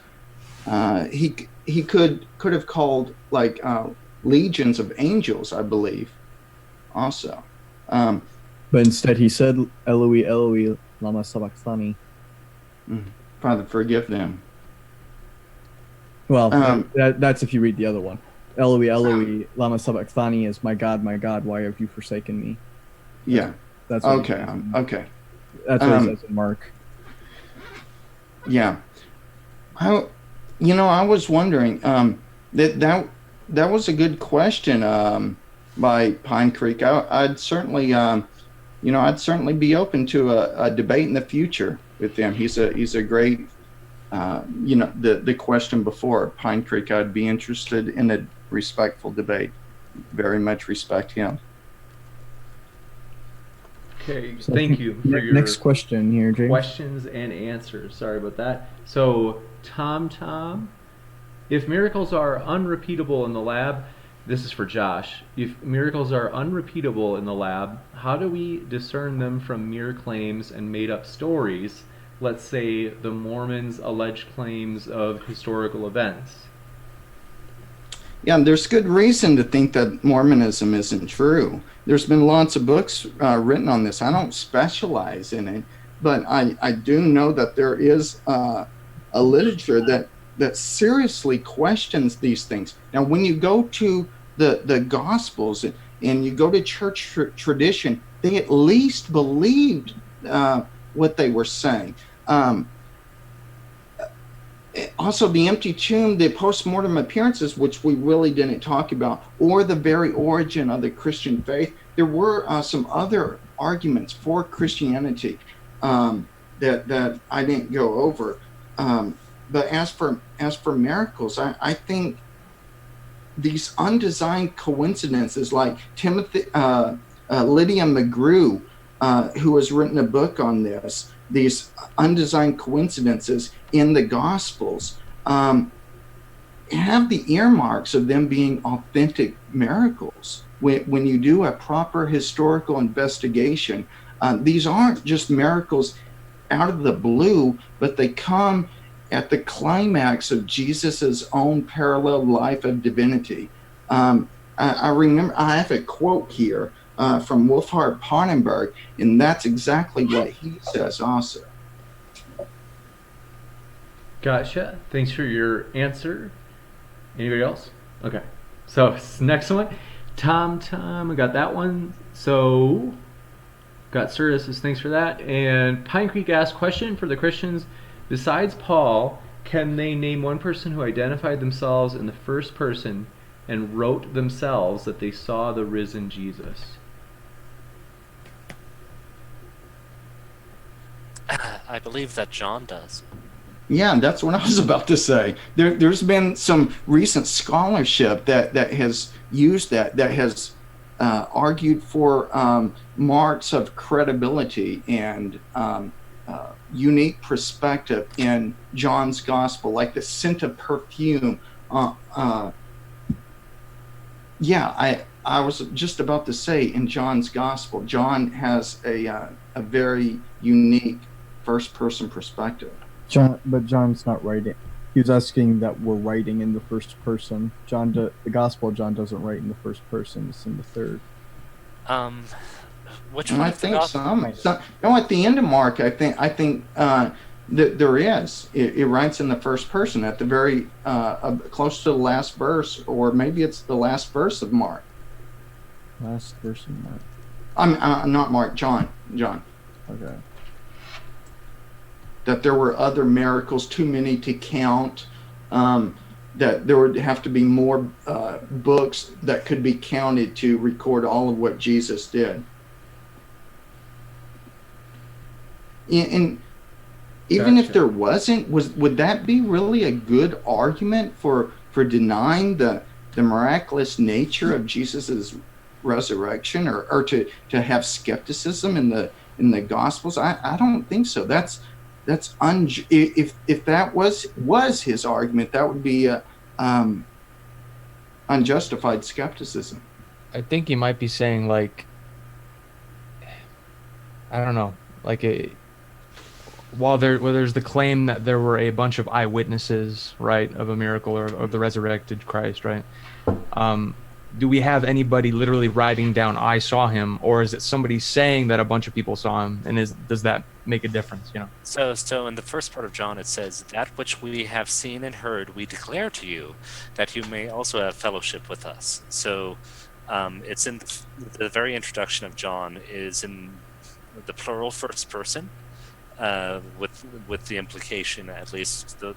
he could have called like legions of angels, I believe, also. But instead he said, Eloi, Eloi, lama sabachthani. Father, forgive them. Well, that's if you read the other one. Eloi, Eloi, lama sabachthani is my God, why have you forsaken me? That's okay. Okay. That's what he says in Mark. Yeah. I was wondering, that was a good question by Pine Creek. I'd certainly be open to a debate in the future with him. He's a great, the question before Pine Creek. I'd be interested in a respectful debate. Very much respect him. Okay, thank you for your next question here, James. questions and answers. Sorry about that. So, Tom, if miracles are unrepeatable in the lab, this is for Josh. If miracles are unrepeatable in the lab, how do we discern them from mere claims and made-up stories? Let's say the Mormons' alleged claims of historical events. Yeah, there's good reason to think that Mormonism isn't true. There's been lots of books written on this. I don't specialize in it, but I do know that there is a literature that seriously questions these things. Now, when you go to the Gospels and you go to church tradition, they at least believed what they were saying. Also, the empty tomb, the post-mortem appearances, which we really didn't talk about, or the very origin of the Christian faith. There were some other arguments for Christianity that I didn't go over. But as for miracles, I think these undesigned coincidences, like Lydia McGrew, who has written a book on this, these undesigned coincidences in the Gospels, have the earmarks of them being authentic miracles. When you do a proper historical investigation, these aren't just miracles out of the blue, but they come at the climax of Jesus's own parallel life of divinity. I remember I have a quote here from Wolfhard Pannenberg, and that's exactly what he says also. Gotcha. Thanks for your answer. Anybody else? Okay. So next one, Tom, I got that one. So got Sirtis, thanks for that. And Pine Creek asked, question for the Christians: Besides Paul, can they name one person who identified themselves in the first person and wrote themselves that they saw the risen Jesus? I believe that John does. Yeah, that's what I was about to say. There's been some recent scholarship that has used that has argued for marks of credibility and unique perspective in John's gospel, like the scent of perfume. I was just about to say, in John's gospel, John has a very unique first-person perspective. But John's not writing. He was asking that we're writing in the first person. The Gospel of John doesn't write in the first person; it's in the third. Which And one? I think some. No, at the end of Mark, I think that there is. It writes in the first person at the very close to the last verse, or maybe it's the last verse of Mark. Last verse of Mark. I'm not Mark. John. Okay. That there were other miracles, too many to count, that there would have to be more books that could be counted to record all of what Jesus did. And even if there wasn't, would that be really a good argument for denying the miraculous nature of Jesus's resurrection, or to have skepticism in the Gospels? I don't think so. If that was his argument, that would be unjustified skepticism. I think he might be saying, like, I don't know, like while there's the claim that there were a bunch of eyewitnesses, right, of a miracle or of the resurrected Christ, right? Do we have anybody literally writing down, "I saw him," or is it somebody saying that a bunch of people saw him? And does that make a difference? So in the first part of John, it says, "That which we have seen and heard, we declare to you, that you may also have fellowship with us." So it's in the very introduction of John is in the plural first person, with the implication, at least the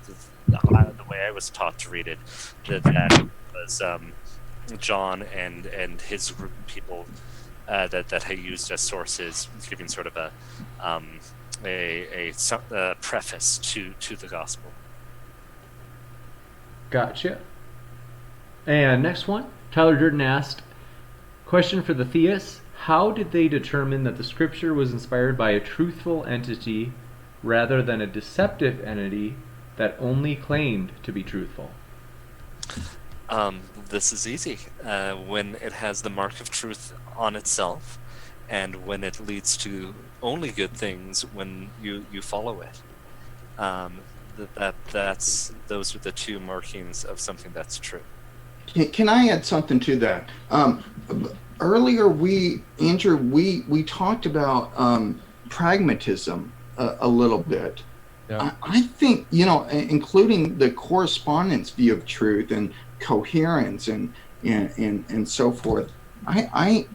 way I was taught to read it, that was John and his group of people that he used as sources, giving sort of a preface to the gospel. Gotcha. And next one, Tyler Durden asked, question for the theists: how did they determine that the scripture was inspired by a truthful entity rather than a deceptive entity that only claimed to be truthful? This is easy. When it has the mark of truth on itself, and when it leads to only good things when you follow it. Those are the two markings of something that's true. Can I add something to that? Earlier, Andrew, we talked about pragmatism a little bit. Yeah. I think, including the correspondence view of truth and coherence and so forth. I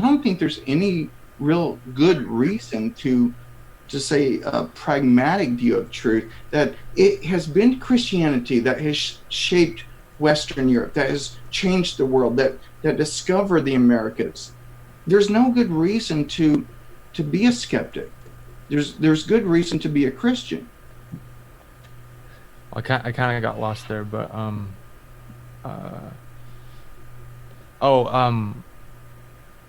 don't think there's any real good reason to say a pragmatic view of truth, that it has been Christianity that has shaped Western Europe, that has changed the world, that discovered the Americas. There's no good reason to be a skeptic. There's good reason to be a Christian. I kind of got lost there, but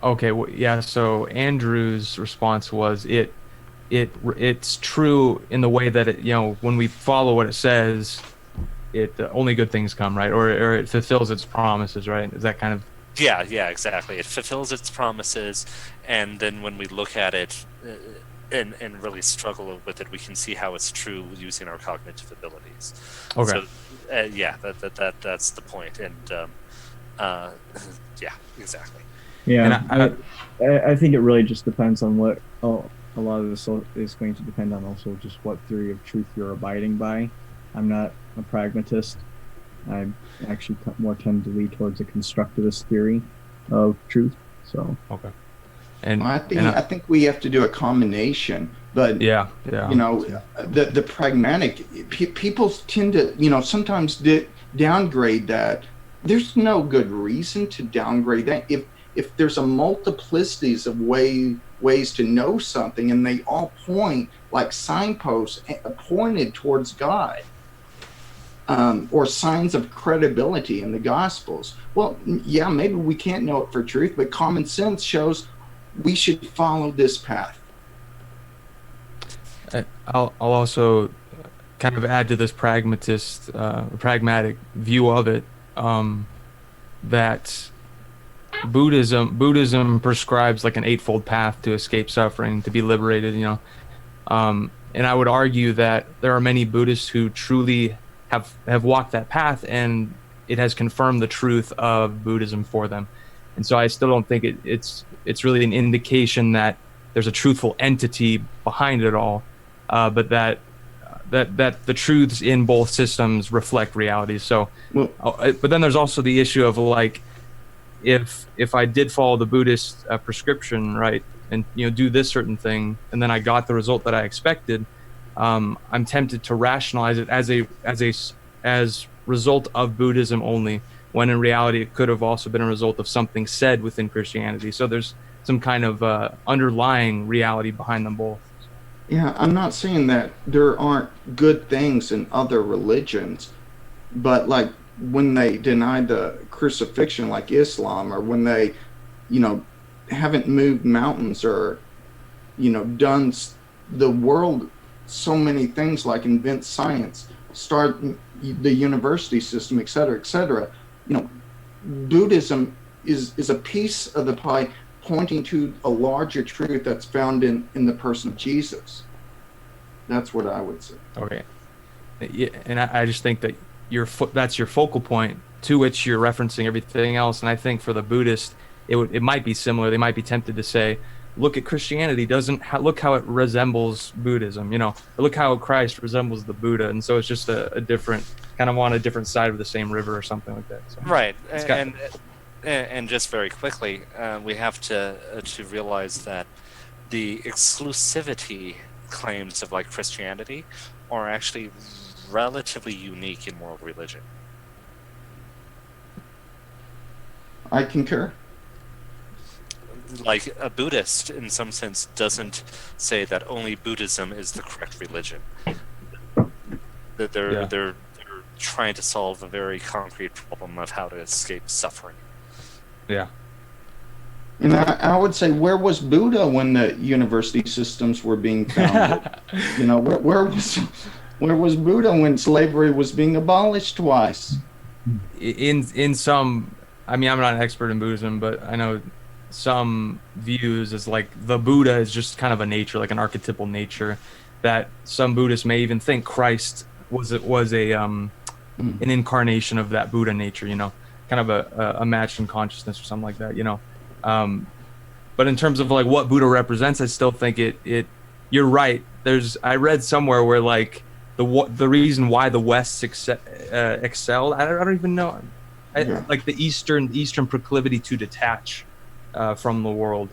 okay, yeah. So Andrew's response was it's true in the way that when we follow what it says, only good things come, right? Or it fulfills its promises, right? Is that kind of? Yeah, exactly. It fulfills its promises, and then when we look at it and really struggle with it, we can see how it's true using our cognitive abilities. Okay. So, that's the point, and yeah, exactly. Yeah, And I think it really just depends on what. A lot of this is going to depend on also just what theory of truth you're abiding by. I'm not a pragmatist. I actually more tend to lead towards a constructivist theory of truth. So Okay. And I think we have to do a combination, but yeah. the pragmatic people tend to sometimes downgrade that. There's no good reason to downgrade that if there's a multiplicities of ways to know something, and they all point like signposts pointed towards God, or signs of credibility in the Gospels. Well, yeah, maybe we can't know it for truth, but common sense shows we should follow this path. I'll also kind of add to this pragmatic view of it, that Buddhism prescribes like an eightfold path to escape suffering, to be liberated, and I would argue that there are many Buddhists who truly have walked that path, and it has confirmed the truth of Buddhism for them. And so I still don't think it's really an indication that there's a truthful entity behind it all, but that the truths in both systems reflect reality. So, but then there's also the issue of like, if I did follow the Buddhist prescription, right, and do this certain thing, and then I got the result that I expected, I'm tempted to rationalize it as result of Buddhism only, when in reality it could have also been a result of something said within Christianity. So there's some kind of underlying reality behind them both. Yeah, I'm not saying that there aren't good things in other religions, but like when they deny the crucifixion, like Islam, or when they, haven't moved mountains, or, done the world so many things, like invent science, start the university system, et cetera, Buddhism is a piece of the pie pointing to a larger truth that's found in the person of Jesus. That's what I would say. Okay. Yeah, and I just think that that's your focal point to which you're referencing everything else. And I think for the Buddhist, it might be similar. They might be tempted to say, look at Christianity, look how it resembles Buddhism, look how Christ resembles the Buddha. And so it's just a different, kind of on a different side of the same river or something like that. So right. And just very quickly, we have to realize that the exclusivity claims of like Christianity are actually relatively unique in world religion. I concur. Like a Buddhist, in some sense, doesn't say that only Buddhism is the correct religion. That they're trying to solve a very concrete problem of how to escape suffering. Yeah. And I would say, where was Buddha when the university systems were being founded? Where was Buddha when slavery was being abolished twice? In some, I mean, I'm not an expert in Buddhism, but I know some views as like the Buddha is just kind of a nature, like an archetypal nature, that some Buddhists may even think Christ was an incarnation of that Buddha nature, kind of a match in consciousness or something like that, but in terms of like what Buddha represents, I still think it you're right. I read somewhere where like the reason why the West excelled, I don't even know, like the Eastern proclivity to detach from the world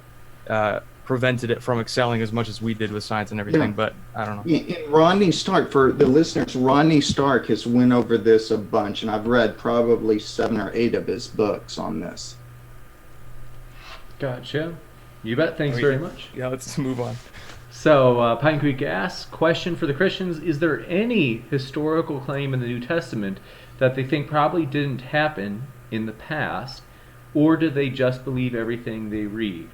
prevented it from excelling as much as we did with science and everything. But I don't know. And Rodney Stark, for the listeners, Rodney Stark has went over this a bunch, and I've read probably 7 or 8 of his books on this. Gotcha. You bet. Thanks very much. Yeah, let's move on. So, Pine Creek asks, question for the Christians, is there any historical claim in the New Testament that they think probably didn't happen in the past, or do they just believe everything they read?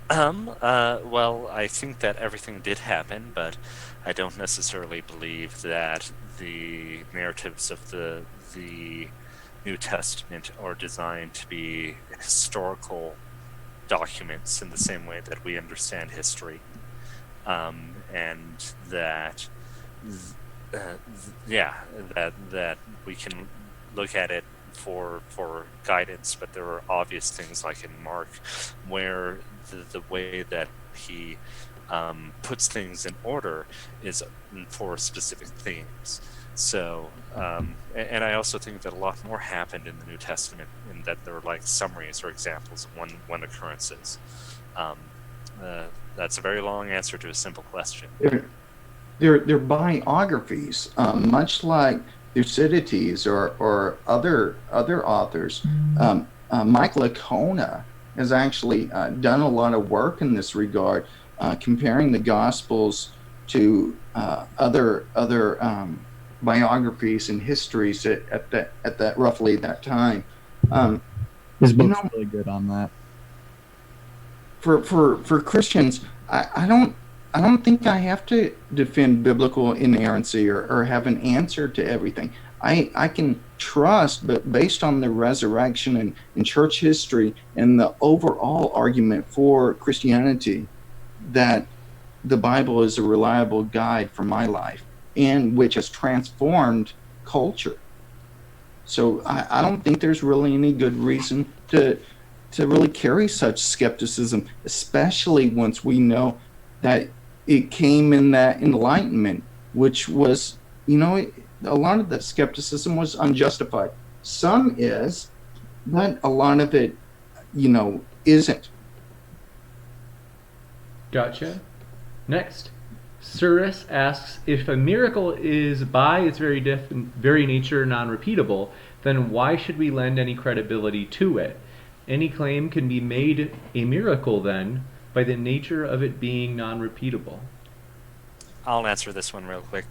Well, I think that everything did happen, but I don't necessarily believe that the narratives of the New Testament are designed to be historical documents in the same way that we understand history, and that that we can look at it for guidance, but there are obvious things like in Mark where the way that he puts things in order is for specific themes. So, and I also think that a lot more happened in the New Testament, in that there were like summaries or examples of one occurrences. That's a very long answer to a simple question. They're biographies, much like Thucydides or other authors. Michael Licona has actually done a lot of work in this regard, comparing the Gospels to other biographies and histories at that roughly that time. His book's really good on that. For Christians, I don't think I have to defend biblical inerrancy or have an answer to everything. I can trust, but based on the resurrection and church history and the overall argument for Christianity, that the Bible is a reliable guide for my life, and which has transformed culture. So I don't think there's really any good reason to really carry such skepticism, especially once we know that it came in that Enlightenment, which was, a lot of the skepticism was unjustified. Some is, but a lot of it, isn't. Gotcha. Next, Cirrus asks, if a miracle is by its very nature non-repeatable, then why should we lend any credibility to it? Any claim can be made a miracle then by the nature of it being non-repeatable. I'll answer this one real quick.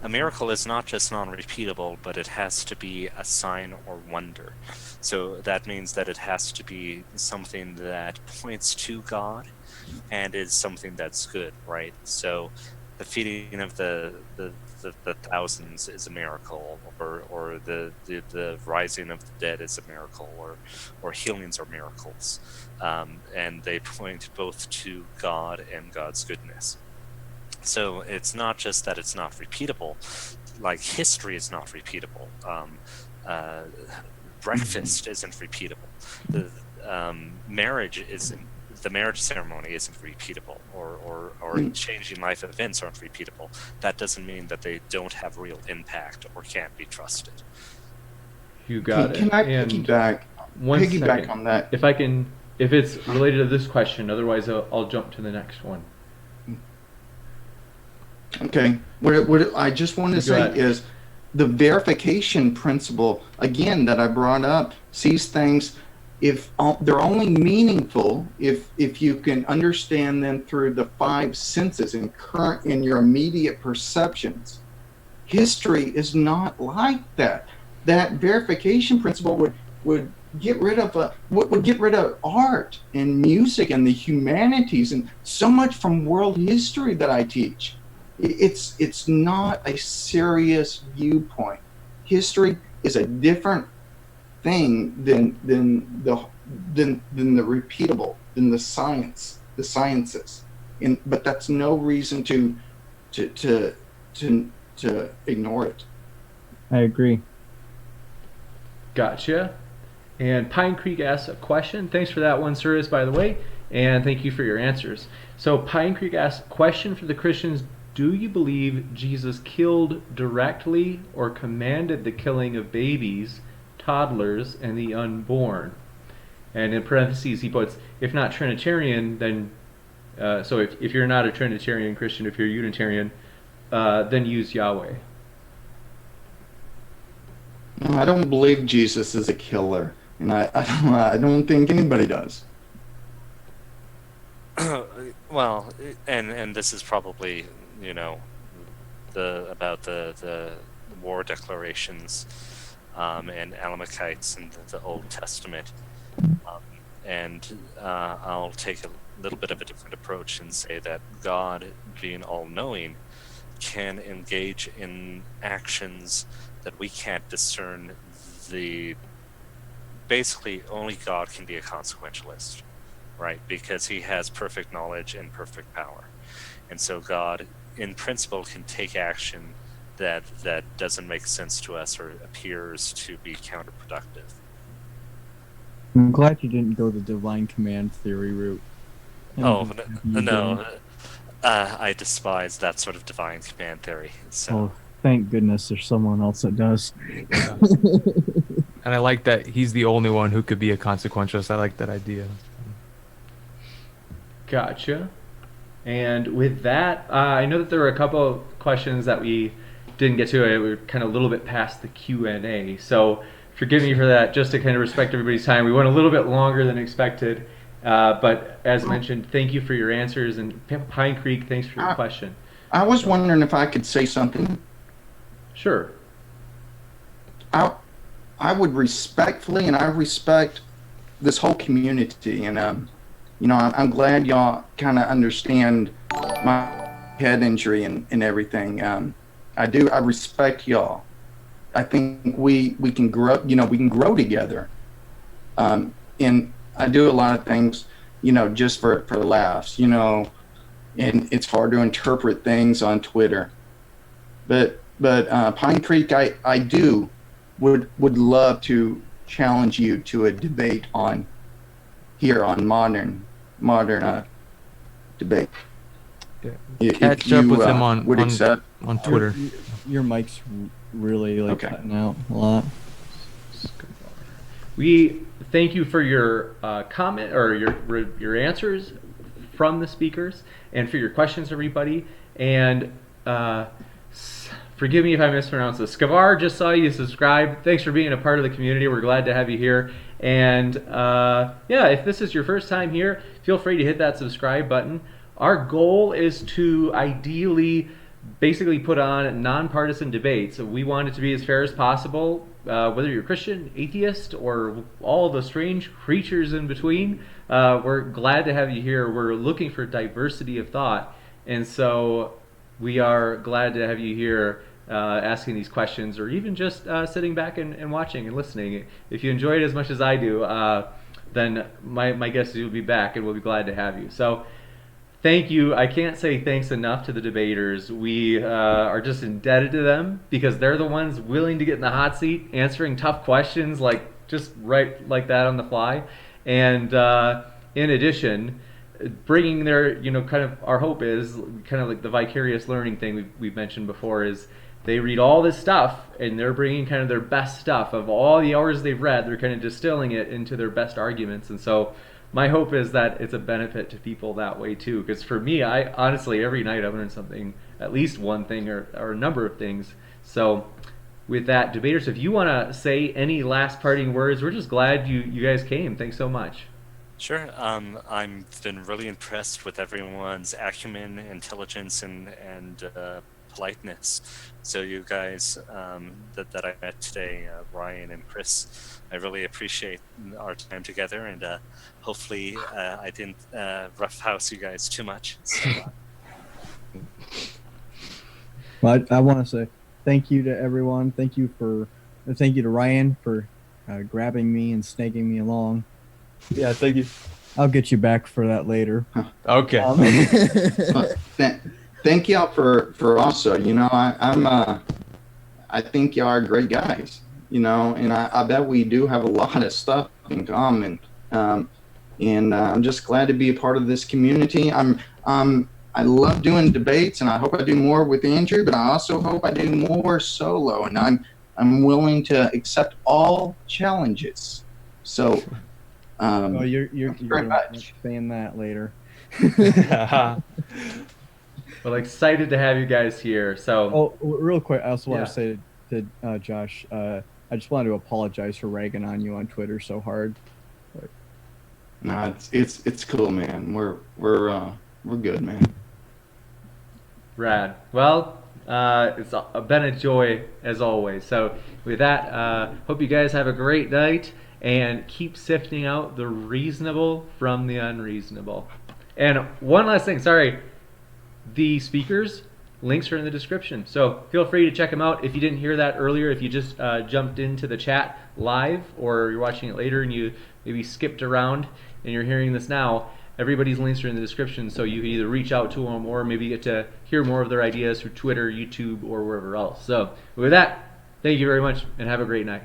A miracle is not just non-repeatable, but it has to be a sign or wonder. So that means that it has to be something that points to God and is something that's good, right? So the feeding of the thousands is a miracle, or the rising of the dead is a miracle, or healings are miracles, and they point both to God and God's goodness. So it's not just that it's not repeatable, like history is not repeatable. Breakfast isn't repeatable. The marriage ceremony isn't repeatable, or changing life events aren't repeatable. That doesn't mean that they don't have real impact or can't be trusted. You got it. Can I And piggyback on that? If it's related to this question, otherwise I'll jump to the next one. Okay. What I just want to say ahead. is the verification principle, again, that I brought up, sees things, if they're only meaningful if you can understand them through the five senses and current in your immediate perceptions. History is not like that. That verification principle would get rid of art and music and the humanities and so much from world history that I teach. It's not a serious viewpoint. History is a different thing than the repeatable, than the sciences. But that's no reason to ignore it. I agree. Gotcha. And Pine Creek asks a question. Thanks for that one, Cirrus, by the way, and thank you for your answers. So Pine Creek asks, question for the Christians: do you believe Jesus killed directly or commanded the killing of babies, toddlers, and the unborn? And in parentheses he puts, if not Trinitarian, then so if you're not a Trinitarian Christian, if you're Unitarian, then use Yahweh. I don't believe Jesus is a killer, and I don't think anybody does. Well, and this is probably, about the war declarations and Alamachites and the Old Testament, and I'll take a little bit of a different approach and say that God, being all-knowing, can engage in actions that we can't discern. Basically only God can be a consequentialist, right? Because he has perfect knowledge and perfect power. And so God, in principle, can take action that doesn't make sense to us or appears to be counterproductive. I'm glad you didn't go the divine command theory route. No. I despise that sort of divine command theory. So Thank goodness there's someone else that does. Yeah. And I like that he's the only one who could be a consequentialist. I like that idea. Gotcha. And with that, I know that there were a couple of questions that we didn't get to. We were kind of a little bit past the Q&A. So forgive me for that, just to kind of respect everybody's time. We went a little bit longer than expected. But as mentioned, thank you for your answers. And Pine Creek, thanks for your question. I was wondering if I could say something. Sure. I would respectfully, and I respect this whole community, and you know, I'm glad y'all kind of understand my head injury and everything. I respect y'all. I think we can grow, you know, we can grow together. And I do a lot of things, you know, just for laughs, you know, and it's hard to interpret things on Twitter. But Pine Creek, I would love to challenge you to a debate on modern debate. Yeah. Catch up with him on Twitter. Your mic's really cutting out a lot. We thank you for your comment or your answers from the speakers and for your questions, everybody. And forgive me if I mispronounced this. Skavar, just saw you subscribe. Thanks for being a part of the community. We're glad to have you here. And yeah, if this is your first time here, feel free to hit that subscribe button. Our goal is to ideally basically put on nonpartisan debates. We want it to be as fair as possible, whether you're Christian, atheist, or all the strange creatures in between. We're glad to have you here. We're looking for diversity of thought. And so we are glad to have you here asking these questions, or even just sitting back and watching and listening. If you enjoy it as much as I do, then my guess is you'll be back, and we'll be glad to have you. So thank you. I can't say thanks enough to the debaters. We are just indebted to them because they're the ones willing to get in the hot seat, answering tough questions just right like that on the fly. And in addition, bringing their, kind of our hope is kind of like the vicarious learning thing we've mentioned before, is they read all this stuff and they're bringing kind of their best stuff of all the hours they've read. They're kind of distilling it into their best arguments. And so my hope is that it's a benefit to people that way too. Because for me, I honestly, every night I've learned something, at least one thing or a number of things. So with that, debaters, if you want to say any last parting words, we're just glad you guys came. Thanks so much. Sure. I've been really impressed with everyone's acumen, intelligence, and politeness. So you guys that I met today, Ryan and Chris, I really appreciate our time together, and hopefully I didn't roughhouse you guys too much. So, Well, I want to say thank you to everyone. Thank you to Ryan for grabbing me and snaking me along. Yeah, thank you. I'll get you back for that later. Okay. Thank y'all for also, I think y'all are great guys, and I bet we do have a lot of stuff in common. And I'm just glad to be a part of this community. I love doing debates, and I hope I do more with Andrew, but I also hope I do more solo, and I'm willing to accept all challenges. So you're saying that later. Well, excited to have you guys here. So, real quick, I also want to say to Josh, I just wanted to apologize for ragging on you on Twitter so hard. No, it's cool, man. We're good, man. Rad. Well, it's been a joy as always. So with that, hope you guys have a great night and keep sifting out the reasonable from the unreasonable. And one last thing, sorry, the speakers, links are in the description. So feel free to check them out. If you didn't hear that earlier, if you just jumped into the chat live, or you're watching it later and you maybe skipped around and you're hearing this now, everybody's links are in the description, so you can either reach out to them or maybe get to hear more of their ideas through Twitter, YouTube, or wherever else. So with that, thank you very much and have a great night.